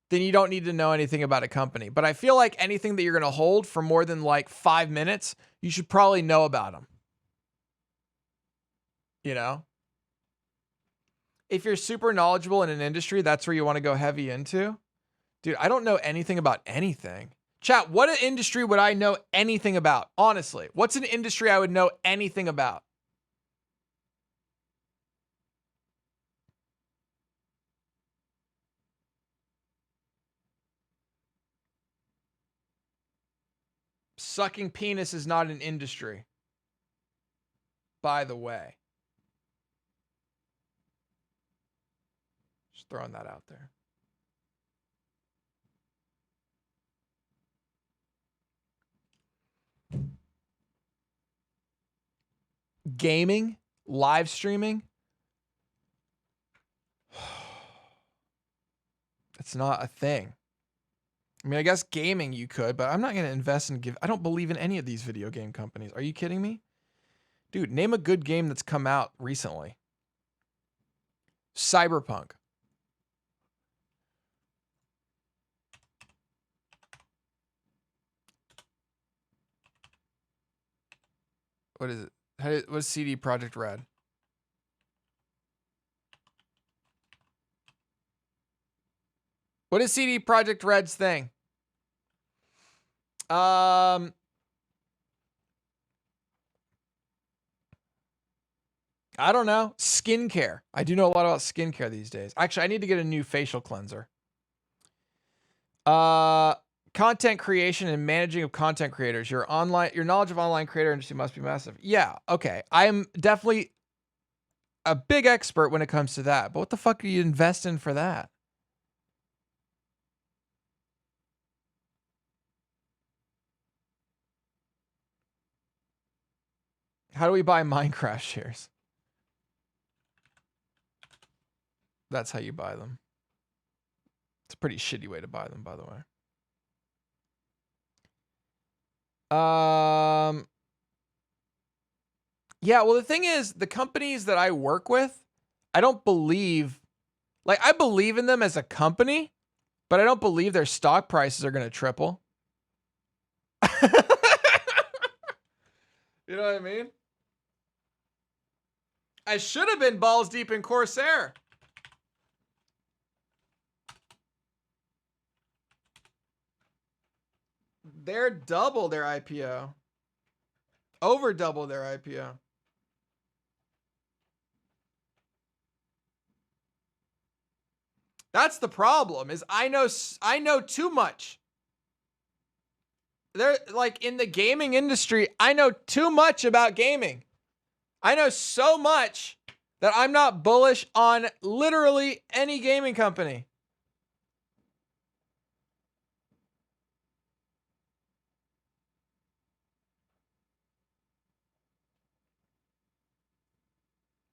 then you don't need to know anything about a company. But I feel like anything that you're going to hold for more than like 5 minutes, you should probably know about them. You know? If you're super knowledgeable in an industry, that's where you want to go heavy into. Dude, I don't know anything about anything. Chat, what industry would I know anything about? Honestly, what's an industry I would know anything about? Sucking penis is not an industry, by the way. Just throwing that out there. Gaming, live streaming. It's not a thing. I mean, I guess gaming you could, but I'm not going to invest and I don't believe in any of these video game companies. Are you kidding me? Dude, name a good game that's come out recently. Cyberpunk. What is it? What's CD Projekt Red? What is CD Projekt Red's thing? I don't know. Skincare. I do know a lot about skincare these days. Actually, I need to get a new facial cleanser. Content creation and managing of content creators. Your knowledge of online creator industry must be massive. Yeah, okay. I'm definitely a big expert when it comes to that. But what the fuck are you investing for that? How do we buy Minecraft shares? That's how you buy them. It's a pretty shitty way to buy them, by the way. Yeah, well, the thing is, the companies that I work with, I don't believe, like, I believe in them as a company, but I don't believe their stock prices are going to triple. You know what I mean? I should have been balls deep in Corsair. They're double their IPO. Over double their IPO. That's the problem, is I know too much. They're like, in the gaming industry, I know too much about gaming. I know so much that I'm not bullish on literally any gaming company.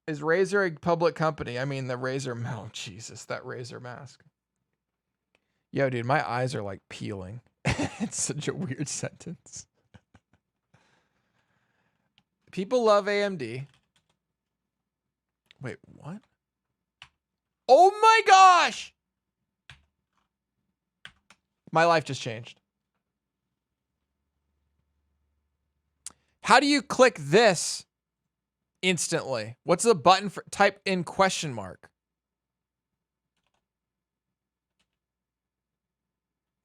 Is Razer a public company? I mean, the Razer, oh Jesus, that Razer mask. Yo, dude, my eyes are like peeling. It's such a weird sentence. People love AMD. Wait, what? Oh my gosh! My life just changed. How do you click this instantly? What's the button for? Type in question mark.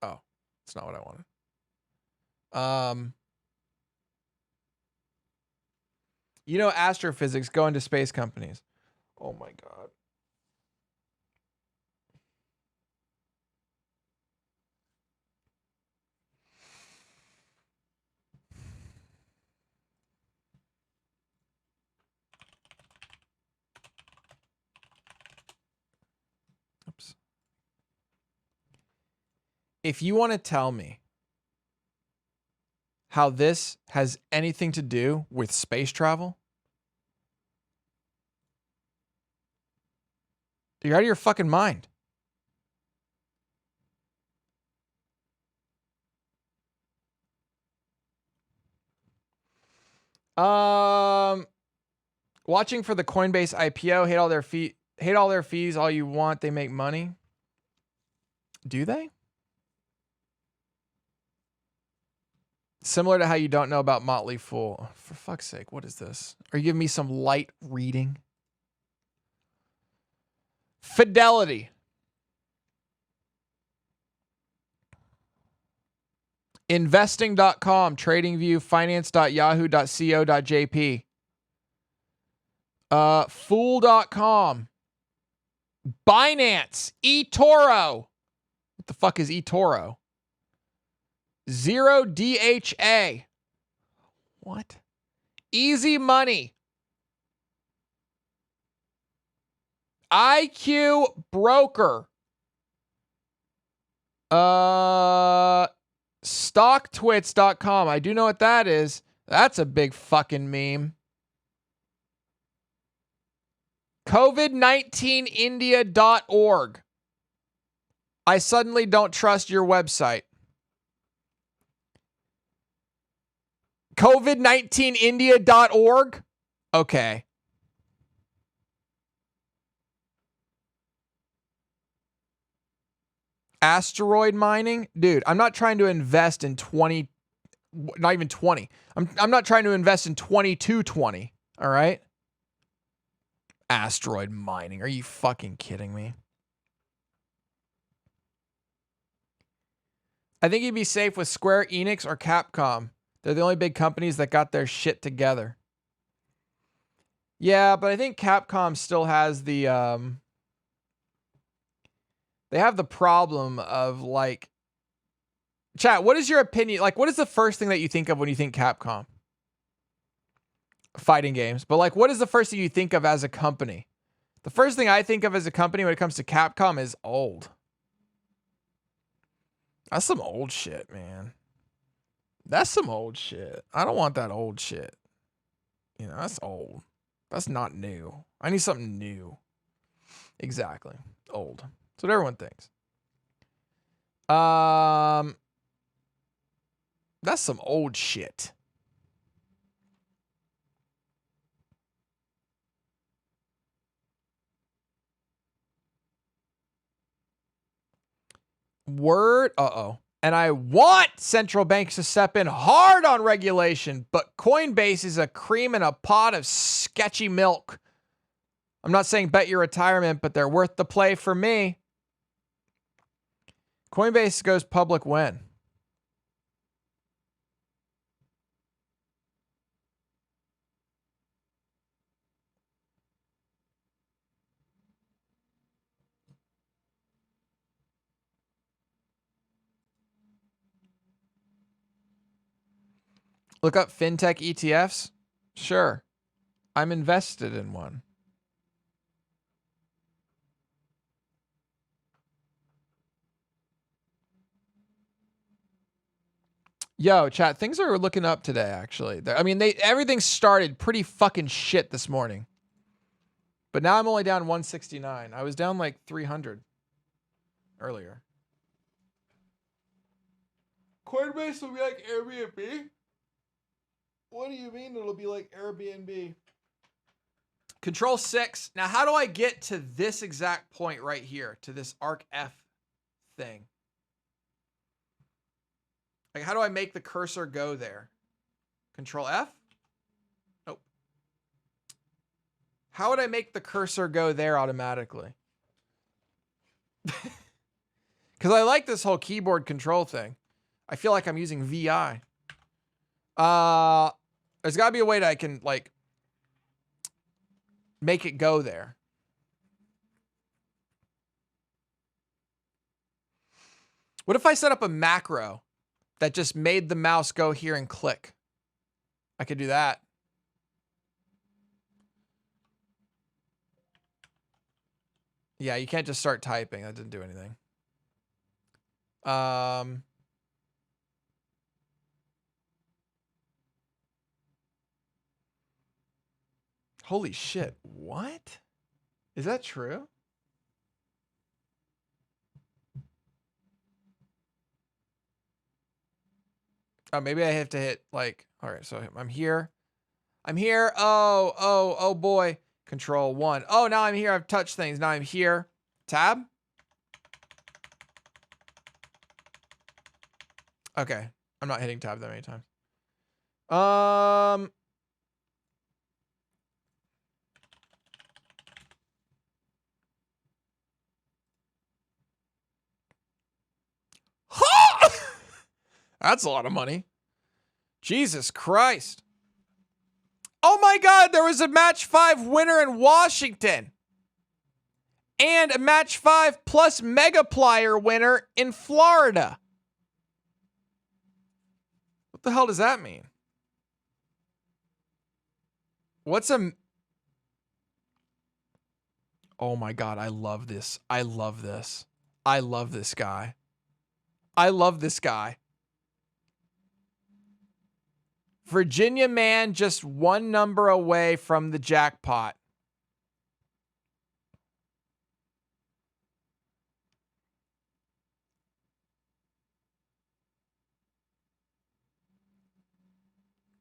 Oh, it's not what I wanted. You know, astrophysics go into space companies. Oh my God. Oops. If you want to tell me how this has anything to do with space travel, you're out of your fucking mind. Watching for the Coinbase IPO, hate all their fees all you want, they make money. Do they? Similar to how you don't know about Motley Fool. For fuck's sake, what is this? Are you giving me some light reading? Fidelity. Investing.com, TradingView, finance.yahoo.co.jp. Fool.com. Binance. eToro. What the fuck is eToro? Zero DHA. What? Easy Money. IQ Broker. StockTwits.com. I do know what that is. That's a big fucking meme. COVID19India.org. I suddenly don't trust your website. COVID19India.org? Okay. Asteroid mining? Dude, I'm not trying to invest in 20, not even 20. I'm not trying to invest in 2220, all right? Asteroid mining. Are you fucking kidding me? I think you'd be safe with Square Enix or Capcom. They're the only big companies that got their shit together. Yeah, but I think Capcom still has the they have the problem of like, chat, what is your opinion? Like, what is the first thing that you think of when you think Capcom? Fighting games. But like, what is the first thing you think of as a company? The first thing I think of as a company when it comes to Capcom is old. That's some old shit, man. That's some old shit. I don't want that old shit. You know, that's old. That's not new. I need something new. Exactly. Old. That's what everyone thinks. That's some old shit. Word. Uh-oh. And I want central banks to step in hard on regulation, but Coinbase is a cream in a pot of sketchy milk. I'm not saying bet your retirement, but they're worth the play for me. Coinbase goes public when? Look up fintech ETFs. Sure. I'm invested in one. Yo, chat, things are looking up today, actually. I mean, everything started pretty fucking shit this morning. But now I'm only down 169. I was down like 300 earlier. Coinbase will be like Airbnb? What do you mean it'll be like Airbnb? Control 6. Now, how do I get to this exact point right here, to this arc F thing? Like, how do I make the cursor go there? Control F? Nope. How would I make the cursor go there automatically? Because I like this whole keyboard control thing. I feel like I'm using VI. There's got to be a way that I can, like, make it go there. What if I set up a macro that just made the mouse go here and click? I could do that. Yeah, you can't just start typing. That didn't do anything. Holy shit. What? Is that true? Oh, maybe I have to hit like, all right, so I'm here. I'm here. Oh boy. Control 1. Oh, now I'm here. I've touched things. Now I'm here. Tab. Okay. I'm not hitting tab that many times. That's a lot of money. Jesus Christ. Oh my God, there was a match 5 winner in Washington. And a match 5 plus Megaplier winner in Florida. What the hell does that mean? What's a... Oh my God, I love this. I love this. I love this guy. I love this guy. Virginia man just one number away from the jackpot.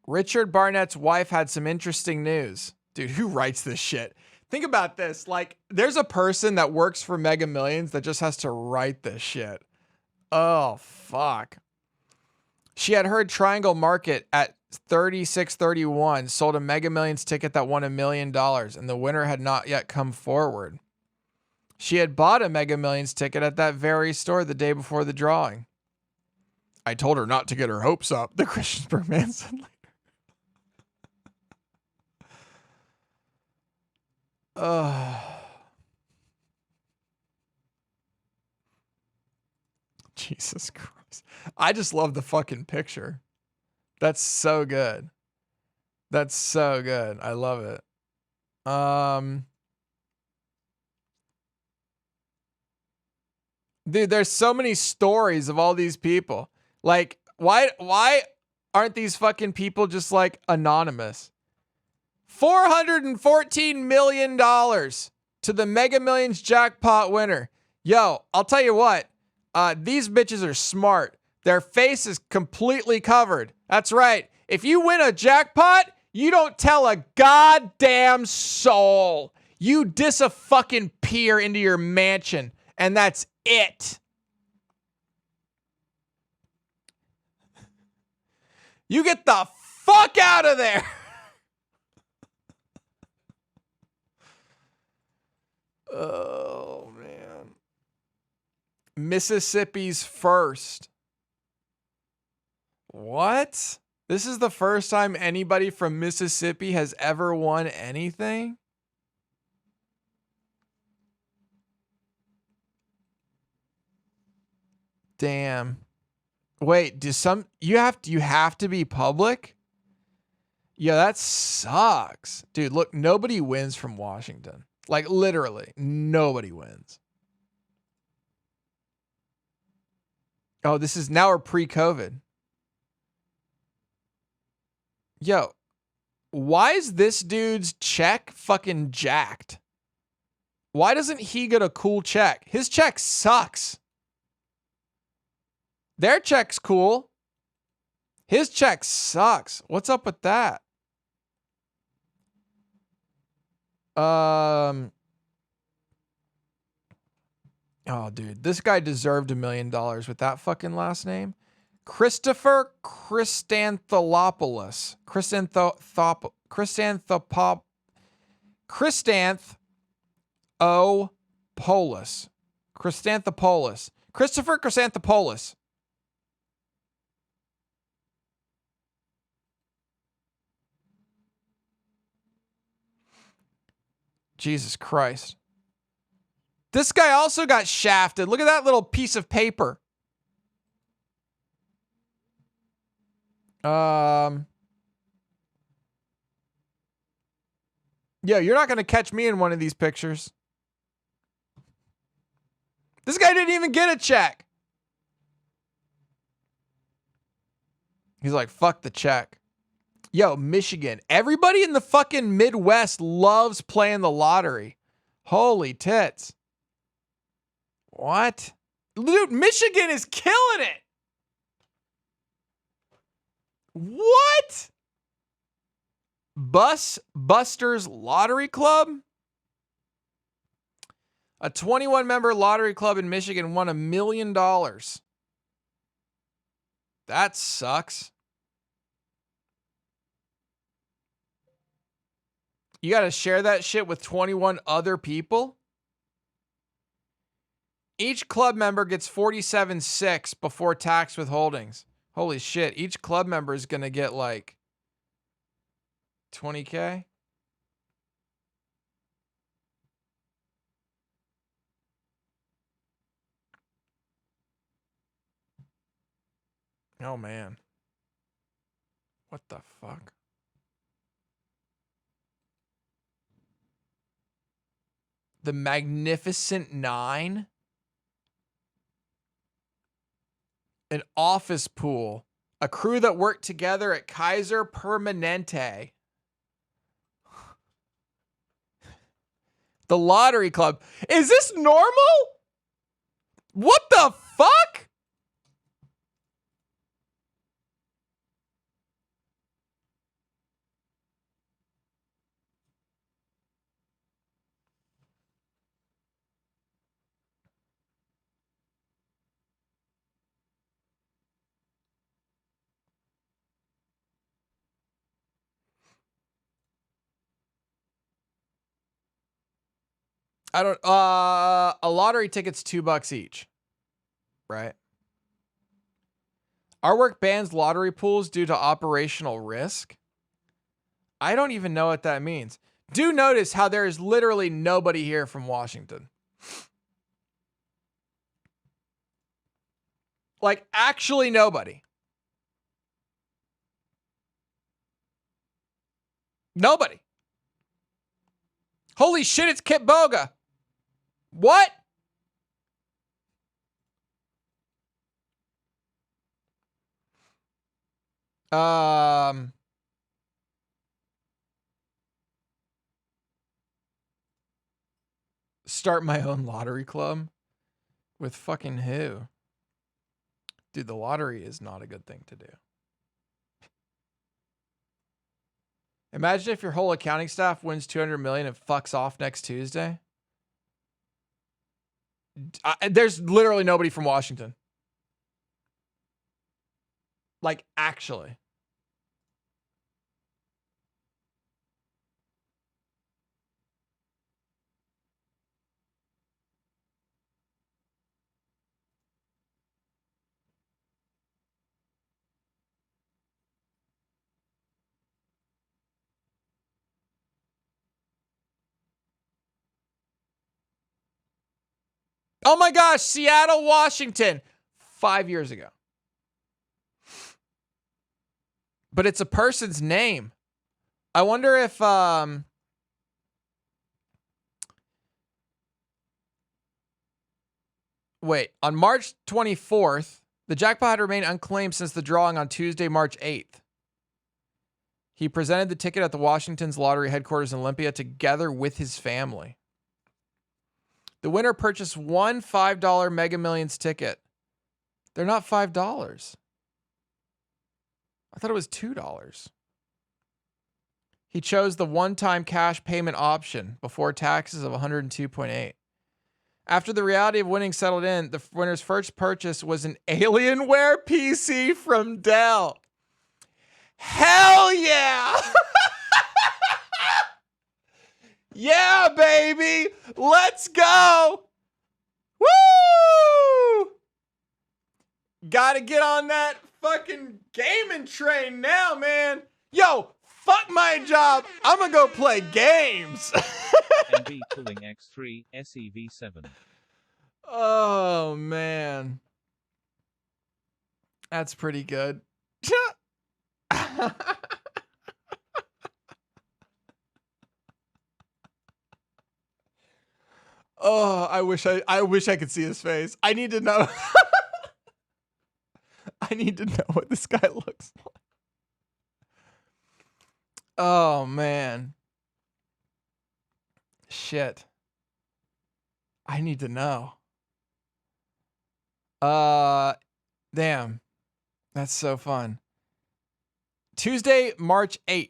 Richard Barnett's wife had some interesting news. Dude, who writes this shit? Think about this. Like, there's a person that works for Mega Millions that just has to write this shit. Oh, fuck. She had heard Triangle Market at 3631 sold a Mega Millions ticket that won $1 million, and the winner had not yet come forward. She had bought a Mega Millions ticket at that very store the day before the drawing. I told her not to get her hopes up, the Christiansburg man said later. Jesus Christ. I just love the fucking picture. That's so good. That's so good. I love it. Dude, there's so many stories of all these people. Like, why aren't these fucking people just like anonymous? $414 million to the Mega Millions jackpot winner. Yo, I'll tell you what. These bitches are smart. Their face is completely covered. That's right. If you win a jackpot, you don't tell a goddamn soul. You dis-a-fucking-peer into your mansion, and that's it. You get the fuck out of there. Oh, man. Mississippi's first. What? This is the first time anybody from Mississippi has ever won anything? Damn. Wait, you have to be public? Yeah, that sucks. Dude, look, nobody wins from Washington. Like, literally, nobody wins. Oh, this is now we're pre-COVID. Yo, why is this dude's check fucking jacked? Why doesn't he get a cool check? His check sucks. Their check's cool. His check sucks. What's up with that? Oh, dude, this guy deserved $1 million with that fucking last name. Christopher Christanthopoulos. Christanthopoulos. Christopher Christanthopoulos. Jesus Christ. This guy also got shafted. Look at that little piece of paper. Yeah, you're not going to catch me in one of these pictures. This guy didn't even get a check. He's like, fuck the check. Yo, Michigan. Everybody in the fucking Midwest loves playing the lottery. Holy tits. What? Dude, Michigan is killing it. What? Busters Lottery Club? A 21-member lottery club in Michigan won $1 million. That sucks. You got to share that shit with 21 other people? Each club member gets $47,600 before tax withholdings. Holy shit. Each club member is going to get like $20K. Oh, man. What the fuck? The Magnificent Nine? An office pool. A crew that worked together at Kaiser Permanente. The Lottery Club. Is this normal? What the fuck? I don't, a lottery ticket's $2 each, right? Our work bans lottery pools due to operational risk. I don't even know what that means. Do notice how there is literally nobody here from Washington. Like, actually nobody. Nobody. Holy shit, it's Kit Boga. What? Start my own lottery club? With fucking who? Dude, the lottery is not a good thing to do. Imagine if your whole accounting staff wins $200 million and fucks off next Tuesday. There's literally nobody from Washington. Like, actually. Oh my gosh, Seattle, Washington. 5 years ago. But it's a person's name. I wonder if wait, on March 24th, the jackpot had remained unclaimed since the drawing on Tuesday, March 8th. He presented the ticket at the Washington's lottery headquarters in Olympia together with his family. The winner purchased one $5 Mega Millions ticket. They're not $5. I thought it was $2. He chose the one-time cash payment option before taxes of 102.8. After the reality of winning settled in, the winner's first purchase was an Alienware PC from Dell. Hell yeah! Yeah, baby! Let's go! Woo! Gotta get on that fucking gaming train now, man. Yo, fuck my job. I'm gonna go play games. MB pulling X3 SEV7. Oh, man. That's pretty good. Oh, I wish I could see his face. I need to know. I need to know what this guy looks like. Oh, man. Shit. I need to know. Damn. That's so fun. Tuesday, March 8th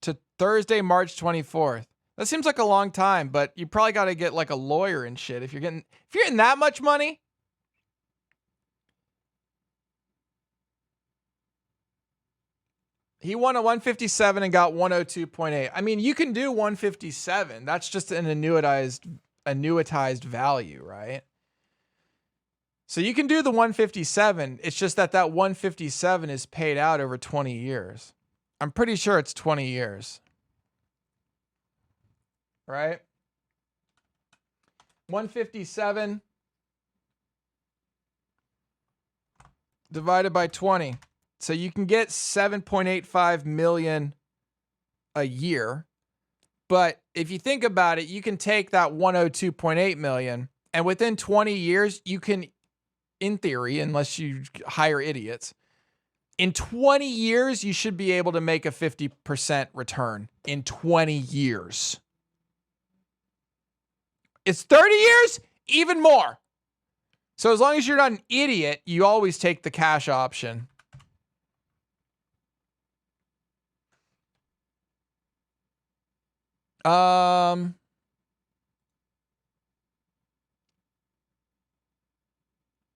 to Thursday, March 24th. That seems like a long time, but you probably got to get like a lawyer and shit if you're getting that much money. He won a 157 and got 102.8. I mean, you can do 157. That's just an annuitized value, right? So you can do the 157. It's just that 157 is paid out over 20 years. I'm pretty sure it's 20 years. Right? 157 divided by 20. So you can get 7.85 million a year. But if you think about it, you can take that 102.8 million and within 20 years, you can, in theory, unless you hire idiots, in 20 years, you should be able to make a 50% return in 20 years. It's 30 years, even more. So as long as you're not an idiot, you always take the cash option.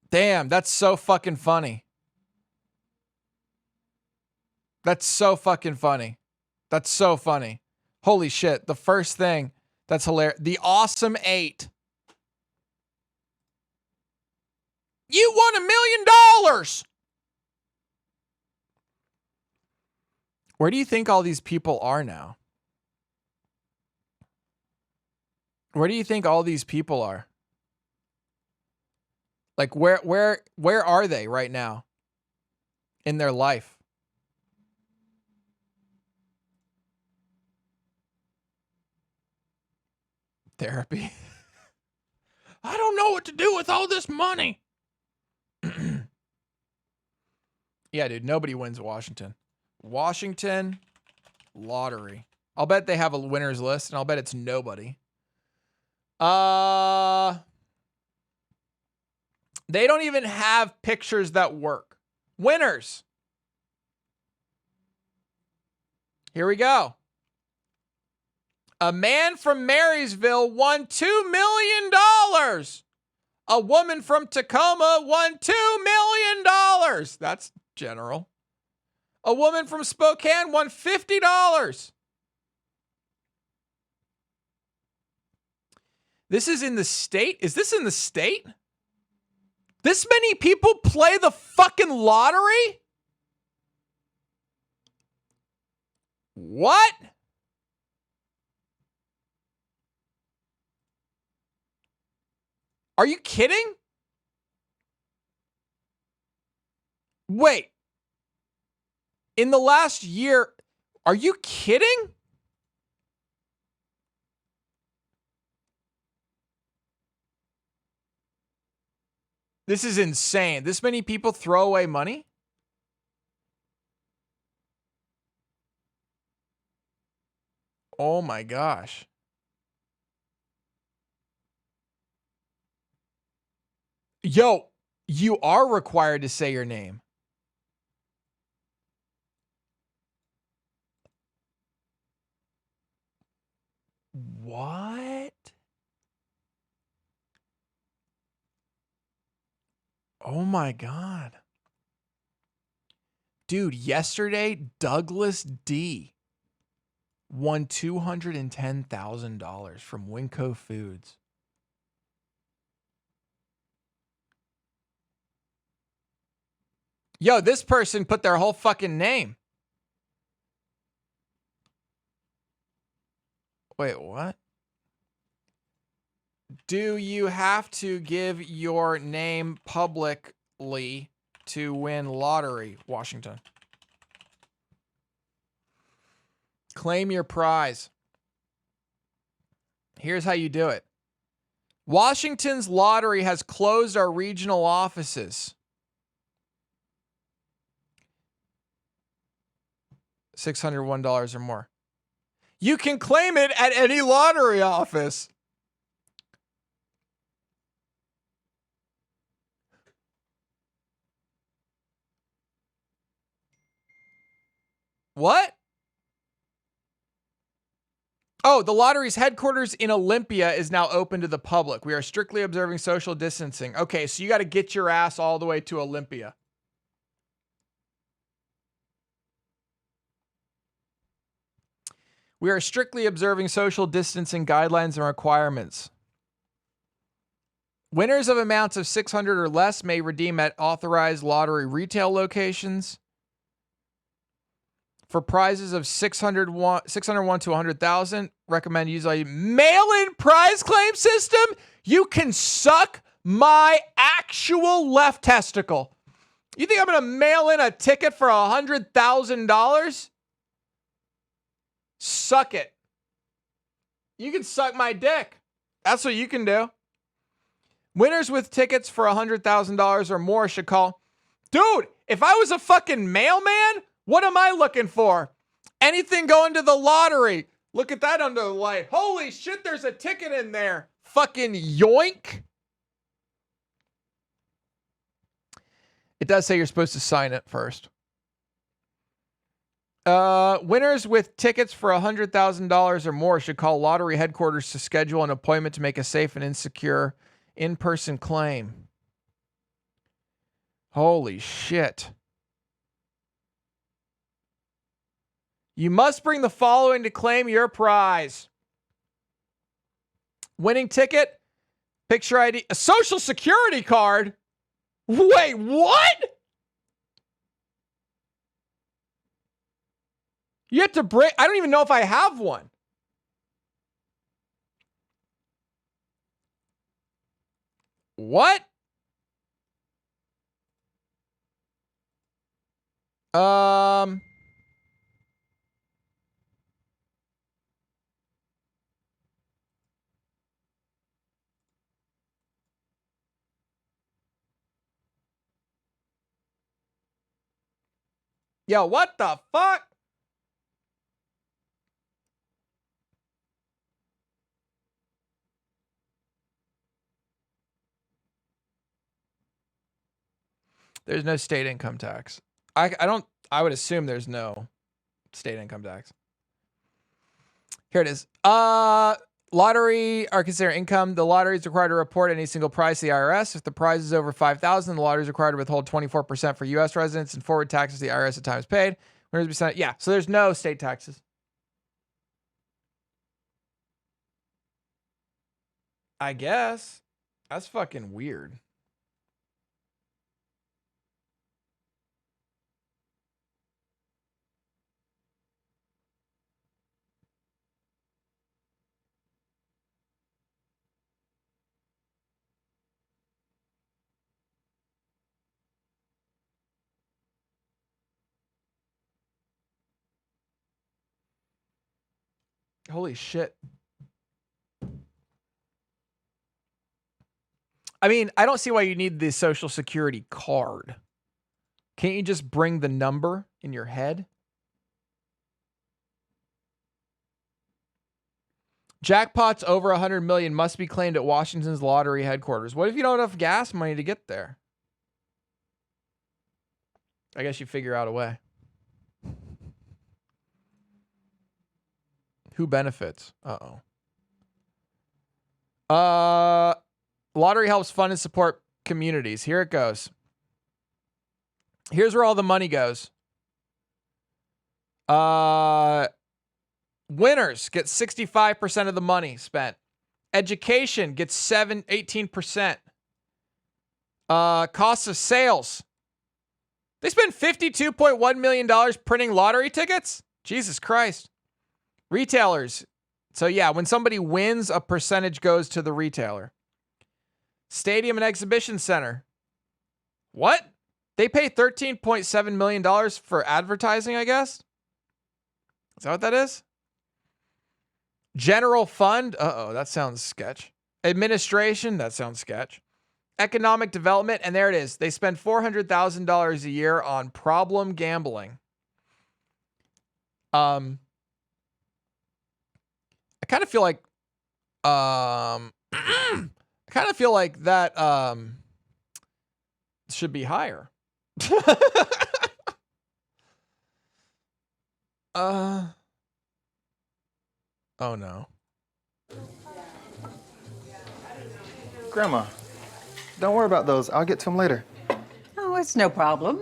Damn, that's so fucking funny. That's so fucking funny. That's so funny. Holy shit. The first thing that's hilarious. The Awesome 8. You won $1 million. Where do you think all these people are now? Where do you think all these people are? Like where are they right now in their life? Therapy. I don't know what to do with all this money. Yeah, dude, nobody wins Washington. Washington lottery. I'll bet they have a winner's list and I'll bet it's nobody. They don't even have pictures that work. Winners. Here we go. A man from Marysville won $2 million. A woman from Tacoma won $2 million. That's general. A woman from Spokane won $50. This is in the state? Is this in the state? This many people play the fucking lottery? What? Are you kidding? Wait. In the last year, are you kidding? This is insane. This many people throw away money? Oh my gosh. Yo, you are required to say your name. What? Oh my God. Dude, yesterday, Douglas D won $210,000 from Winco Foods. Yo, this person put their whole fucking name. Wait, what? Do you have to give your name publicly to win lottery, Washington? Claim your prize. Here's how you do it. Washington's lottery has closed our regional offices. $601 or more. You can claim it at any lottery office. What? Oh, the lottery's headquarters in Olympia is now open to the public. We are strictly observing social distancing. Okay, so you got to get your ass all the way to Olympia. We are strictly observing social distancing guidelines and requirements. Winners of amounts of 600 or less may redeem at authorized lottery retail locations. For prizes of 601 to 100,000, recommend use a mail-in prize claim system. You can suck my actual left testicle. You think I'm going to mail in a ticket for $100,000? Suck it. You can suck my dick. That's what you can do. Winners with tickets for $100,000 or more should call. Dude, if I was a fucking mailman, what am I looking for? Anything going to the lottery. Look at that under the light. Holy shit, there's a ticket in there. Fucking yoink. It does say you're supposed to sign it first. Winners with tickets for $100,000 or more should call lottery headquarters to schedule an appointment to make a safe and insecure in-person claim. Holy shit. You must bring the following to claim your prize. Winning ticket, picture ID, a social security card. Wait, what? You have to bring, I don't even know if I have one. What? Yo, what the fuck? There's no state income tax. I would assume there's no state income tax. Here it is. Lottery are considered income. The lottery is required to report any single prize to the IRS. If the prize is over $5,000, the lottery is required to withhold 24% for U.S. residents and forward taxes to the IRS at times paid. Yeah, so there's no state taxes. I guess. That's fucking weird. Holy shit. I mean, I don't see why you need the Social Security card. Can't you just bring the number in your head? Jackpots over 100 million must be claimed at Washington's lottery headquarters. What if you don't have enough gas money to get there? I guess you figure out a way. Who benefits? Uh-oh. Lottery helps fund and support communities. Here it goes. Here's where all the money goes. Winners get 65% of the money spent. Education gets 18%. Costs of sales. They spend $52.1 million printing lottery tickets? Jesus Christ. Retailers. So yeah, when somebody wins, a percentage goes to the retailer. Stadium and Exhibition Center. What? They pay $13.7 million for advertising, I guess? Is that what that is? General Fund? Uh-oh, that sounds sketch. Administration? That sounds sketch. Economic Development, and there it is. They spend $400,000 a year on problem gambling. I kind of feel like that should be higher. Oh no. Grandma, don't worry about those. I'll get to them later. Oh, it's no problem.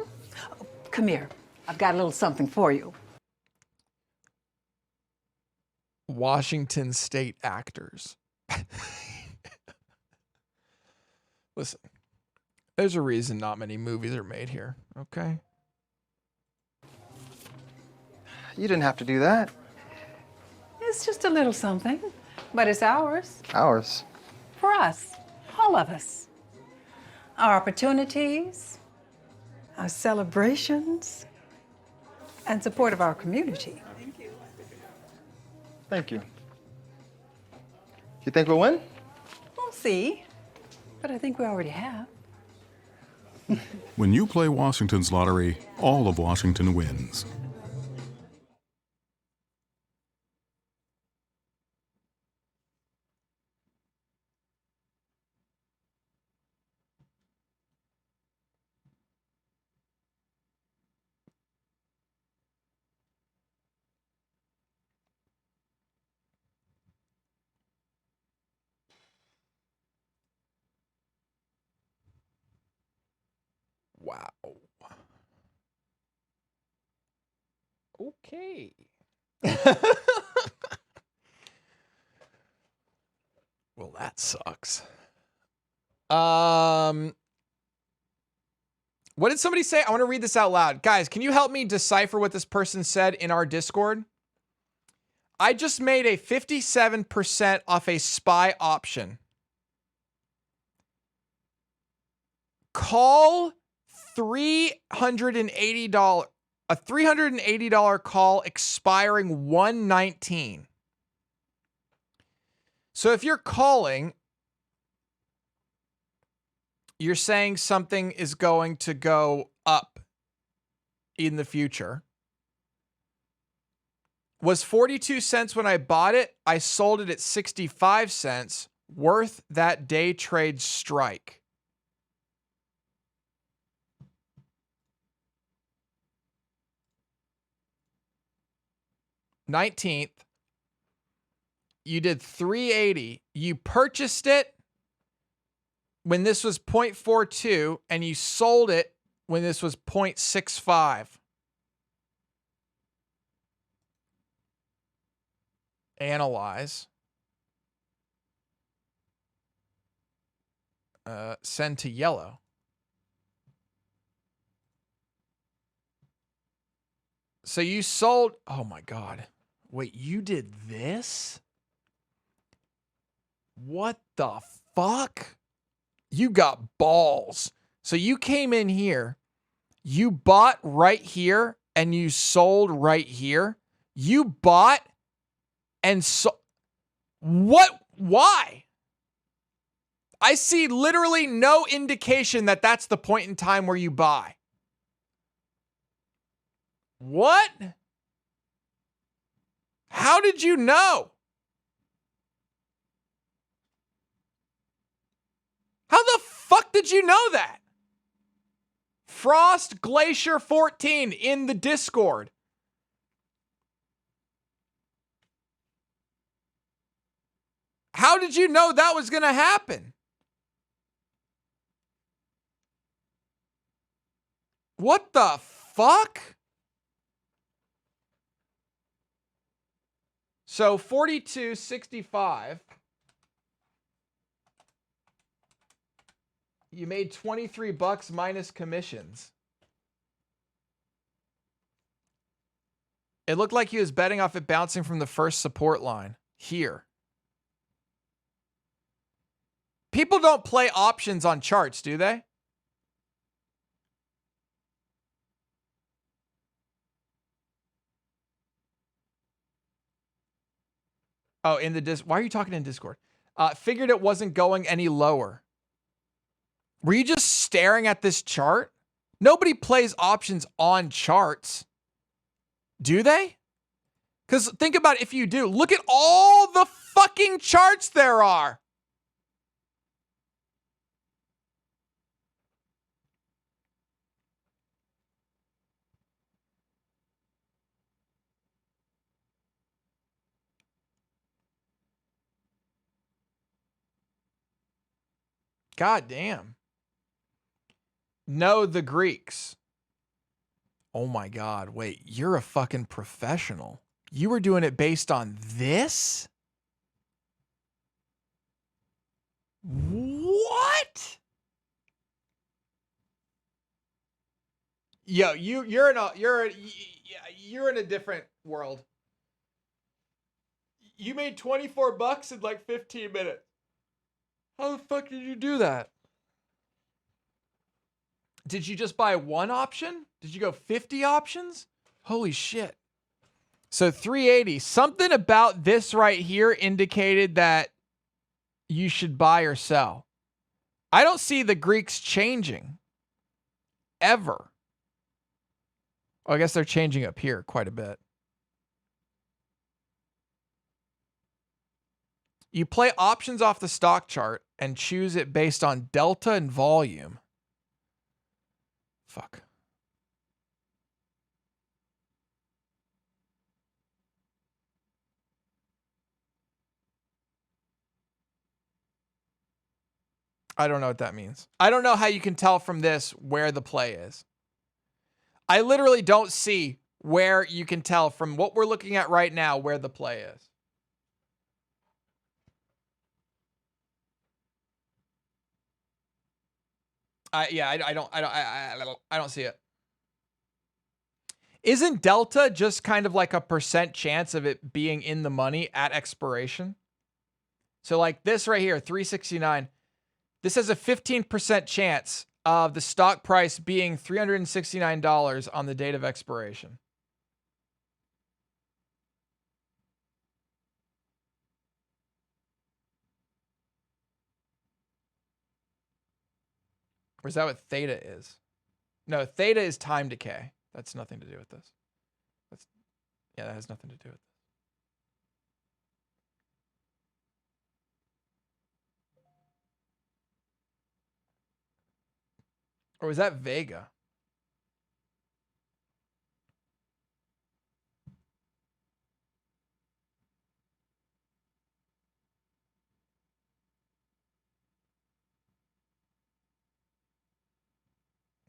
Come here. I've got a little something for you. Washington State actors. Listen, there's a reason not many movies are made here, okay? You didn't have to do that. It's just a little something, but it's ours. Ours. For us. All of us. Our opportunities, our celebrations, and support of our community. Thank you. You think we'll win? We'll see, but I think we already have. When you play Washington's lottery, all of Washington wins. Wow. Okay. Well, that sucks. What did somebody say? I want to read this out loud. Guys, can you help me decipher what this person said in our Discord? I just made a 57% off a SPY option. Call $380. A $380 call expiring 1/19. So if you're calling, you're saying something is going to go up in the future. Was 42 cents when I bought it. I sold it at 65 cents. Worth that day trade strike. $19th. You did $380. You purchased it when this was 0.42 and you sold it when this was 0.65. Analyze. Send to yellow. So you sold, oh my God. Wait, you did this? What the fuck? You got balls. So you came in here, you bought right here, and you sold right here. You bought and so what? Why? I see literally no indication that that's the point in time where you buy. What? How did you know? How the fuck did you know that? Frost Glacier 14 in the Discord. How did you know that was going to happen? What the fuck? So 42.65. You made 23 bucks minus commissions. It looked like he was betting off it bouncing from the first support line here. People don't play options on charts, do they? Oh, in the Discord. Why are you talking in Discord? Figured it wasn't going any lower. Were you just staring at this chart? Nobody plays options on charts. Do they? Because think about if you do. Look at all the fucking charts there are. God damn. No, the Greeks. Oh my God. Wait, you're a fucking professional. You were doing it based on this? What? Yo, you're in a different world. You made 24 bucks in like 15 minutes. How the fuck did you do that? Did you just buy one option? Did you go 50 options? Holy shit. So 380. Something about this right here indicated that you should buy or sell. I don't see the Greeks changing. Ever. Oh, I guess they're changing up here quite a bit. You play options off the stock chart and choose it based on delta and volume. Fuck. I don't know what that means. I don't know how you can tell from this where the play is. I literally don't see where you can tell from what we're looking at right now where the play is. I don't see it. Isn't delta just kind of like a percent chance of it being in the money at expiration? So like this right here, 369. This has a 15% chance of the stock price being $369 on the date of expiration. Or is that what theta is? No, theta is time decay. That's nothing to do with this. Yeah, that has nothing to do with this. Or was that Vega?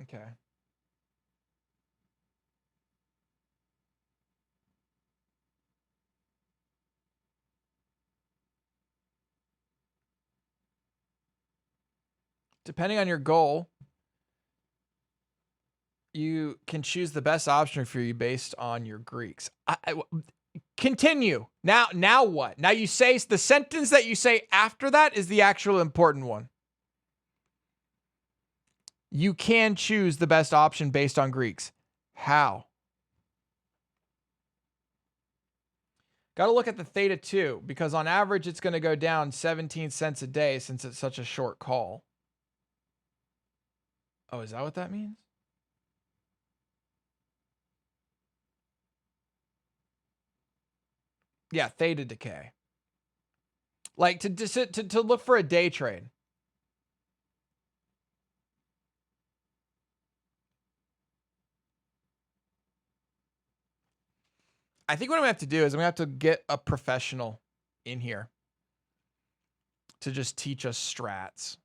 Okay. Depending on your goal, you can choose the best option for you based on your Greeks. Continue. Now what? Now you say the sentence that you say after that is the actual important one. You can choose the best option based on Greeks. How? Got to look at the theta too, because on average it's going to go down 17 cents a day since it's such a short call. Oh, is that what that means? Yeah, theta decay. Like to look for a day trade. I think what I'm going to have to do is I'm going to have to get a professional in here to just teach us strats.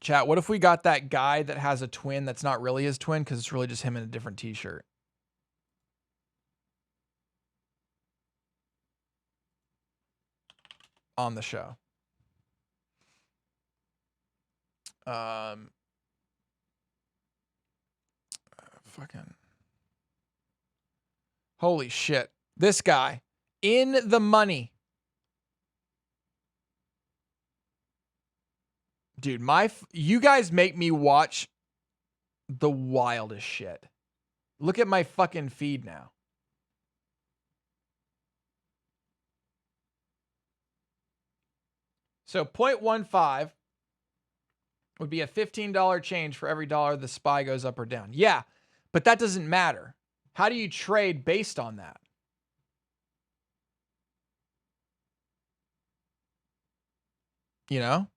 Chat, what if we got that guy that has a twin that's not really his twin because it's really just him in a different t-shirt? On the show. Fucking. Holy shit. This guy. In the money. Dude, you guys make me watch the wildest shit. Look at my fucking feed now. So 0.15 would be a $15 change for every dollar the SPY goes up or down. Yeah, but that doesn't matter. How do you trade based on that? You know?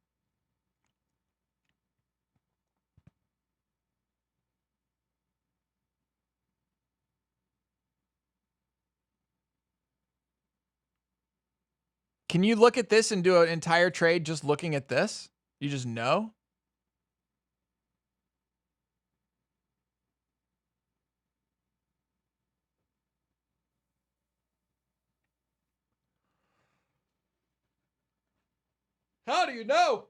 Can you look at this and do an entire trade just looking at this? You just know? How do you know?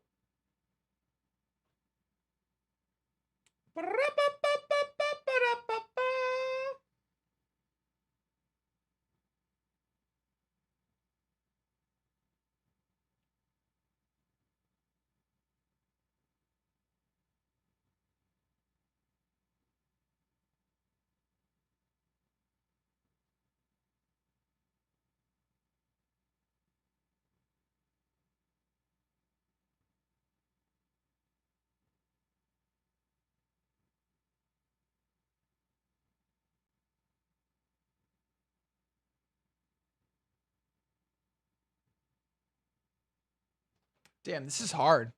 Damn, this is hard.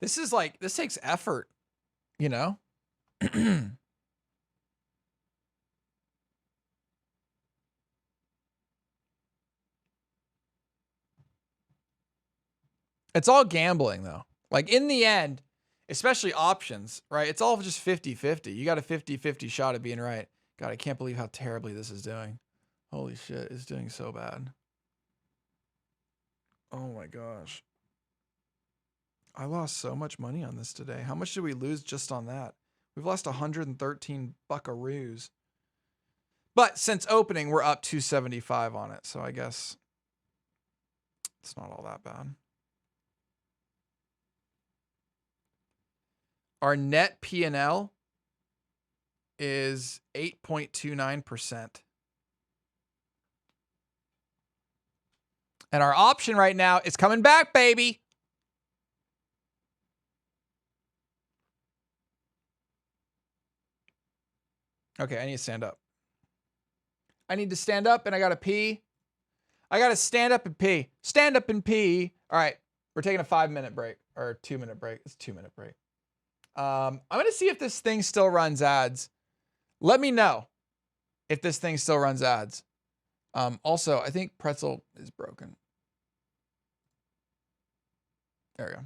This is like, this takes effort, you know? It's all gambling though. Like in the end, especially options, right? It's all just 50-50. You got a 50-50 shot at being right. God, I can't believe how terribly this is doing. Holy shit, it's doing so bad. Oh my gosh. I lost so much money on this today. How much did we lose just on that? We've lost 113 buckaroos. But since opening, we're up 275 on it. So I guess it's not all that bad. Our net P&L is 8.29%. And our option right now is coming back, baby. Okay, I need to stand up. I need to stand up and I gotta pee. I gotta stand up and pee. Stand up and pee. All right, we're taking a 5-minute break or 2-minute break. It's a 2-minute break. I'm gonna see if this thing still runs ads. Let me know if this thing still runs ads. Also, I think Pretzel is broken. There we go.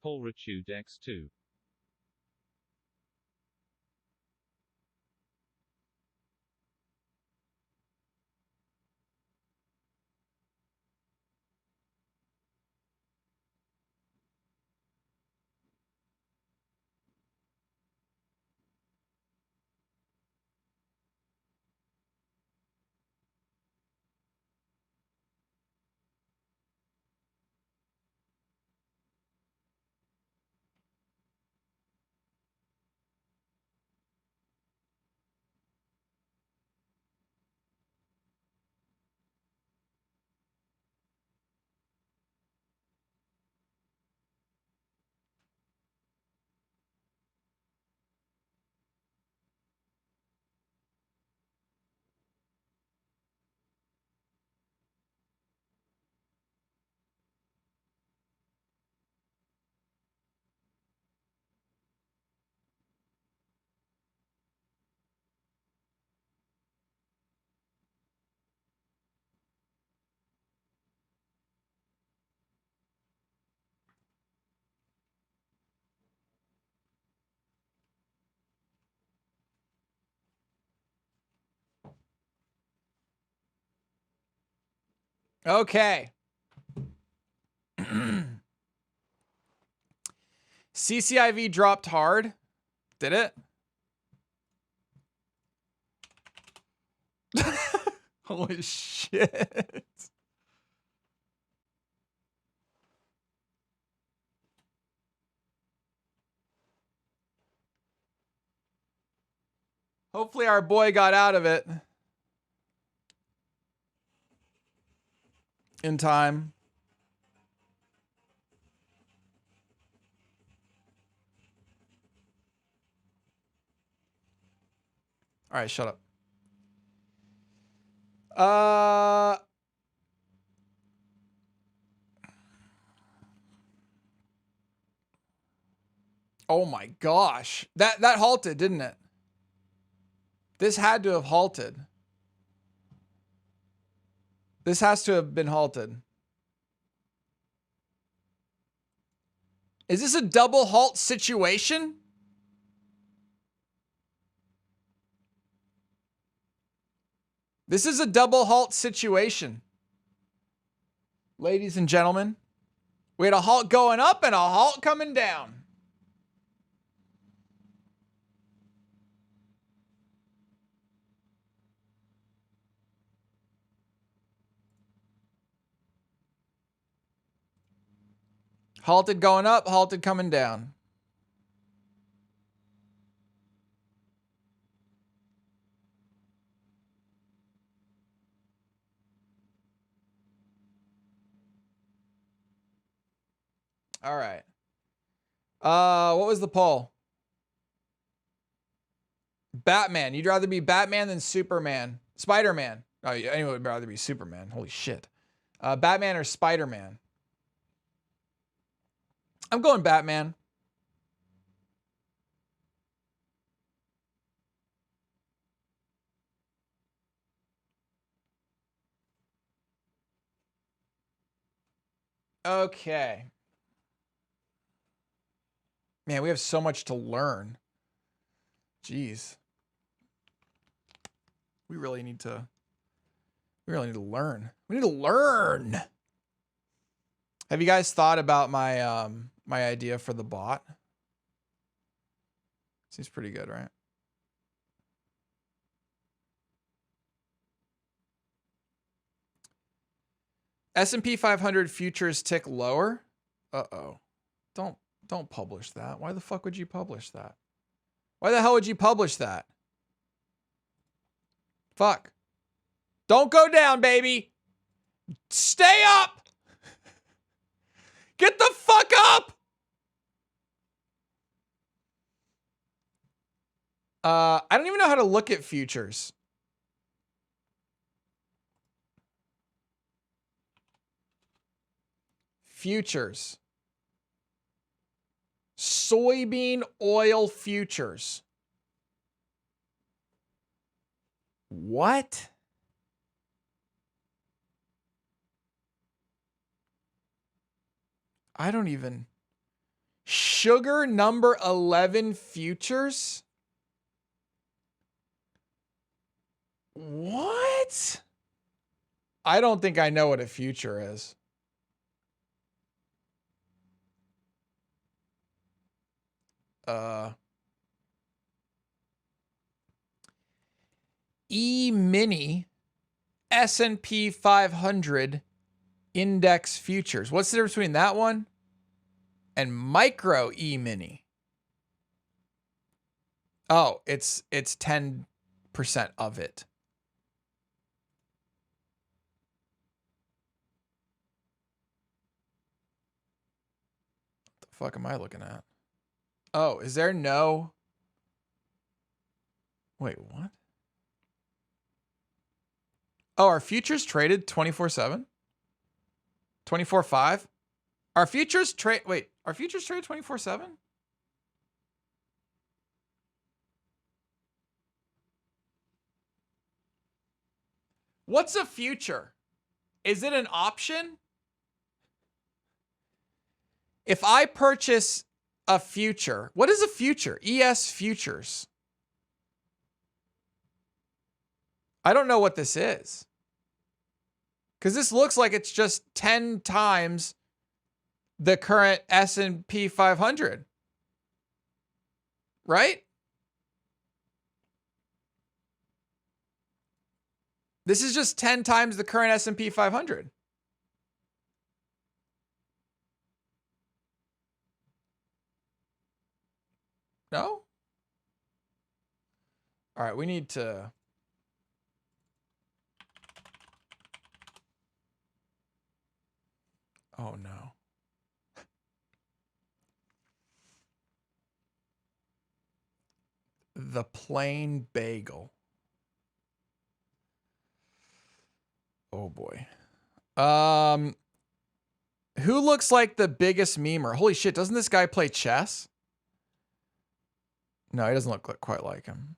Paul Richard X2. Okay. CCIV dropped hard. Did it? Holy shit. Hopefully our boy got out of it in time. All right, shut up. Oh my gosh. That halted, didn't it? This had to have halted. This has to have been halted. Is this a double halt situation? This is a double halt situation. Ladies and gentlemen, we had a halt going up and a halt coming down. Halted going up, halted coming down. All right. What was the poll? Batman. You'd rather be Batman than Superman. Spider-Man. Oh, anyone would rather be Superman. Holy shit. Batman or Spider-Man? I'm going Batman. Okay. Man, we have so much to learn. Jeez. We really need to learn. We need to learn. Have you guys thought about my my idea for the bot? Seems pretty good, right? S&P 500 futures tick lower. Uh-oh. Don't publish that. Why the fuck would you publish that? Why the hell would you publish that? Fuck. Don't go down, baby. Stay up. Get the fuck up. I don't even know how to look at futures. Futures. Soybean oil futures. What? I don't even. Sugar number 11 futures? What? I don't think I know what a future is. E-mini S&P 500 index futures. What's the difference between that one and micro E-mini? Oh, it's 10% of it. What the fuck am I looking at? Oh, is there no... Wait, what? Oh, are futures traded 24/7? 24/5? Are futures trade... Wait, are futures traded 24/7? What's a future? Is it an option? If I purchase a future, what is a future? ES futures. I don't know what this is. Because this looks like it's just 10 times the current S&P 500. Right? This is just 10 times the current S&P 500. No? All right, we need to... Oh, no. The plain bagel. Oh, boy. Who looks like the biggest memer? Holy shit, doesn't this guy play chess? No, he doesn't look quite like him.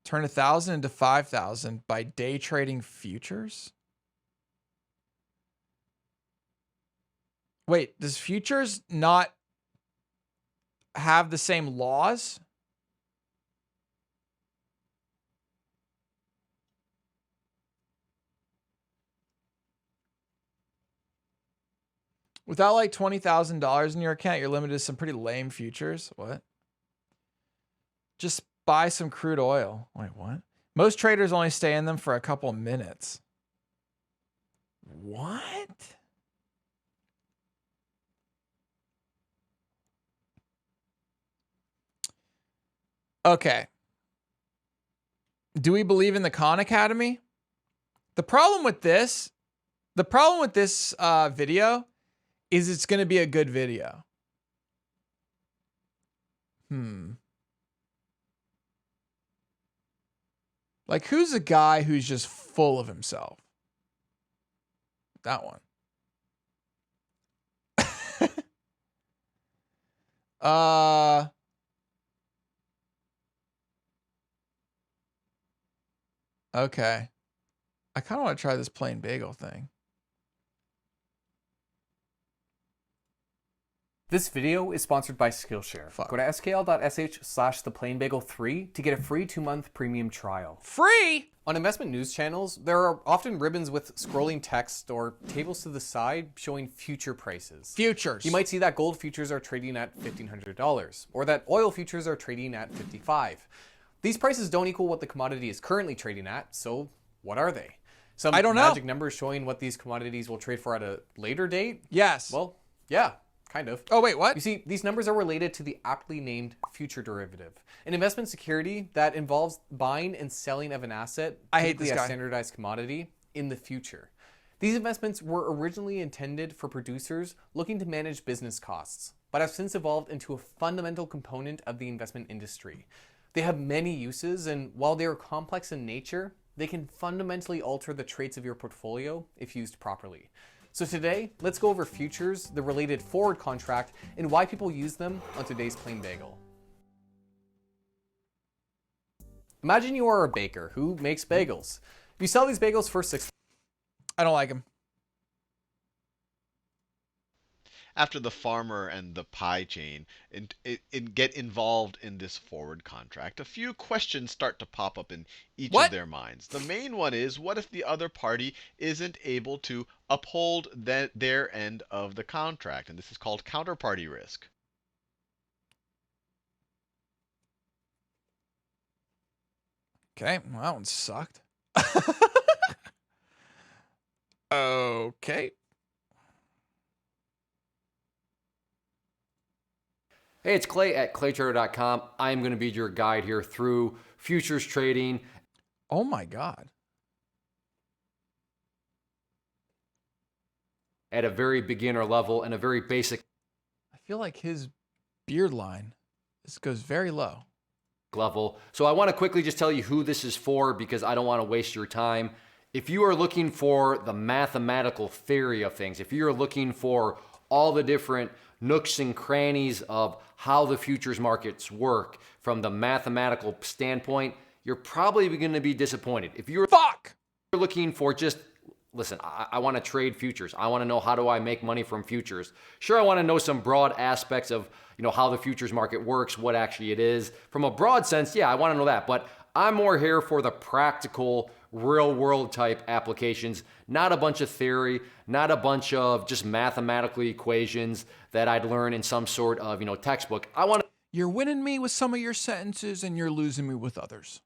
Turn 1,000 into 5,000 by day trading futures? Wait, does futures not have the same laws? Without like $20,000 in your account, you're limited to some pretty lame futures. What? Just buy some crude oil. Wait, what? Most traders only stay in them for a couple minutes. What? Okay. Do we believe in the Khan Academy? The problem with this video is it's going to be a good video. Like, who's a guy who's just full of himself? That one. Okay. I kind of want to try this plain bagel thing. This video is sponsored by Skillshare. Go to skl.sh/theplainbagel3 to get a free 2-month premium trial. Free? On investment news channels, there are often ribbons with scrolling text or tables to the side showing future prices. Futures. You might see that gold futures are trading at $1,500 or that oil futures are trading at $55. These prices don't equal what the commodity is currently trading at, so what are they? Some I don't know. magic numbers showing what these commodities will trade for at a later date? Yes. Well, yeah. Kind of. Oh, wait, what? You see, these numbers are related to the aptly named future derivative, an investment security that involves buying and selling of an asset, I hate this typically guy. a standardized commodity, in the future. These investments were originally intended for producers looking to manage business costs, but have since evolved into a fundamental component of the investment industry. They have many uses, and while they are complex in nature, they can fundamentally alter the traits of your portfolio if used properly. So today, let's go over futures, the related forward contract, and why people use them on today's Plain Bagel. Imagine you are a baker who makes bagels. You sell these bagels for $6. I don't like them. After the farmer and the pie chain get involved in this forward contract, a few questions start to pop up in each of their minds. The main one is, what if the other party isn't able to uphold their end of the contract? And this is called counterparty risk. Okay, well, that one sucked. Okay. Hey, it's Clay at claytrader.com. I am going to be your guide here through futures trading. Oh my God. At a very beginner level and a very basic I feel like his beard line goes very low. Level. So I want to quickly just tell you who this is for because I don't want to waste your time. If you are looking for the mathematical theory of things, if you're looking for all the different nooks and crannies of how the futures markets work from the mathematical standpoint, you're probably going to be disappointed. If you're looking for just, listen, I want to trade futures. I want to know how do I make money from futures. Sure, I want to know some broad aspects of how the futures market works, what actually it is. From a broad sense, yeah, I want to know that. But I'm more here for the practical, real world type applications, not a bunch of theory, not a bunch of just mathematical equations that I'd learn in some sort of, textbook. I want to. You're winning me with some of your sentences and you're losing me with others.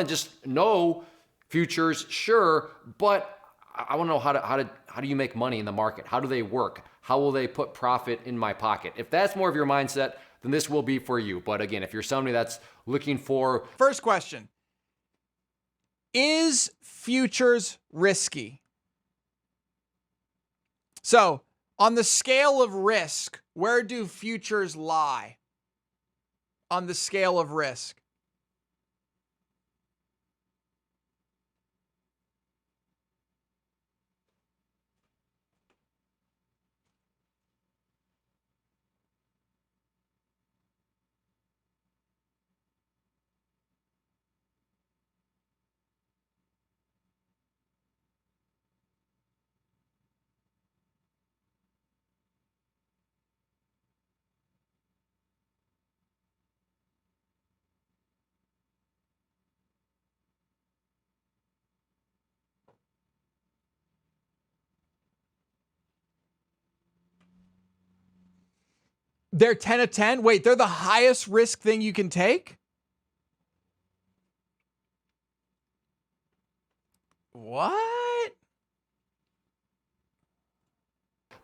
Just know futures, sure, but I want to know how do you make money in the market? How do they work? How will they put profit in my pocket? If that's more of your mindset, then this will be for you. But again, if you're somebody that's looking for... First question. Is futures risky? So, on the scale of risk, where do futures lie? On the scale of risk. They're 10 of 10? Wait, they're the highest risk thing you can take? What?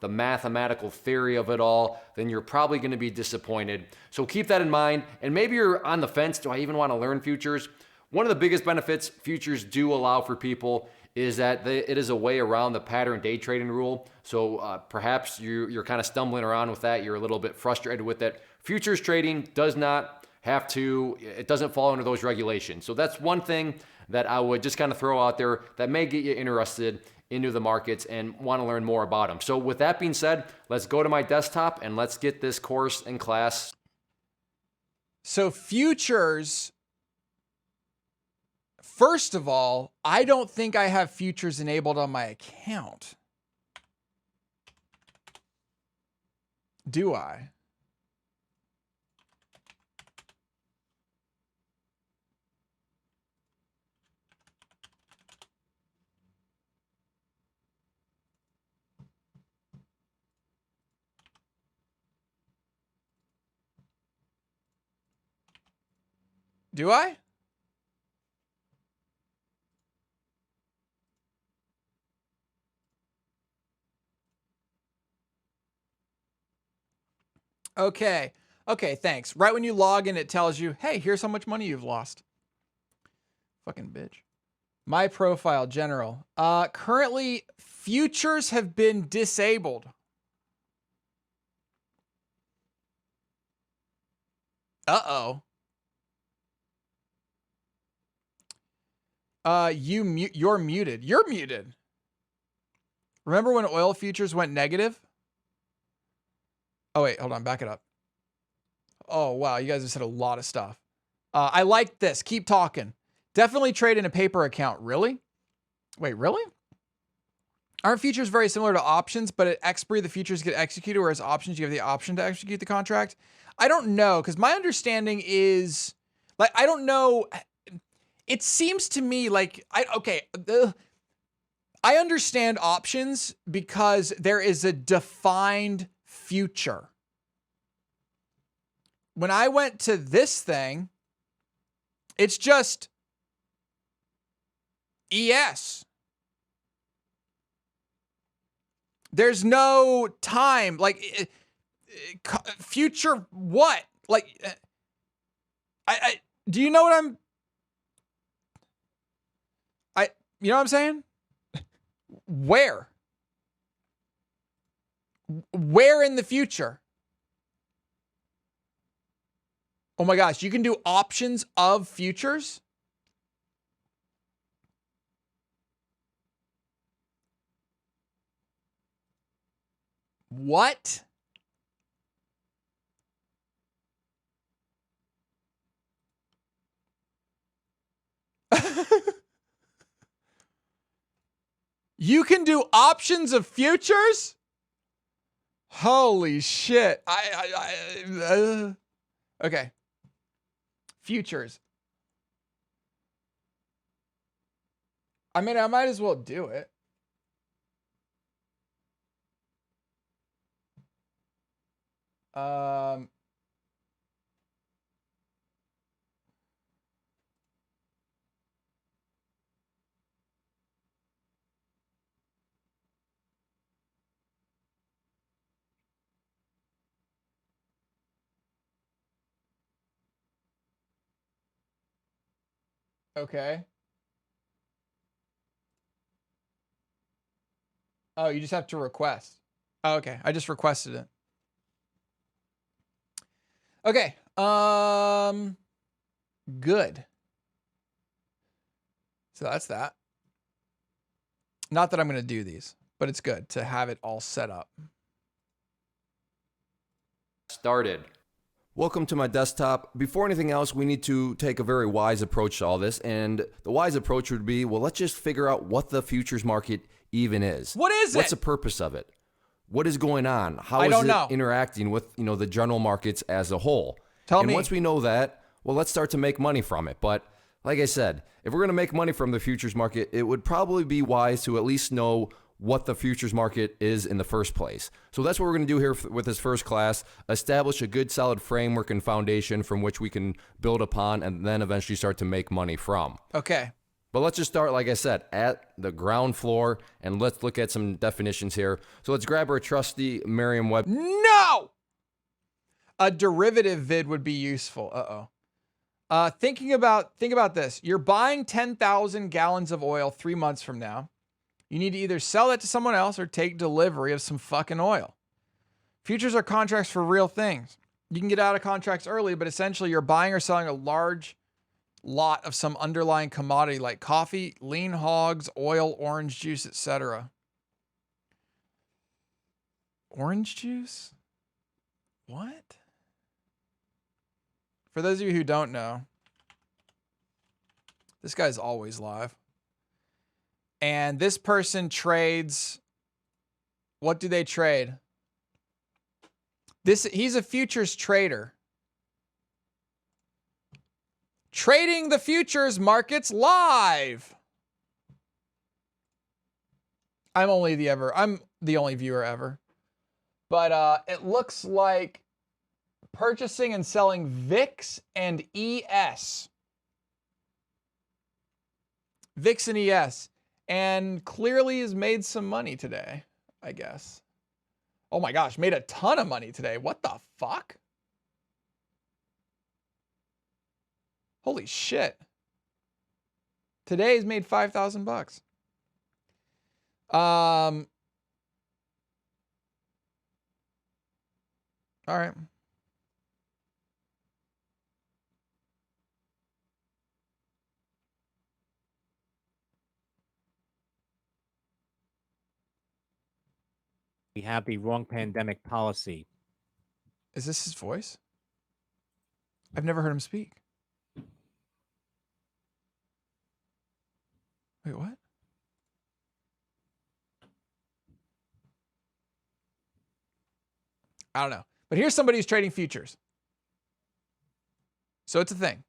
The mathematical theory of it all, then you're probably going to be disappointed. So keep that in mind. And maybe you're on the fence. Do I even want to learn futures? One of the biggest benefits futures do allow for people is that it is a way around the pattern day trading rule. So perhaps you're kind of stumbling around with that. You're a little bit frustrated with it. Futures trading does not have to, it doesn't fall under those regulations. So that's one thing that I would just kind of throw out there that may get you interested into the markets and want to learn more about them. So with that being said, let's go to my desktop and let's get this course and class. So futures, first of all, I don't think I have futures enabled on my account. Do I? Do I? Okay. Okay, thanks. Right when you log in, it tells you, hey, here's how much money you've lost. Fucking bitch. My profile, general. Currently, futures have been disabled. Uh-oh. You're muted. You're muted. Remember when oil futures went negative? Oh, wait, hold on. Back it up. Oh, wow. You guys have said a lot of stuff. I like this. Keep talking. Definitely trade in a paper account. Really? Wait, really? Aren't futures very similar to options, but at expiry, the futures get executed, whereas options, you have the option to execute the contract? I don't know, because my understanding is, like, I don't know. It seems to me like, I understand options because there is a defined future. When I went to this thing, it's just ES. There's no time, like future what? Like, do you know what you know what I'm saying? Where? Where in the future? Oh my gosh, you can do options of futures? What? You can do options of futures? Holy shit. Okay. Futures. I mean, I might as well do it. Okay. Oh, you just have to request. Oh, okay. I just requested it. Okay. Good. So that's that. Not that I'm going to do these, but it's good to have it all set up. Started. Welcome to my desktop. Before anything else, we need to take a very wise approach to all this. And the wise approach would be, well, let's just figure out what the futures market even is. What is it? What's the purpose of it? What is going on? How is it interacting with, the general markets as a whole? Tell me. And once we know that, well, let's start to make money from it. But like I said, if we're going to make money from the futures market, it would probably be wise to at least know what the futures market is in the first place. So that's what we're going to do here with this first class, establish a good solid framework and foundation from which we can build upon and then eventually start to make money from. Okay. But let's just start, like I said, at the ground floor, and let's look at some definitions here. So let's grab our trusty Merriam-Webster. No! A derivative vid would be useful. Think about this. You're buying 10,000 gallons of oil 3 months from now. You need to either sell that to someone else or take delivery of some fucking oil. Futures are contracts for real things. You can get out of contracts early, but essentially you're buying or selling a large lot of some underlying commodity like coffee, lean hogs, oil, orange juice, etc. Orange juice? What? For those of you who don't know, this guy's always live. And this person trades, what do they trade? He's a futures trader. Trading the futures markets live. I'm the only viewer ever. But it looks like purchasing and selling VIX and ES. VIX and ES. And clearly has made some money today, I guess. Oh my gosh, made a ton of money today. What the fuck? Holy shit. Today's made 5,000 bucks. All right. We have the wrong pandemic policy. Is this his voice? I've never heard him speak. Wait, what? I don't know. But here's somebody who's trading futures. So it's a thing.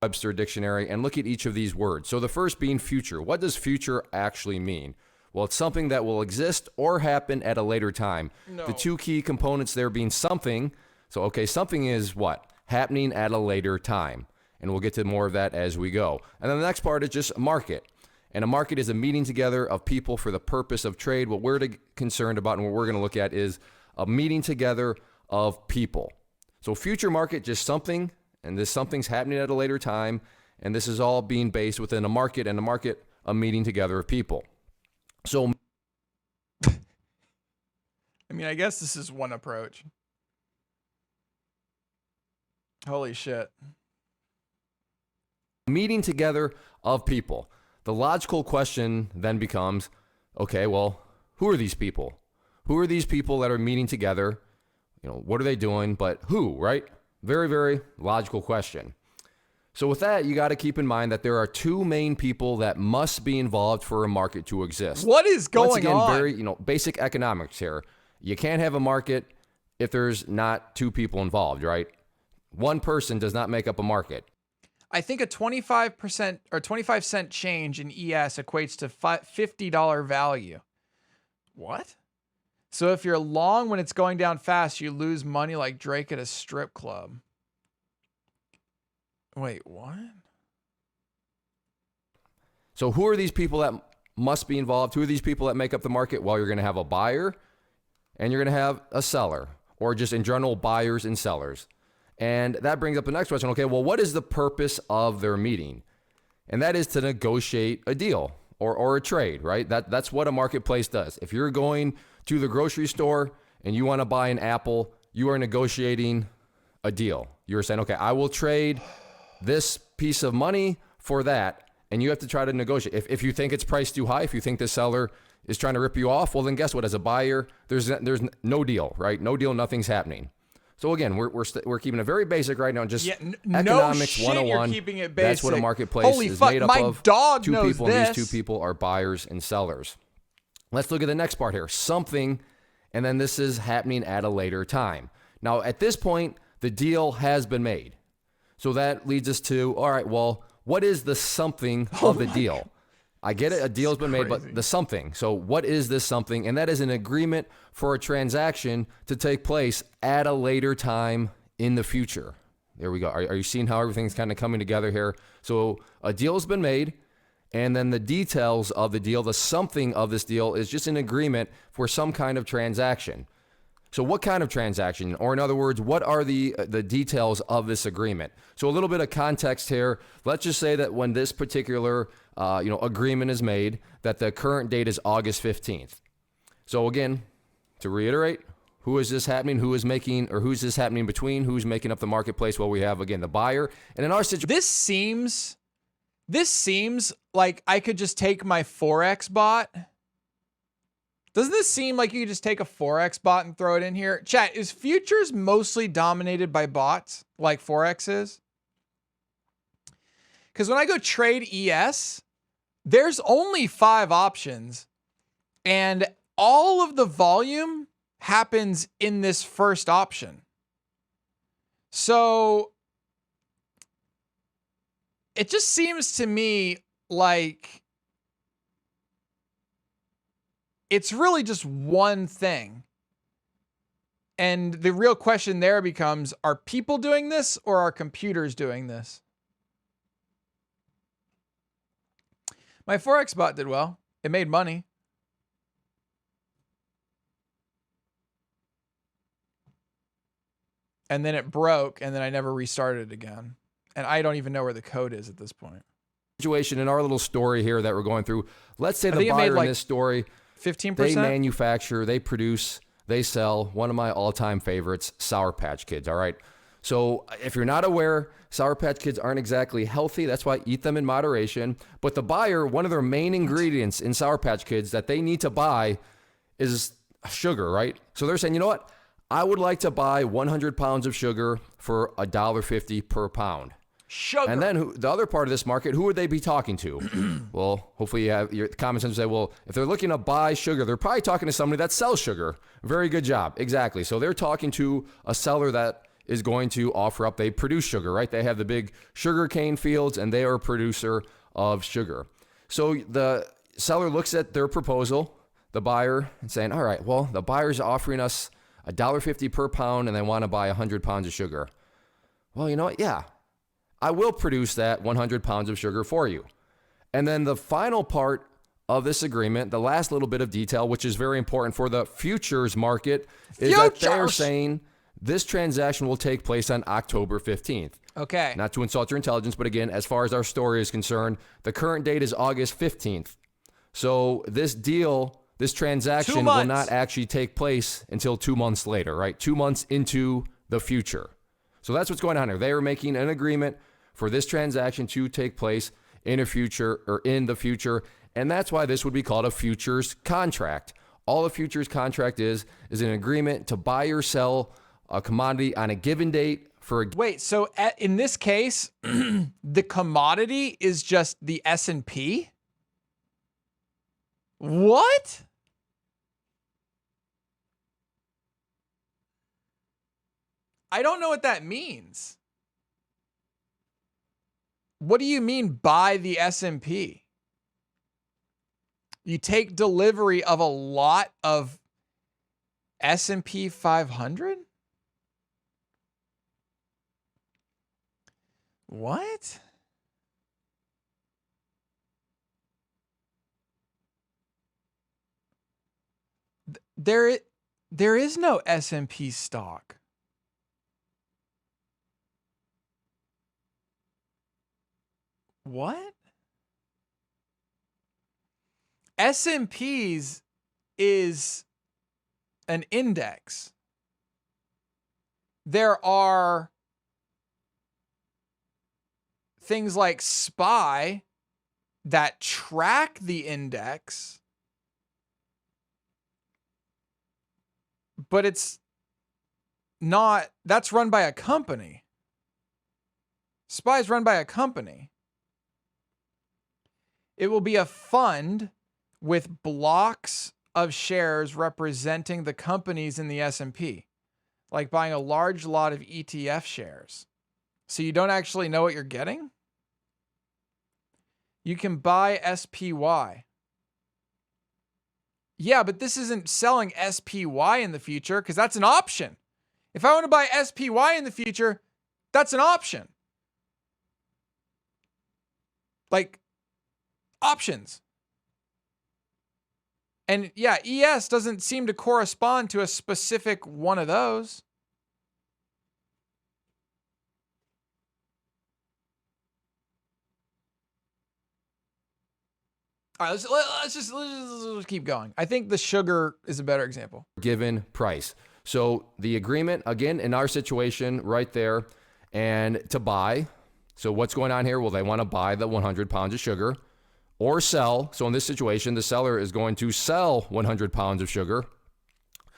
Webster Dictionary and look at each of these words. So the first being future. What does future actually mean? Well, it's something that will exist or happen at a later time. No. The two key components there being something. So, okay, something is what? Happening at a later time. And we'll get to more of that as we go. And then the next part is just a market. And a market is a meeting together of people for the purpose of trade. What we're concerned about and what we're going to look at is a meeting together of people. So future market, just something, and this something's happening at a later time, and this is all being based within a market, and a market, a meeting together of people. So, I mean, I guess this is one approach. Holy shit. Meeting together of people. The logical question then becomes, okay, well, who are these people? Who are these people that are meeting together? You know, what are they doing? But who, right? Very, very logical question. So with that, you got to keep in mind that there are two main people that must be involved for a market to exist. What is going Once again, on? very, basic economics here. You can't have a market if there's not two people involved, right? One person does not make up a market. I think a 25% or 25 cent change in ES equates to $50 value. What? So if you're long when it's going down fast, you lose money like Drake at a strip club. Wait, what? So who are these people that must be involved? Who are these people that make up the market? Well, you're going to have a buyer and you're going to have a seller, or just in general, buyers and sellers. And that brings up the next question. Okay, well, what is the purpose of their meeting? And that is to negotiate a deal or a trade, right? That's what a marketplace does. If you're going to the grocery store and you want to buy an apple, you are negotiating a deal. You're saying, okay, I will trade this piece of money for that. And you have to try to negotiate. If you think it's priced too high, if you think the seller is trying to rip you off, well, then guess what? As a buyer, there's no deal, right? No deal, nothing's happening. So again, we're keeping it very basic right now, just economics 101. You're keeping it basic. That's what a marketplace Holy is fuck, made up my of. dog Two knows people, this. and these two people are buyers and sellers. Let's look at the next part here. Something, and then this is happening at a later time. Now, at this point, the deal has been made. So that leads us to, all right, well, what is the something of the deal? I get it, a deal's been made, but the something. So what is this something? And that is an agreement for a transaction to take place at a later time in the future. There we go. Are you seeing how everything's kind of coming together here? So a deal has been made, and then the details of the deal, the something of this deal is just an agreement for some kind of transaction. So what kind of transaction? Or in other words, what are the details of this agreement? So a little bit of context here. Let's just say that when this particular agreement is made, that the current date is August 15th. So again, to reiterate, who is this happening? Who is making, or who's this happening between? Who's making up the marketplace? Well, we have, again, the buyer. And in our situation, This seems like I could just take my Forex bot. Doesn't this seem like you could just take a Forex bot and throw it in here? Chat, is futures mostly dominated by bots like Forex is? Because when I go trade ES, there's only 5 options, and all of the volume happens in this first option. So it just seems to me like it's really just one thing. And the real question there becomes, are people doing this or are computers doing this? My Forex bot did well. It made money. And then it broke, and then I never restarted it again. And I don't even know where the code is at this point. Situation in our little story here that we're going through. Let's say the buyer in this story, 15%? They manufacture, they produce, they sell one of my all-time favorites, Sour Patch Kids, all right? So if you're not aware, Sour Patch Kids aren't exactly healthy. That's why eat them in moderation. But the buyer, one of their main ingredients in Sour Patch Kids that they need to buy is sugar, right? So they're saying, you know what? I would like to buy 100 pounds of sugar for $1.50 per pound. Sugar. And then the other part of this market, who would they be talking to? Well, hopefully you have your common sense to say, well, if they're looking to buy sugar, they're probably talking to somebody that sells sugar. Very good job. Exactly. So they're talking to a seller that is going to offer up, they produce sugar, right? They have the big sugar cane fields and they are a producer of sugar. So the seller looks at their proposal, the buyer, and saying, all right, well, the buyer's offering us $1.50 per pound and they want to buy 100 pounds of sugar. Well, you know what? Yeah, I will produce that 100 pounds of sugar for you. And then the final part of this agreement, the last little bit of detail, which is very important for the futures market, is that they're saying this transaction will take place on October 15th. Okay. Not to insult your intelligence, but again, as far as our story is concerned, the current date is August 15th. So this deal, this transaction will not actually take place until 2 months later, right? 2 months into the future. So that's what's going on here. They are making an agreement for this transaction to take place in the future. And that's why this would be called a futures contract. All a futures contract is an agreement to buy or sell a commodity on a given date for a... Wait, so in this case, the commodity is just the S&P? What? I don't know what that means. What do you mean buy the S&P? You take delivery of a lot of S&P 500? What? There is no S&P stock. What? S&P's is an index. There are things like SPY that track the index, but it's not, that's run by a company. SPY is run by a company. It will be a fund with blocks of shares representing the companies in the S&P, like buying a large lot of ETF shares. So you don't actually know what you're getting? You can buy SPY. Yeah, but this isn't selling SPY in the future because that's an option. If I want to buy SPY in the future, that's an option. Like, options. And yeah, ES doesn't seem to correspond to a specific one of those. All right, let's just keep going. I think the sugar is a better example. Given price. So the agreement, again, in our situation right there, and to buy. So what's going on here? Well, they want to buy the 100 pounds of sugar or sell. So in this situation, the seller is going to sell 100 pounds of sugar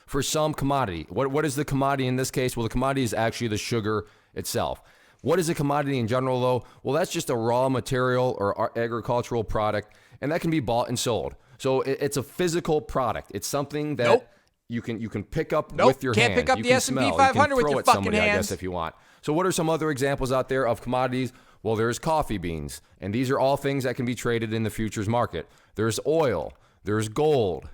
for some commodity. What is the commodity in this case? Well, the commodity is actually the sugar itself. What is a commodity in general, though? Well, that's just a raw material or agricultural product, and that can be bought and sold. So it's a physical product. It's something that you can pick up with your hands. Can't pick up you the can S&P smell. 500 with throw your at fucking somebody, hands. I guess, if you want. So what are some other examples out there of commodities? Well, there's coffee beans, and these are all things that can be traded in the futures market. There's oil, there's gold,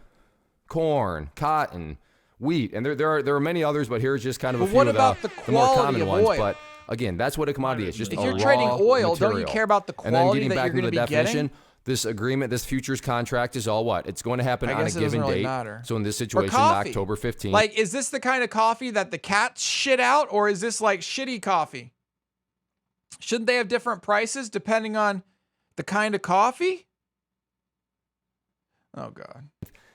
corn, cotton, wheat, and there are many others, but here's just kind of a few of the more common ones. But again, that's what a commodity is. Just if a you're raw trading oil, material. don't you care about the And then quality getting that back you're into going to the be definition, getting? this agreement, this futures contract is all what? It's going to happen I on a guess it given doesn't really date. matter. So in this Or situation, coffee. October 15th. Like, is this the kind of coffee that the cats shit out, or is this like shitty coffee? Shouldn't they have different prices depending on the kind of coffee? Oh, God.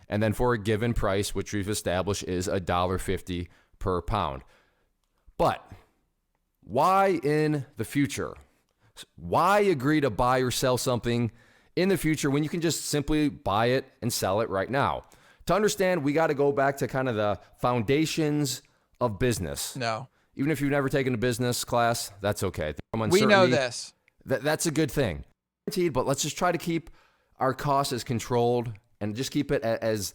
And then for a given price, which we've established is $1.50 per pound. But why in the future? Why agree to buy or sell something in the future when you can just simply buy it and sell it right now? To understand, we got to go back to kind of the foundations of business. No. Even if you've never taken a business class, that's okay. We know this. That's a good thing. But let's just try to keep our costs as controlled and just keep it as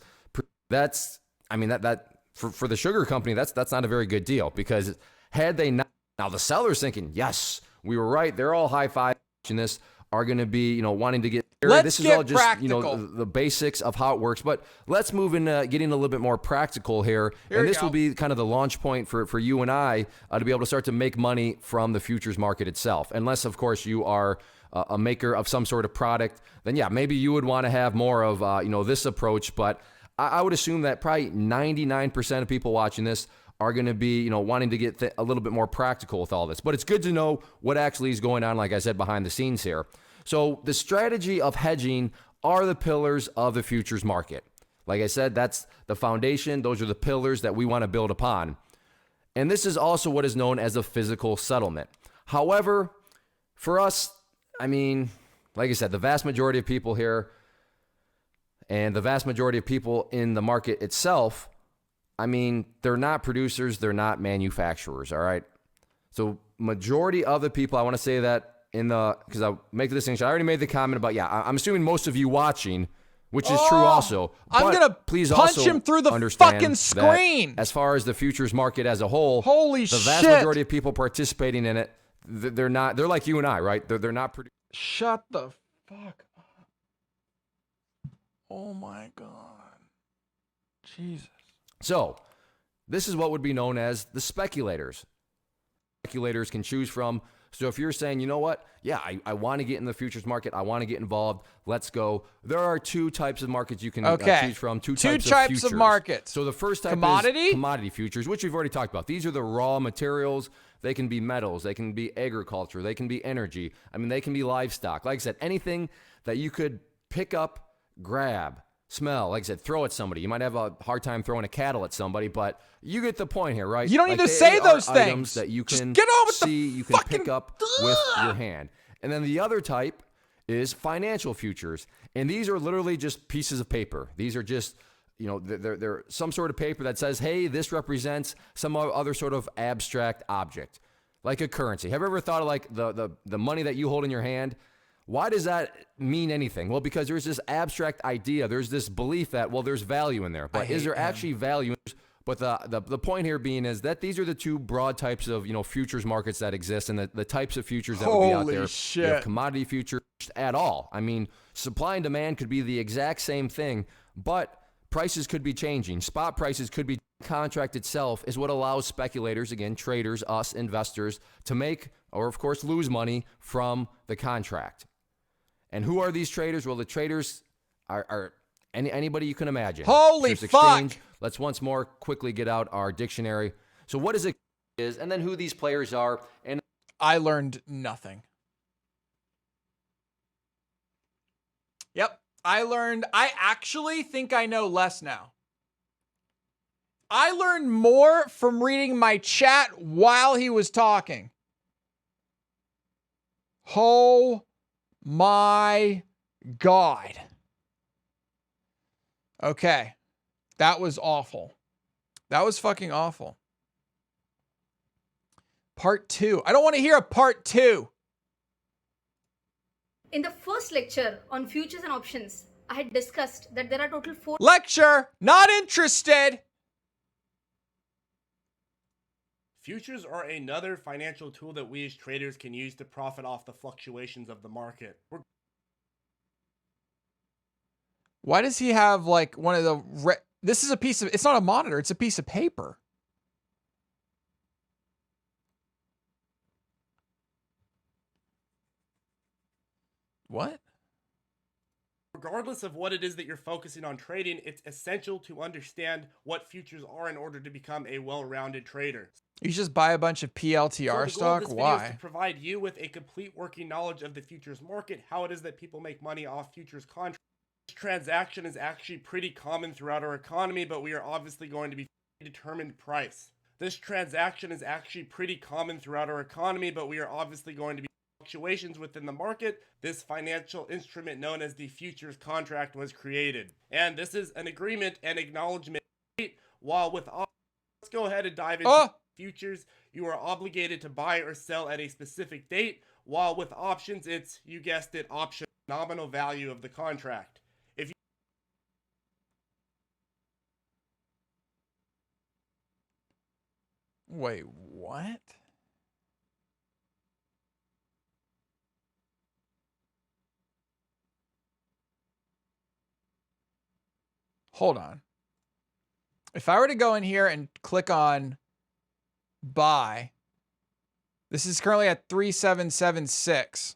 that's, I mean, that for the sugar company, that's not a very good deal, because had they not, now the seller's thinking, yes, we were right. They're all high-five watching this, are going to be, wanting to get, this is all just, practical. the basics of how it works. But let's move into getting a little bit more practical here. And this will be kind of the launch point for you and I to be able to start to make money from the futures market itself. Unless, of course, you are a maker of some sort of product, then yeah, maybe you would want to have more of, this approach. But I would assume that probably 99% of people watching this are going to be, wanting to get a little bit more practical with all this. But it's good to know what actually is going on, like I said, behind the scenes here. So the strategy of hedging are the pillars of the futures market. Like I said, that's the foundation. Those are the pillars that we want to build upon. And this is also what is known as a physical settlement. However, for us, I mean, like I said, the vast majority of people here and the vast majority of people in the market itself, I mean, they're not producers, they're not manufacturers, all right? So majority of the people, I want to say that because I make the distinction, I already made the comment about, I'm assuming most of you watching, which is true also. I'm going to please punch also him through the understand fucking screen. As far as the futures market as a whole, the vast majority of people participating in it, they're like you and I, right? They're not producing. Shut the fuck up. Oh my God. Jesus. So, this is what would be known as the speculators. Speculators can choose from. So if you're saying, you know what? Yeah, I want to get in the futures market. I want to get involved. Let's go. There are two types of markets you can choose from. Two types of futures. markets. So the first type Commodity? is commodity futures, which we've already talked about. These are the raw materials. They can be metals. They can be agriculture. They can be energy. I mean, they can be livestock. Like I said, anything that you could pick up, grab, smell, like I said, throw at somebody. You might have a hard time throwing a cattle at somebody, but you get the point here, right? You don't need to say those things. Items that you can get on with see, you can pick up with your hand. And then the other type is financial futures. And these are literally just pieces of paper. These are just, they're some sort of paper that says, hey, this represents some other sort of abstract object, like a currency. Have you ever thought of like the money that you hold in your hand? Why does that mean anything? Well, because there's this abstract idea. There's this belief that, well, there's value in there. But is there actually value? But the point here being is that these are the two broad types of, futures markets that exist, and the types of futures that would be out there. Holy shit. You have commodity futures at all. I mean, supply and demand could be the exact same thing, but prices could be changing. Spot prices could be. Contract itself is what allows speculators, again, traders, us, investors, to make or, of course, lose money from the contract. And who are these traders? Well, the traders are anybody you can imagine. Holy fuck! Let's once more quickly get out our dictionary. So what is it is, and then who these players are. And I learned nothing. Yep, I actually think I know less now. I learned more from reading my chat while he was talking. Oh my God. Okay. That was awful. That was fucking awful. Part 2. I don't want to hear a part 2. In the first lecture on futures and options, I had discussed that there are total 4 lecture. Not interested. Futures are another financial tool that we as traders can use to profit off the fluctuations of the market. Why does he have like one of the... This is a piece of... It's not a monitor. It's a piece of paper. What? Regardless of what it is that you're focusing on trading, it's essential to understand what futures are in order to become a well-rounded trader. You just buy a bunch of PLTR stock? Why? Is to provide you with a complete working knowledge of the futures market, how it is that people make money off futures contracts. This transaction is actually pretty common throughout our economy, but we are obviously going to be determined price. This transaction is actually pretty common throughout our economy, but we are obviously going to be fluctuations within the market. This financial instrument known as the futures contract was created. And this is an agreement and acknowledgement while with Let's go ahead and dive into futures. You are obligated to buy or sell at a specific date, while with options, it's, you guessed it, option, nominal value of the contract. If you Wait, what? Hold on. If I were to go in here and click on buy, this is currently at 3776.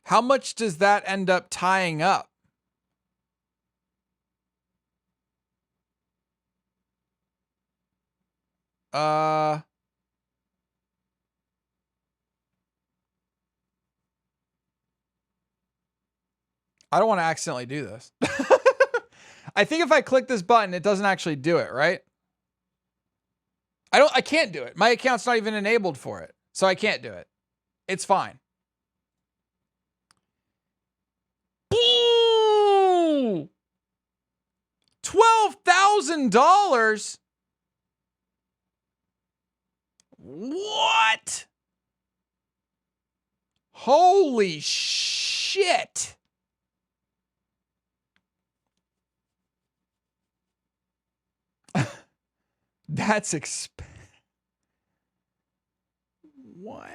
How much does that end up tying up? I don't want to accidentally do this. I think if I click this button, it doesn't actually do it, right? I can't do it. My account's not even enabled for it. So I can't do it. It's fine. Ooh! $12,000? What? Holy shit. That's what?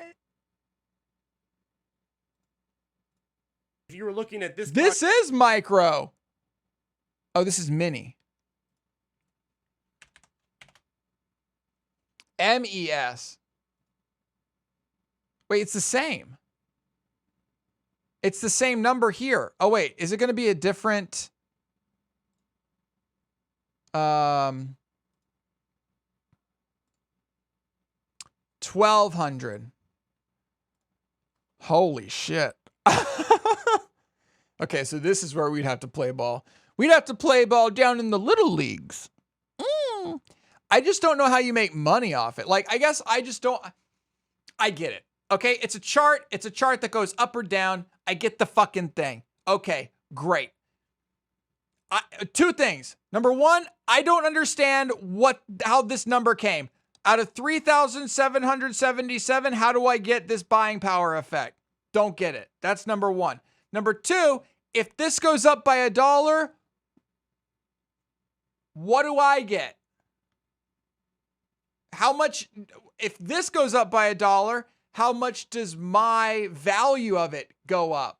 If you were looking at this, This is micro. Oh, this is mini. MES. Wait, it's the same. It's the same number here. Oh, wait, is it going to be a different? 1,200. Holy shit. Okay, so this is where we'd have to play ball. We'd have to play ball down in the little leagues. I just don't know how you make money off it. Like, I guess I just don't. I get it. Okay, it's a chart. It's a chart that goes up or down. I get the fucking thing. Okay, great. Two things. Number one, I don't understand how this number came. Out of 3,777, how do I get this buying power effect? Don't get it. That's number one. Number two, if this goes up by $1, what do I get? How much, if this goes up by $1, how much does my value of it go up?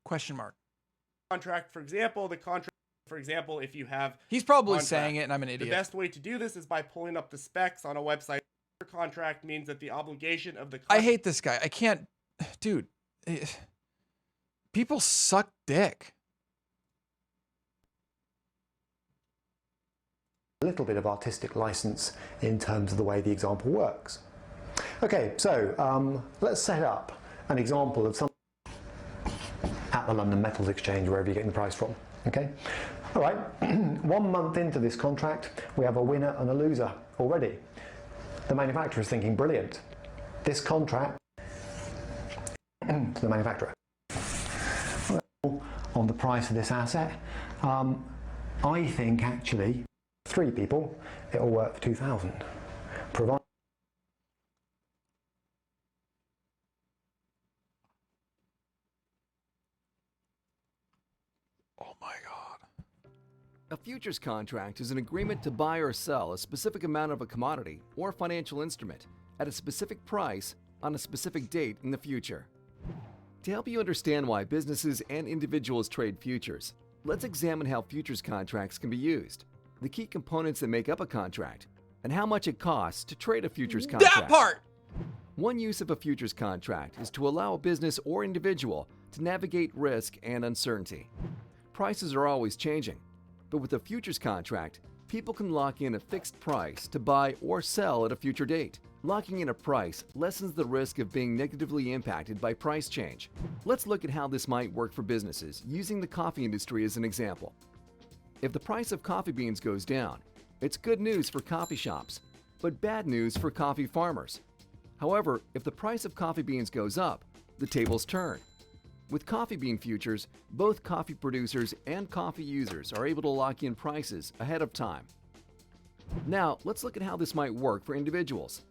Question mark. Contract, for example, if you have, he's probably saying it and I'm an idiot. The best way to do this is by pulling up the specs on a website. Contract means that the obligation of the I hate this guy. I can't, dude. People suck dick. A little bit of artistic license in terms of the way the example works. Okay, so let's set up an example of something at the London Metals Exchange, wherever you're getting the price from. Okay, all right. 1 month into this contract, we have a winner and a loser already. The manufacturer is thinking, brilliant. This contract to the manufacturer on the price of this asset. I think actually 3 people, it'll work for 2,000. Provide. Oh my God. A futures contract is an agreement to buy or sell a specific amount of a commodity or financial instrument at a specific price on a specific date in the future. To help you understand why businesses and individuals trade futures, let's examine how futures contracts can be used, the key components that make up a contract, and how much it costs to trade a futures contract. That part! One use of a futures contract is to allow a business or individual to navigate risk and uncertainty. Prices are always changing, but with a futures contract, people can lock in a fixed price to buy or sell at a future date. Locking in a price lessens the risk of being negatively impacted by price change. Let's look at how this might work for businesses, using the coffee industry as an example. If the price of coffee beans goes down, it's good news for coffee shops, but bad news for coffee farmers. However, if the price of coffee beans goes up, the tables turn. With coffee bean futures, both coffee producers and coffee users are able to lock in prices ahead of time. Now, let's look at how this might work for individuals.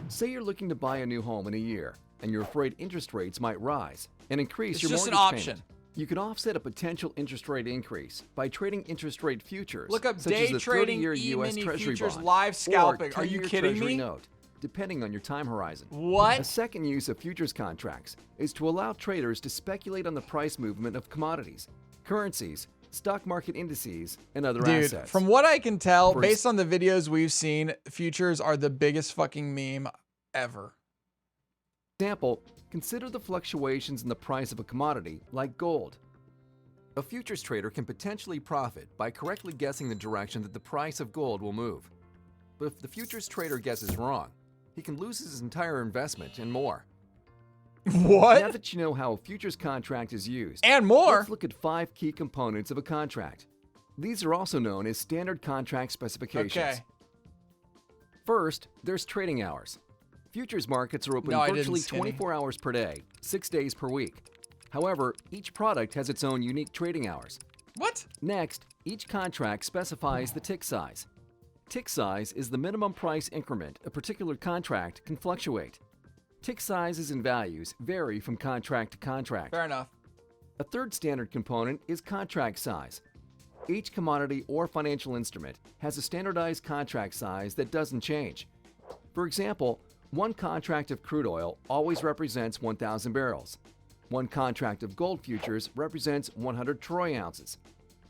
Say you're looking to buy a new home in a year, and you're afraid interest rates might rise and increase your mortgage payment. It's just an option. You can offset a potential interest rate increase by trading interest rate futures. Look up such day as the trading 30-year US E-mini Treasury futures bond live scalping. or Are you 10-year kidding Treasury me? note, depending on your time horizon. What? A second use of futures contracts is to allow traders to speculate on the price movement of commodities, currencies, stock market indices, and other Dude, assets. from what I can tell, based on the videos we've seen, futures are the biggest fucking meme ever. For example, consider the fluctuations in the price of a commodity like gold. A futures trader can potentially profit by correctly guessing the direction that the price of gold will move. But if the futures trader guesses wrong, he can lose his entire investment and more. What? Now that you know how a futures contract is used, and more, let's look at 5 key components of a contract. These are also known as standard contract specifications. Okay. First, there's trading hours. Futures markets are open virtually 24 hours per day, 6 days per week. However, each product has its own unique trading hours. What? Next, each contract specifies the tick size. Tick size is the minimum price increment a particular contract can fluctuate. Tick sizes and values vary from contract to contract. Fair enough. A third standard component is contract size. Each commodity or financial instrument has a standardized contract size that doesn't change. For example, one contract of crude oil always represents 1,000 barrels. One contract of gold futures represents 100 troy ounces.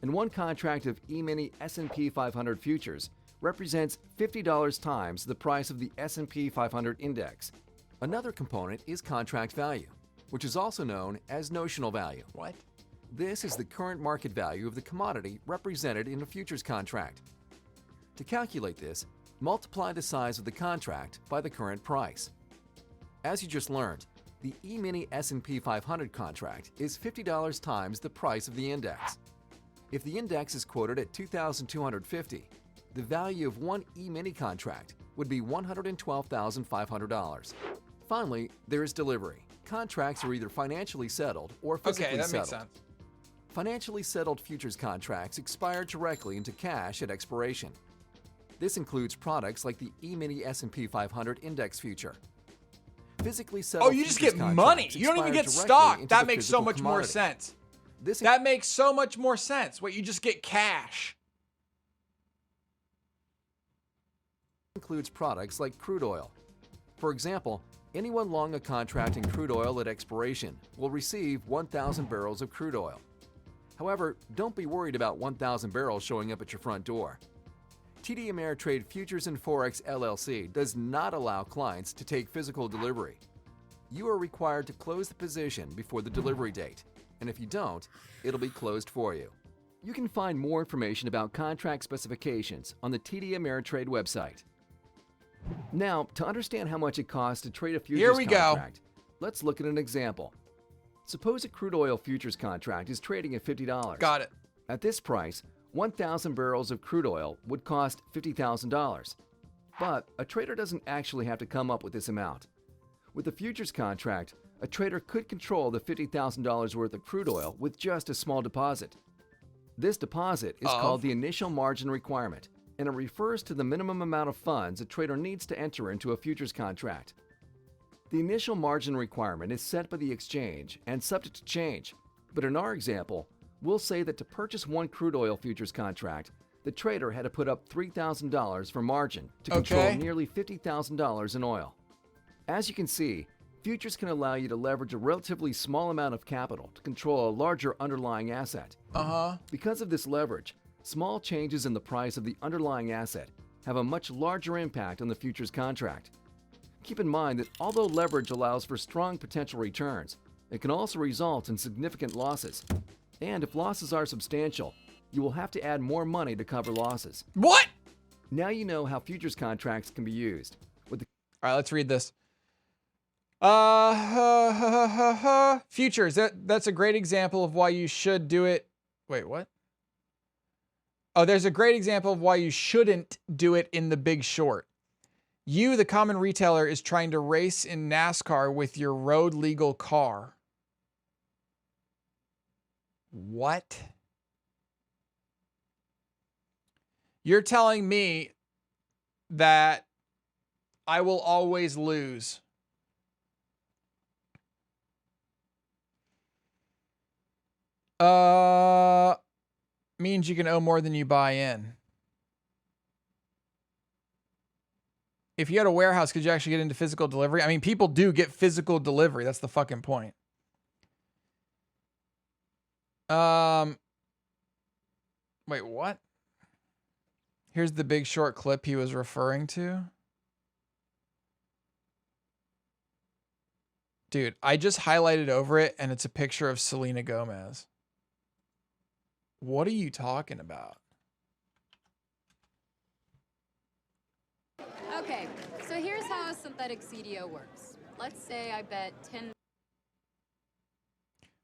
And one contract of E-mini S&P 500 futures represents $50 times the price of the S&P 500 index. Another component is contract value, which is also known as notional value. What? This is the current market value of the commodity represented in a futures contract. To calculate this, multiply the size of the contract by the current price. As you just learned, the E-mini S&P 500 contract is $50 times the price of the index. If the index is quoted at 2,250, the value of one E-mini contract would be $112,500. Finally, there is delivery. Contracts are either financially settled or physically settled. Makes sense. Financially settled futures contracts expire directly into cash at expiration. This includes products like the E-mini S&P 500 index future. Physically settled you just futures get money. contracts You don't even expire get directly stock. into That the makes so physical much more commodity. sense. This That makes so much more sense. What, you just get cash. includes products like crude oil. For example, anyone long a contract in crude oil at expiration will receive 1,000 barrels of crude oil. However, don't be worried about 1,000 barrels showing up at your front door. TD Ameritrade Futures and Forex LLC does not allow clients to take physical delivery. You are required to close the position before the delivery date, and if you don't, it'll be closed for you. You can find more information about contract specifications on the TD Ameritrade website. Now, to understand how much it costs to trade a futures contract, let's look at an example. Suppose a crude oil futures contract is trading at $50. Got it. At this price, 1,000 barrels of crude oil would cost $50,000. But a trader doesn't actually have to come up with this amount. With a futures contract, a trader could control the $50,000 worth of crude oil with just a small deposit. This deposit is called the initial margin requirement, and it refers to the minimum amount of funds a trader needs to enter into a futures contract. The initial margin requirement is set by the exchange and subject to change, but in our example, we'll say that to purchase one crude oil futures contract, the trader had to put up $3,000 for margin to control nearly $50,000 in oil. As you can see, futures can allow you to leverage a relatively small amount of capital to control a larger underlying asset. Because of this leverage, small changes in the price of the underlying asset have a much larger impact on the futures contract. Keep in mind that although leverage allows for strong potential returns, it can also result in significant losses. And if losses are substantial, you will have to add more money to cover losses. What? Now you know how futures contracts can be used. All right, let's read this. Futures. That's a great example of why you should do it. Wait, what? Oh, there's a great example of why you shouldn't do it in The Big Short. You, the common retailer, is trying to race in NASCAR with your road legal car. What? You're telling me that I will always lose. Means you can owe more than you buy in. If you had a warehouse, could you actually get into physical delivery? I mean, people do get physical delivery. That's the fucking point. Wait, what? Here's the Big Short clip he was referring to. Dude, I just highlighted over it and it's a picture of Selena Gomez. What are you talking about? Okay, so here's how a synthetic CDO works. Let's say I bet 10.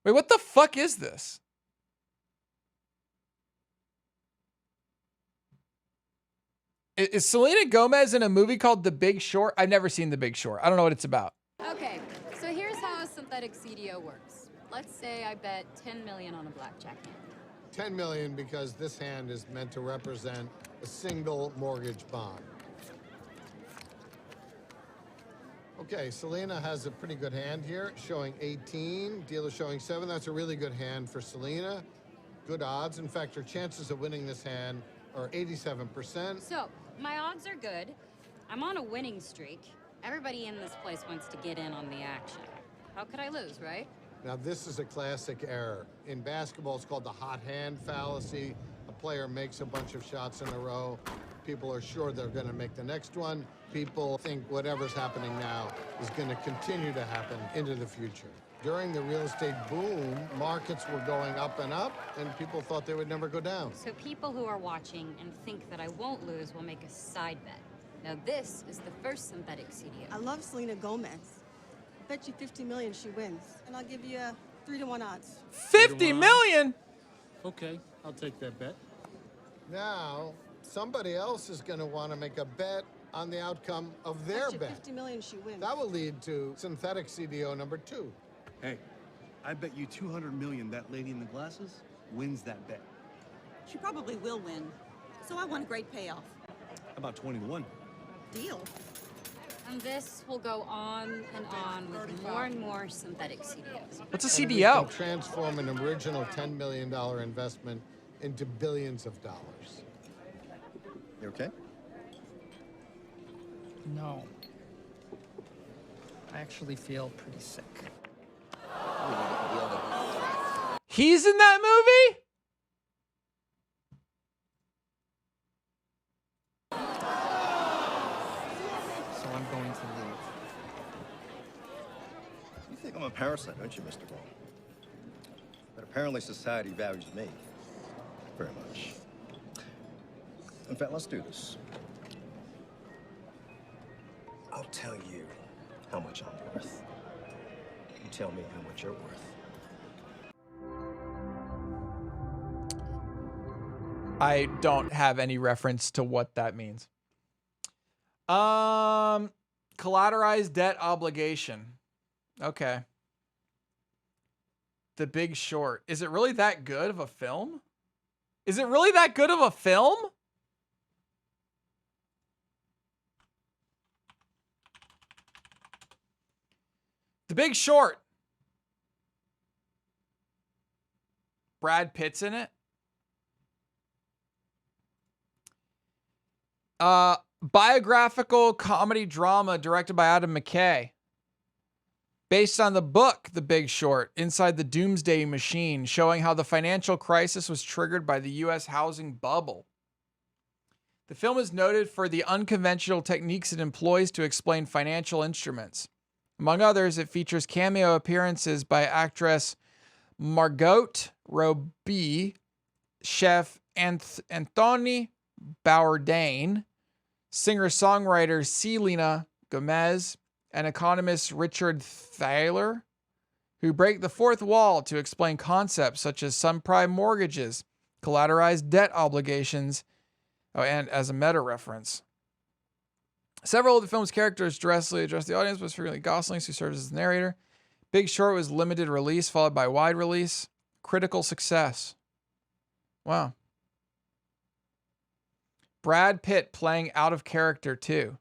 Wait, what the fuck is this? Is Selena Gomez in a movie called The Big Short? I've never seen The Big Short. I don't know what it's about. Okay, so here's how a synthetic CDO works. Let's say I bet 10 million on a blackjack hand. 10 million because this hand is meant to represent a single mortgage bond. Okay, Selena has a pretty good hand here, showing 18, dealer showing 7. That's a really good hand for Selena. Good odds. In fact, her chances of winning this hand are 87%. So, my odds are good. I'm on a winning streak. Everybody in this place wants to get in on the action. How could I lose, right? Now, this is a classic error. In basketball, it's called the hot hand fallacy. A player makes a bunch of shots in a row. People are sure they're going to make the next one. People think whatever's happening now is going to continue to happen into the future. During the real estate boom, markets were going up, and people thought they would never go down. So people who are watching and think that I won't lose will make a side bet. Now this is the first synthetic CDO. I love Selena Gomez. I bet you 50 million she wins, and I'll give you a 3-to-1 odds. 50 million? Okay, I'll take that bet. Now, somebody else is going to want to make a bet on the outcome of their Bet you bet. 50 million she wins. That will lead to synthetic CDO number 2. Hey, I bet you 200 million that lady in the glasses wins that bet. She probably will win. So I want a great payoff. About 20 to 1. Deal. And this will go on and on with more and more synthetic CDOs. What's a And we CDO? can transform an original $10 million investment into billions of dollars. You okay? No. I actually feel pretty sick. He's in that movie? So I'm going to leave. You think I'm a parasite, don't you, Mr. Ball? But apparently society values me very much. In fact, let's do this. I'll tell you how much I'm worth. You tell me how much you're worth. I don't have any reference to what that means. Collateralized debt obligation. Okay. The Big Short. Is it really that good of a film? Is it really that good of a film? The Big Short. Brad Pitt's in it. Biographical comedy drama directed by Adam McKay. Based on the book, The Big Short, Inside the Doomsday Machine, showing how the financial crisis was triggered by the U.S. housing bubble. The film is noted for the unconventional techniques it employs to explain financial instruments. Among others, it features cameo appearances by actress Margot Robbie, chef Anthony Bourdain, singer-songwriter Selena Gomez, and economist Richard Thaler, who break the fourth wall to explain concepts such as subprime mortgages collateralized debt obligations. Oh, and as a meta reference. Several of the film's characters directly address the audience, but frequently Gosling, who serves as the narrator. Big Short was limited release, followed by wide release. Critical success. Wow. Brad Pitt playing out of character too.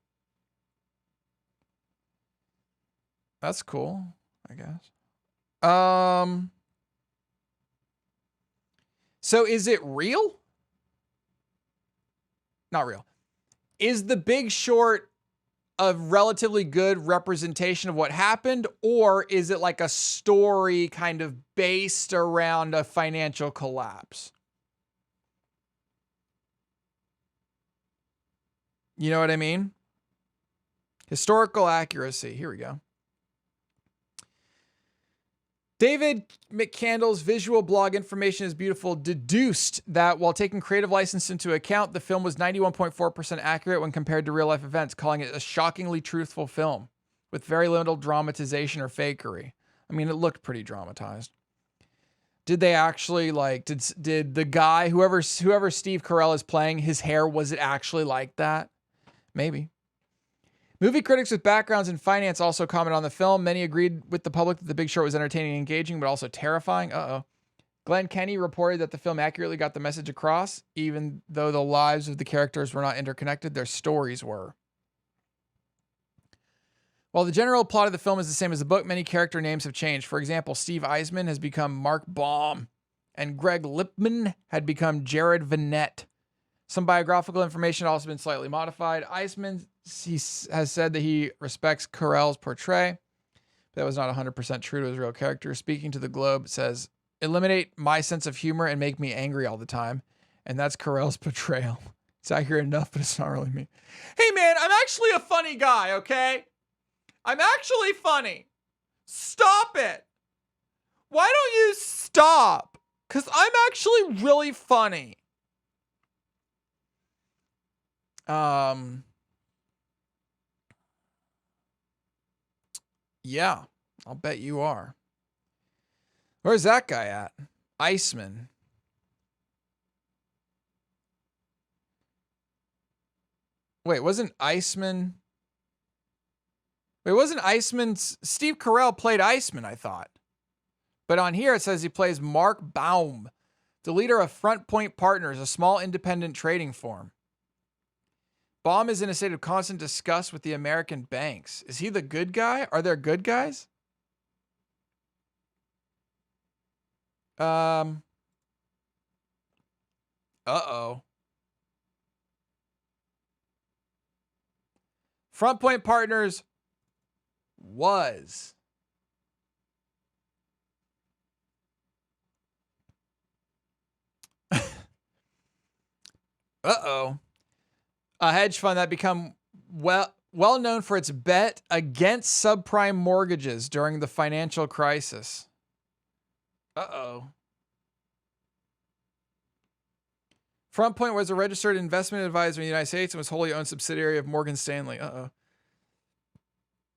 That's cool, I guess. So is it real? Not real. Is The Big Short a relatively good representation of what happened, or is it like a story kind of based around a financial collapse? You know what I mean? Historical accuracy. Here we go. David McCandless visual blog Information is Beautiful deduced that while taking creative license into account, the film was 91.4% accurate when compared to real life events, calling it a shockingly truthful film with very little dramatization or fakery. I mean, it looked pretty dramatized. Did they actually did the guy, whoever Steve Carell is playing, his hair, was it actually like that? Maybe. Movie critics with backgrounds in finance also commented on the film. Many agreed with the public that The Big Short was entertaining and engaging, but also terrifying. Glenn Kenny reported that the film accurately got the message across, even though the lives of the characters were not interconnected, their stories were. While the general plot of the film is the same as the book, many character names have changed. For example, Steve Eisman has become Mark Baum, and Greg Lipman had become Jared Vanette. Some biographical information has also been slightly modified. Eisman has said that he respects Carell's portrayal. That was not 100% true to his real character. Speaking to the Globe, it says, eliminate my sense of humor and make me angry all the time. And that's Carell's portrayal. It's accurate enough, but it's not really me. Hey, man, I'm actually a funny guy, okay? I'm actually funny. Stop it. Why don't you stop? Because I'm actually really funny. Yeah, I'll bet you are. Where's that guy at? Iceman. Wait, wasn't Iceman... Wait, wasn't Iceman... Steve Carell played Iceman, I thought. But on here it says he plays Mark Baum, the leader of Front Point Partners, a small independent trading firm. Baum is in a state of constant disgust with the American banks. Is he the good guy? Are there good guys? Uh-oh. Front Point Partners was. Uh-oh. A hedge fund that become well known for its bet against subprime mortgages during the financial crisis. Uh-oh. Front Point was a registered investment advisor in the United States and was wholly owned subsidiary of Morgan Stanley. Uh-oh.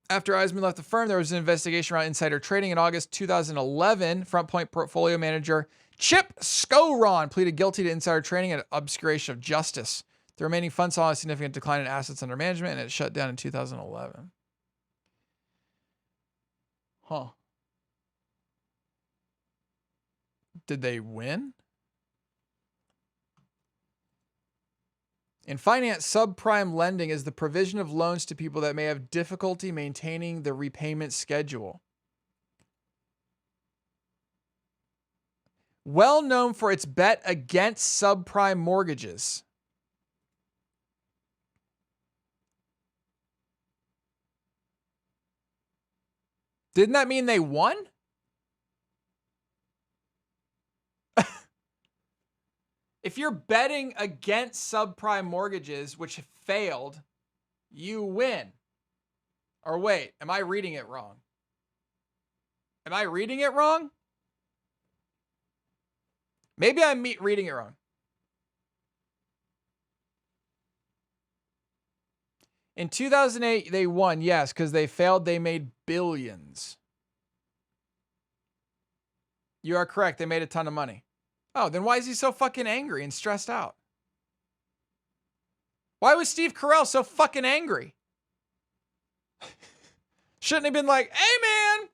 After Eisman left the firm, there was an investigation around insider trading. In August 2011, Front Point portfolio manager Chip Scoron pleaded guilty to insider trading and obscuration of justice. The remaining fund saw a significant decline in assets under management, and it shut down in 2011. Huh. Did they win? In finance, subprime lending is the provision of loans to people that may have difficulty maintaining the repayment schedule. Well known for its bet against subprime mortgages. Didn't that mean they won? If you're betting against subprime mortgages, which failed, you win. Or wait, am I reading it wrong? Am I reading it wrong? Maybe I'm reading it wrong. In 2008, they won, yes, because they failed. They made billions. You are correct. They made a ton of money. Oh, then why is he so fucking angry and stressed out? Why was Steve Carell so fucking angry? Shouldn't he been like, hey man!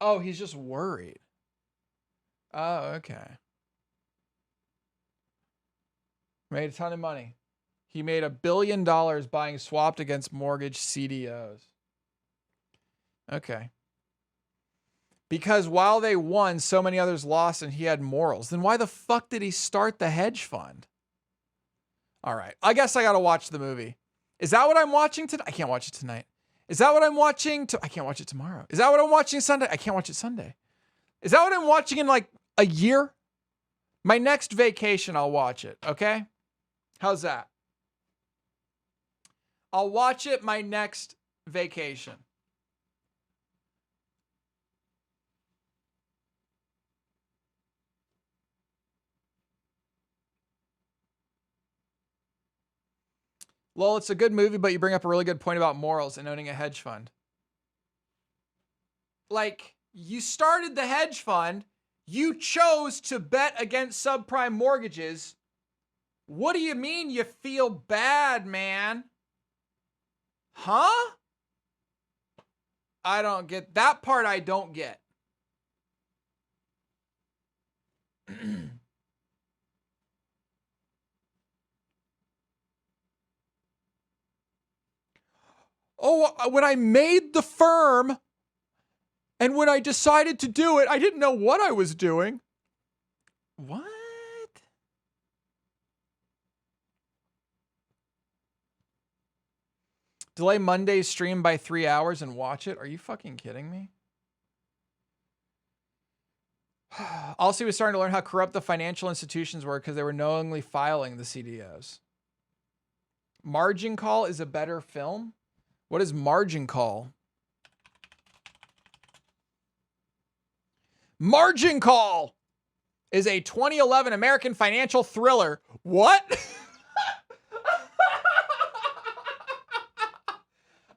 Oh, he's just worried. Oh, okay. Made a ton of money. He made $1 billion buying swapped against mortgage CDOs. Okay. Because while they won, so many others lost and he had morals. Then why the fuck did he start the hedge fund? All right. I guess I got to watch the movie. Is that what I'm watching tonight? I can't watch it tonight. Is that what I'm watching? I can't watch it tomorrow. Is that what I'm watching Sunday? I can't watch it Sunday. Is that what I'm watching in like a year? My next vacation, I'll watch it. Okay? How's that? I'll watch it my next vacation. Lol, it's a good movie, but you bring up a really good point about morals and owning a hedge fund. Like, you started the hedge fund. You chose to bet against subprime mortgages. What do you mean you feel bad, man? Huh? I don't get that part. I don't get. Oh, when I made the firm and when I decided to do it, I didn't know what I was doing. What? Delay Monday's stream by 3 hours and watch it? Are you fucking kidding me? Also, he was starting to learn how corrupt the financial institutions were because they were knowingly filing the CDOs. Margin Call is a better film? What is Margin Call? Margin Call is a 2011 American financial thriller. What?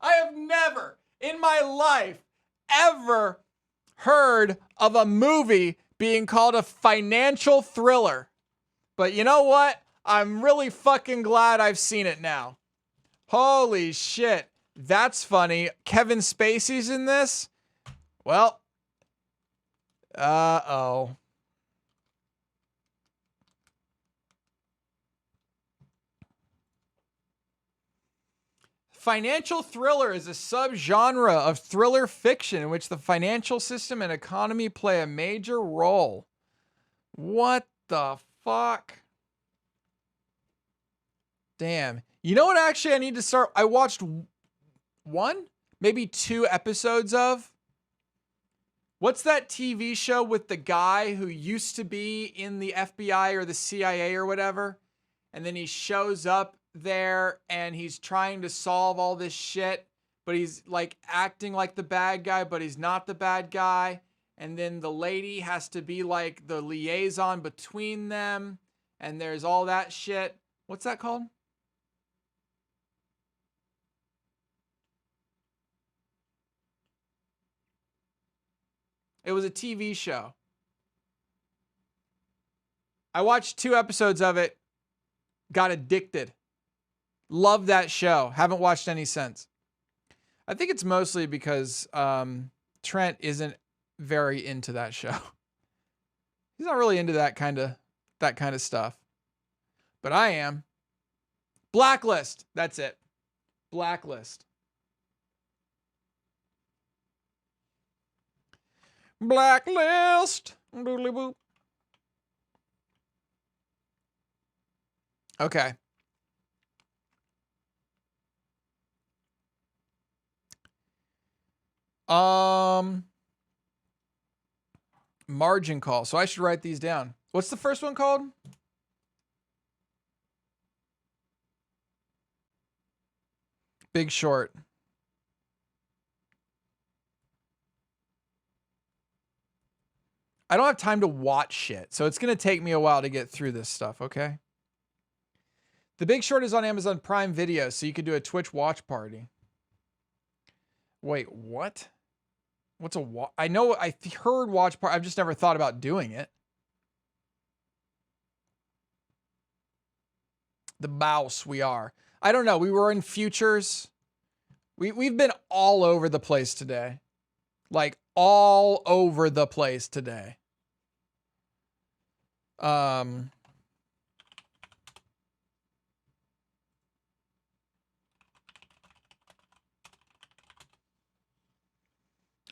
I have never in my life ever heard of a movie being called a financial thriller. But you know what? I'm really fucking glad I've seen it now. Holy shit. That's funny. Kevin Spacey's in this? Well, uh-oh. Financial thriller is a subgenre of thriller fiction in which the financial system and economy play a major role. What the fuck? Damn. You know what actually I need to start? I watched one, maybe 2 episodes of. What's that TV show with the guy who used to be in the FBI or the CIA or whatever? And then he shows up there and he's trying to solve all this shit, but he's like acting like the bad guy, but he's not the bad guy. And then the lady has to be like the liaison between them. And there's all that shit. What's that called? It was a TV show. I watched 2 episodes of it. Got addicted. Love that show. Haven't watched any since. I think it's mostly because Trent isn't very into that show. He's not really into that kind of stuff. But I am. Blacklist. That's it. Blacklist. Blacklist. Doodly boop. Okay. Margin Call. So I should write these down. What's the first one called? Big Short. I don't have time to watch shit, so it's going to take me a while to get through this stuff, okay? The Big Short is on Amazon Prime Video, so you could do a Twitch watch party. Wait, what? What's a watch? I know I heard watch party. I've just never thought about doing it. The mouse we are. I don't know. We were in futures. We've been all over the place today. Like all over the place today.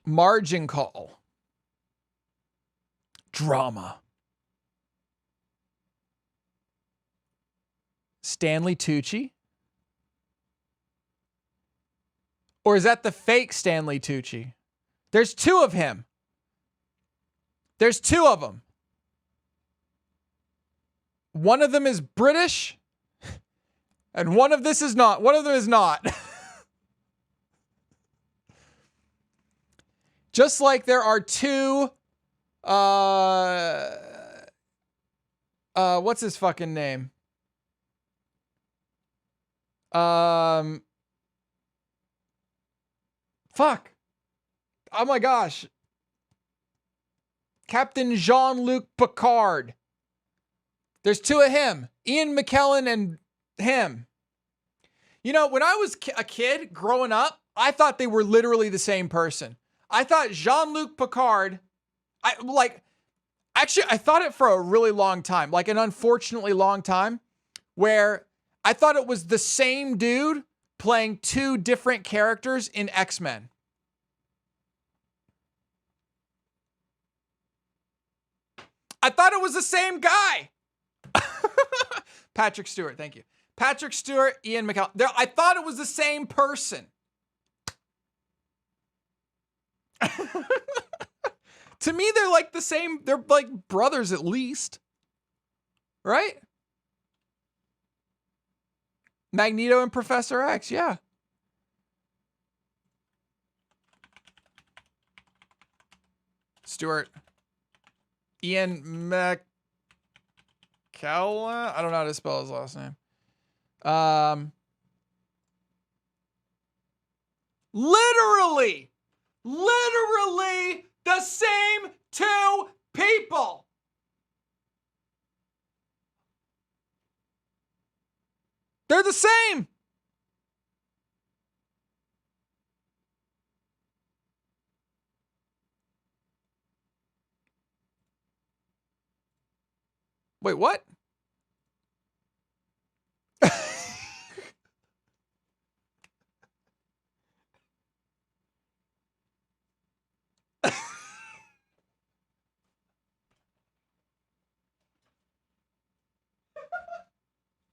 Margin call. Drama. Stanley Tucci? Or is that the fake Stanley Tucci? There's two of him. There's two of them. One of them is British, and one of this is not. One of them is not. Just like there are two, what's his fucking name? Fuck. Oh my gosh. Captain Jean-Luc Picard. There's two of him. Ian McKellen and him. You know, when I was a kid growing up, I thought they were literally the same person. I thought Jean-Luc Picard, I thought it for a really long time, like an unfortunately long time, where I thought it was the same dude playing two different characters in X-Men. I thought it was the same guy. Patrick Stewart, thank you. Patrick Stewart, Ian McKellen. I thought it was the same person. To me, they're like the same. They're like brothers at least. Right? Magneto and Professor X, yeah. Stewart. Ian McKellen? I don't know how to spell his last name. Literally the same two people. They're the same. Wait, what?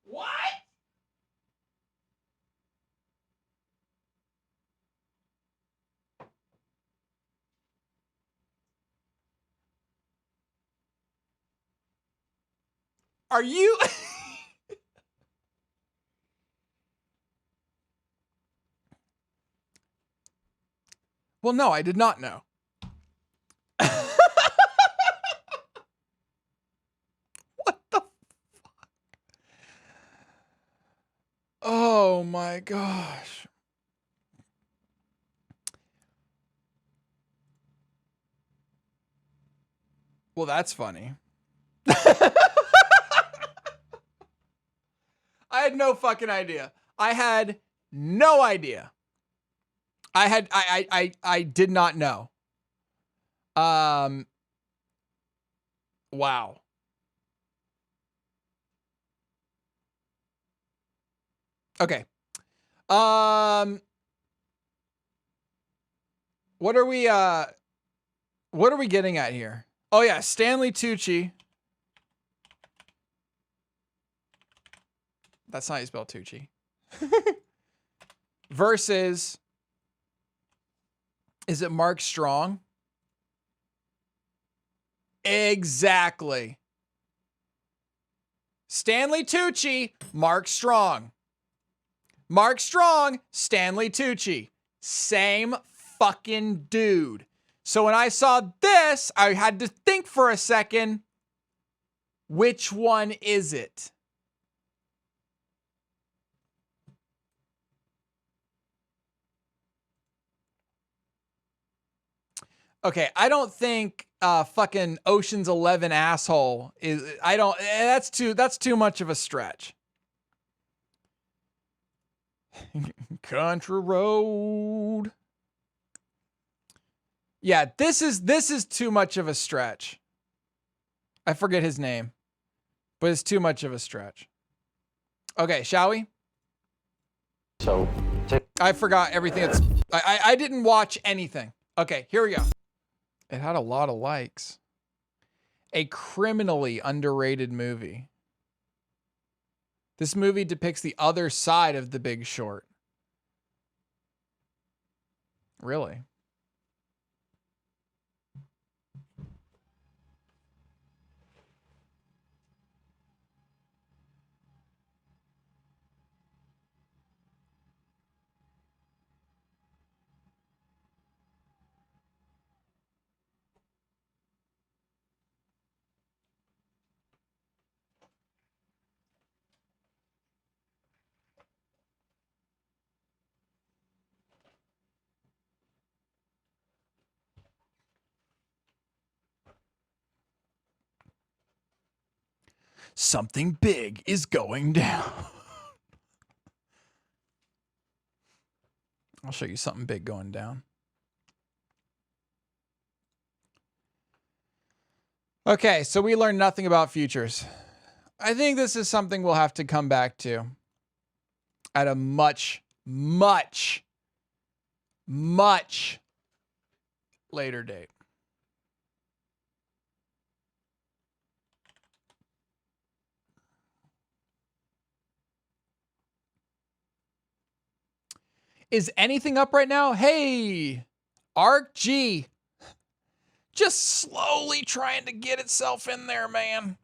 What? Are you? Well, no, I did not know. What the fuck? Oh my gosh. Well, that's funny. I had no fucking idea. I had no idea. I did not know. Wow. Okay. What are we getting at here? Oh yeah, Stanley Tucci. That's not how you spell Tucci. Versus, is it Mark Strong? Exactly. Stanley Tucci, Mark Strong. Mark Strong, Stanley Tucci. Same fucking dude. So when I saw this, I had to think for a second, which one is it? Okay, I don't think fucking Ocean's 11 asshole is. I don't. That's too much of a stretch. Country road. Yeah, this is too much of a stretch. I forget his name, but it's too much of a stretch. Okay, shall we? So, I forgot everything. I didn't watch anything. Okay, here we go. It had a lot of likes. A criminally underrated movie. This movie depicts the other side of The Big Short. Really? Something big is going down. I'll show you something big going down. Okay, so we learned nothing about futures. I think this is something we'll have to come back to at a much, much, much later date. Is anything up right now? Hey, ArcG. Just slowly trying to get itself in there, man.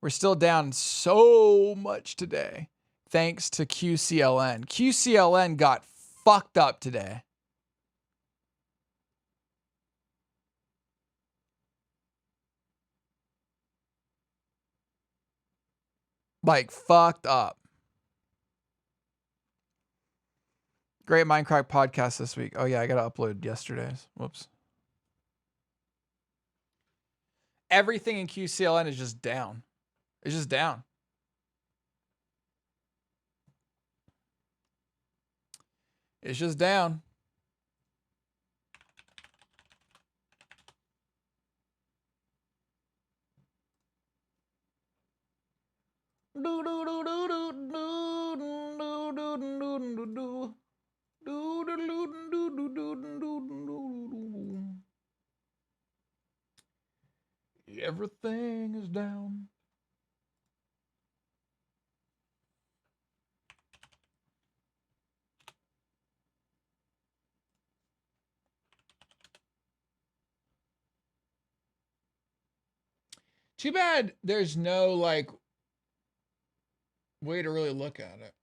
We're still down so much today, thanks to QCLN. QCLN got fucked up today. Like, fucked up. Great Minecraft podcast this week. Oh, yeah, I got to upload yesterday's. Whoops. Everything in QCLN is just down. It's just down. It's just down. Everything is down. Too bad there's no like way to really look at it.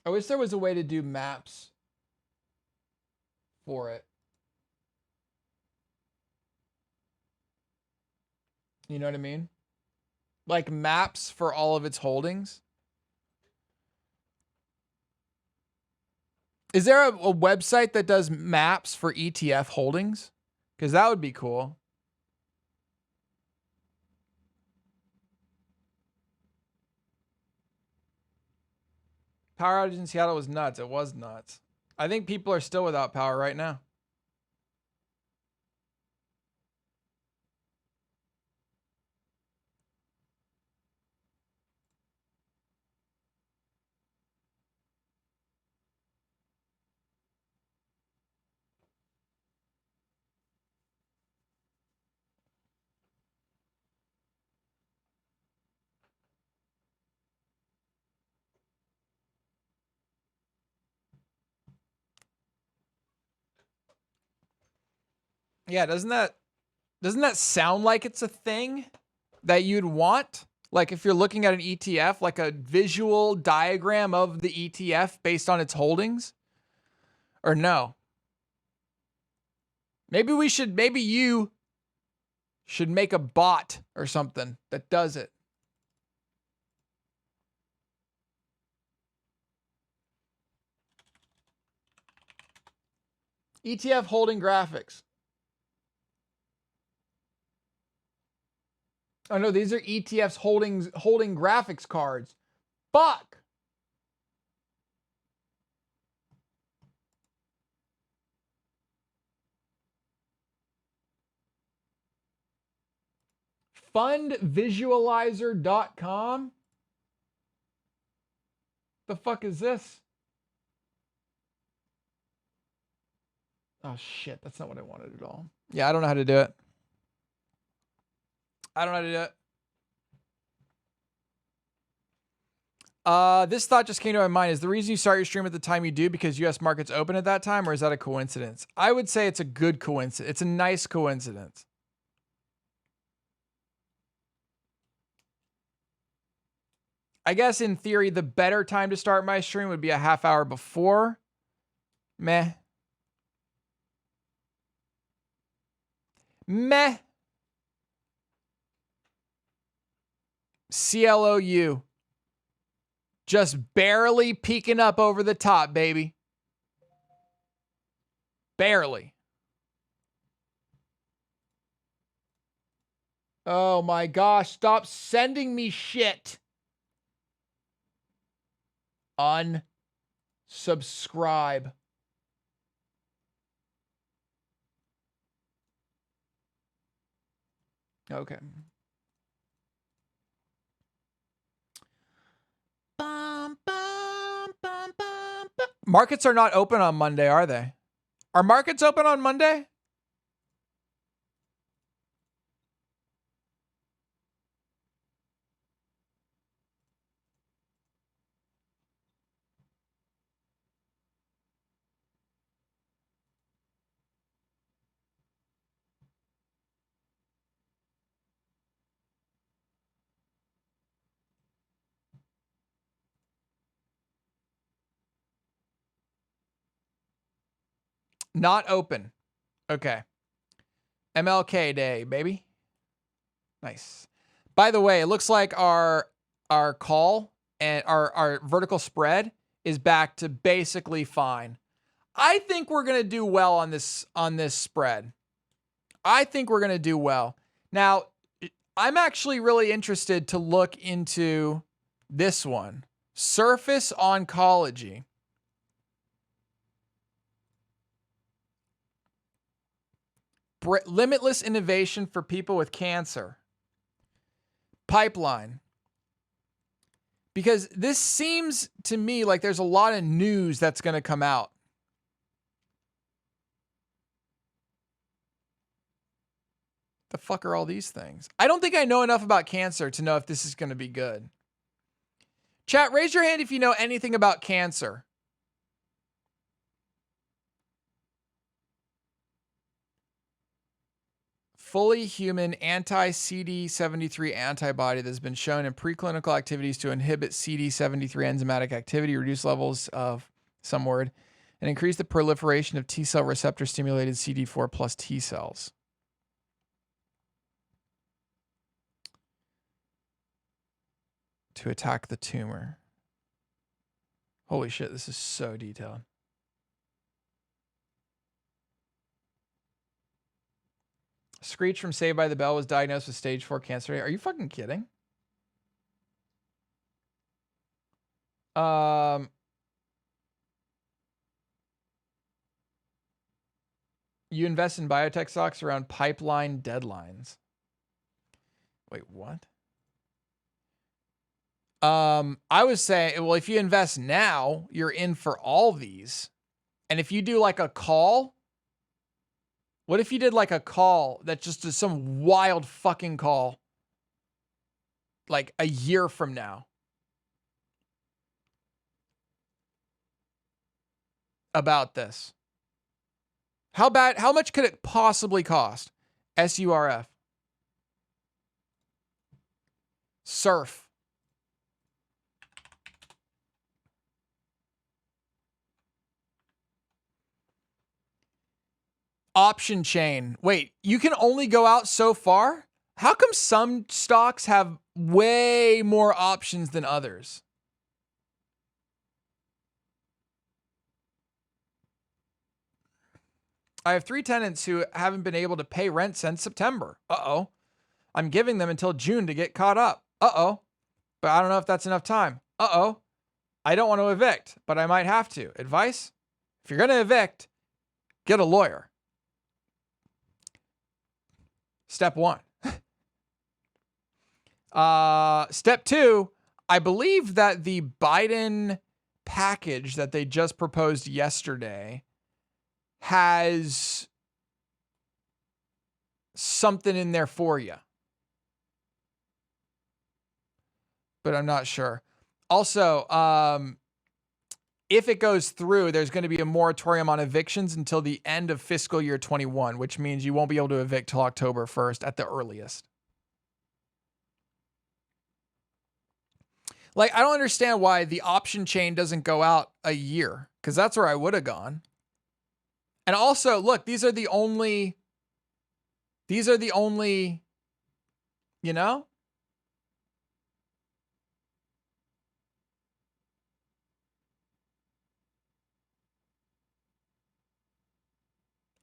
I wish there was a way to do maps for it. You know what I mean? Like maps for all of its holdings. Is there a website that does maps for ETF holdings? Because that would be cool. Power outage in Seattle was nuts. It was nuts. I think people are still without power right now. Yeah, doesn't that sound like it's a thing that you'd want? Like if you're looking at an ETF, like a visual diagram of the ETF based on its holdings? Or no? Maybe you should make a bot or something that does it. ETF holding graphics. Oh no, these are ETFs holding graphics cards. Fuck. Fundvisualizer.com. The fuck is this? Oh shit, that's not what I wanted at all. Yeah, I don't know how to do it. I don't know how to do it. This thought just came to my mind. Is the reason you start your stream at the time you do because US markets open at that time, or is that a coincidence? I would say it's a good coincidence. It's a nice coincidence. I guess in theory, the better time to start my stream would be a half hour before. Meh. Meh. CLOU. Just barely peeking up over the top, baby. Barely. Oh my gosh, stop sending me shit. Unsubscribe. Okay. Markets are not open on Monday, are they? Are markets open on Monday? Not open. Okay. MLK Day, baby. Nice. By the way, it looks like our call and our vertical spread is back to basically fine. I think we're going to do well on this spread. I think we're going to do well. Now, I'm actually really interested to look into this one. Surface Oncology. Limitless innovation for people with cancer. Pipeline. Because this seems to me like there's a lot of news that's going to come out. The fuck are all these things? I don't think I know enough about cancer to know if this is going to be good. Chat, raise your hand if you know anything about cancer. Fully human anti-CD73 antibody that's been shown in preclinical activities to inhibit CD73 enzymatic activity, reduce levels of some word, and increase the proliferation of T-cell receptor stimulated CD4 plus T cells. To attack the tumor. Holy shit, this is so detailed. Screech from Saved by the Bell was diagnosed with stage 4 cancer. Are you fucking kidding? You invest in biotech stocks around pipeline deadlines. Wait, what? I was saying, well, if you invest now, you're in for all these. And if you do like a call, what if you did like a call that just is some wild fucking call? Like a year from now. About this. How much could it possibly cost? SURF. Surf. Option chain. Wait, you can only go out so far? How come some stocks have way more options than others? I have 3 tenants who haven't been able to pay rent since September. Uh-oh. I'm giving them until June to get caught up. Uh-oh. But I don't know if that's enough time. Uh-oh. I don't want to evict, but I might have to. Advice? If you're going to evict, get a lawyer. Step 1. Step 2, I believe that the Biden package that they just proposed yesterday has something in there for you. But I'm not sure. Also, if it goes through, there's going to be a moratorium on evictions until the end of fiscal year 21, which means you won't be able to evict till October 1st at the earliest. Like, I don't understand why the option chain doesn't go out a year, because that's where I would have gone. And also, look, these are the only, you know?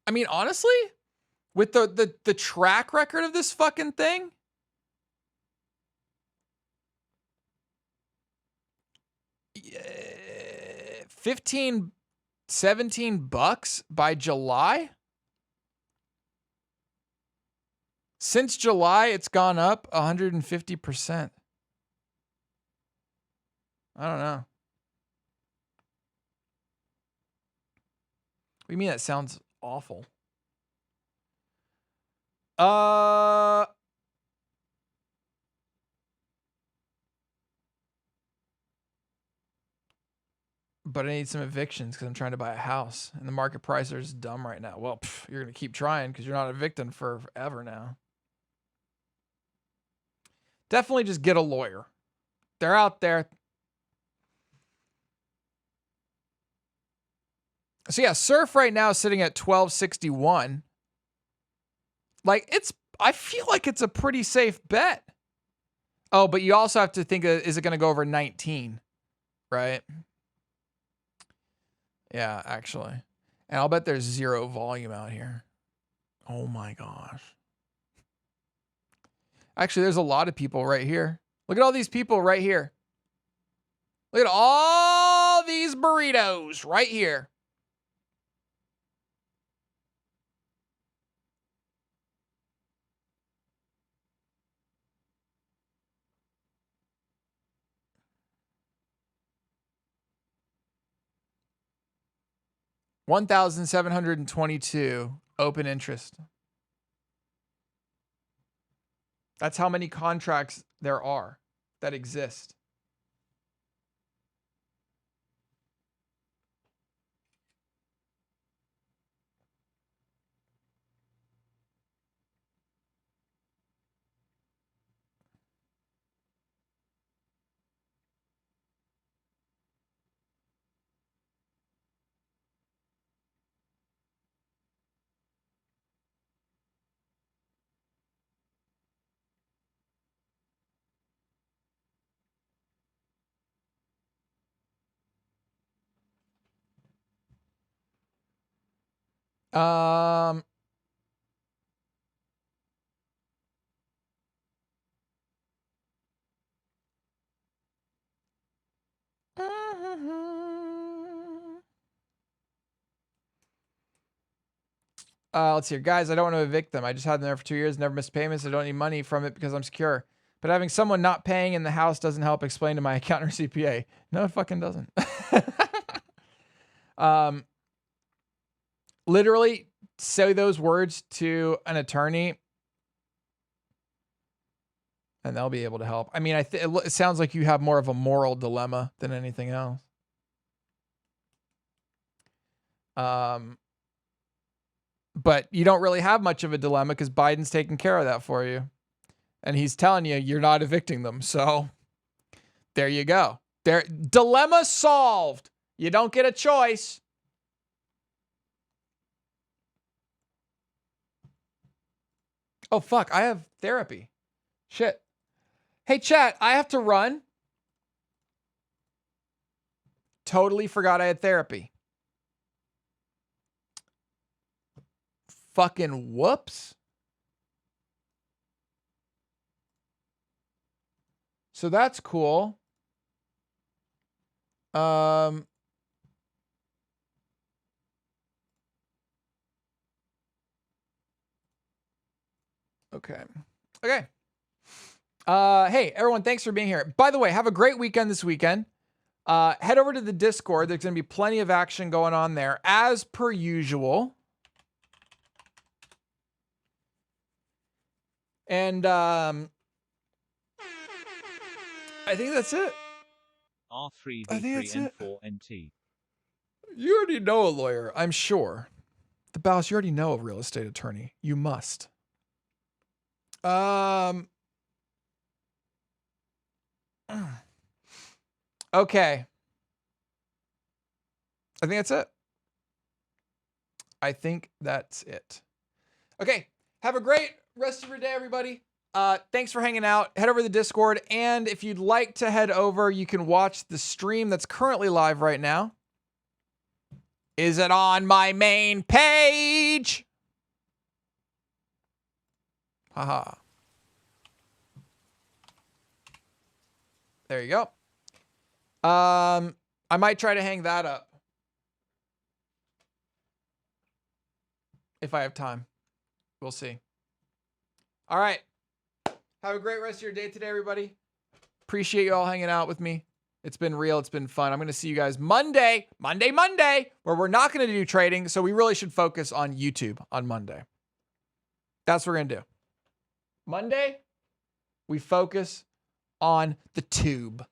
I mean, honestly, with the track record of this fucking thing, $15, $17 by July. Since July, it's gone up 150%. I don't know. What do you mean that sounds awful? But I need some evictions because I'm trying to buy a house and the market prices are just dumb right now. Well, you're going to keep trying because you're not evicting forever now. Definitely just get a lawyer. They're out there. So yeah, surf right now is sitting at 1261. Like I feel like it's a pretty safe bet. Oh, but you also have to think, is it going to go over 19? Right? Yeah, actually. And I'll bet there's zero volume out here. Oh my gosh. Actually, there's a lot of people right here. Look at all these people right here. Look at all these burritos right here. $1,722 open interest. That's how many contracts there are that exist. Um, let's see here. Guys, I don't want to evict them. I just had them there for 2 years, never missed payments. I don't need money from it because I'm secure. But having someone not paying in the house doesn't help explain to my accountant or CPA. No, it fucking doesn't. Literally say those words to an attorney and they'll be able to help. I mean, it sounds like you have more of a moral dilemma than anything else. But you don't really have much of a dilemma because Biden's taking care of that for you. And he's telling you you're not evicting them. So there you go. Dilemma solved. You don't get a choice. Oh, fuck. I have therapy. Shit. Hey, chat. I have to run. Totally forgot I had therapy. Fucking whoops. So that's cool. Okay. Okay. Hey, everyone, thanks for being here. By the way, have a great weekend this weekend. Head over to the Discord. There's going to be plenty of action going on there, as per usual. And I think that's it. R3, I think that's it. V3, N4, NT. You already know a lawyer, I'm sure. The Baus, you already know a real estate attorney. You must. Okay. I think that's it. I think that's it. Okay. Have a great rest of your day, everybody. Thanks for hanging out. Head over to the Discord. And if you'd like to head over, you can watch the stream that's currently live right now. Is it on my main page? Haha. There you go. I might try to hang that up. If I have time. We'll see. All right. Have a great rest of your day today, everybody. Appreciate you all hanging out with me. It's been real. It's been fun. I'm going to see you guys Monday, where we're not going to do trading. So we really should focus on YouTube on Monday. That's what we're going to do. Monday, we focus on the tube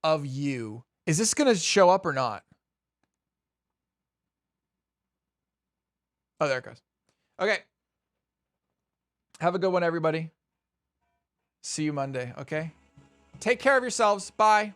of you. Is this going to show up or not? Oh, there it goes. Okay. Have a good one, everybody. See you Monday, okay? Take care of yourselves. Bye.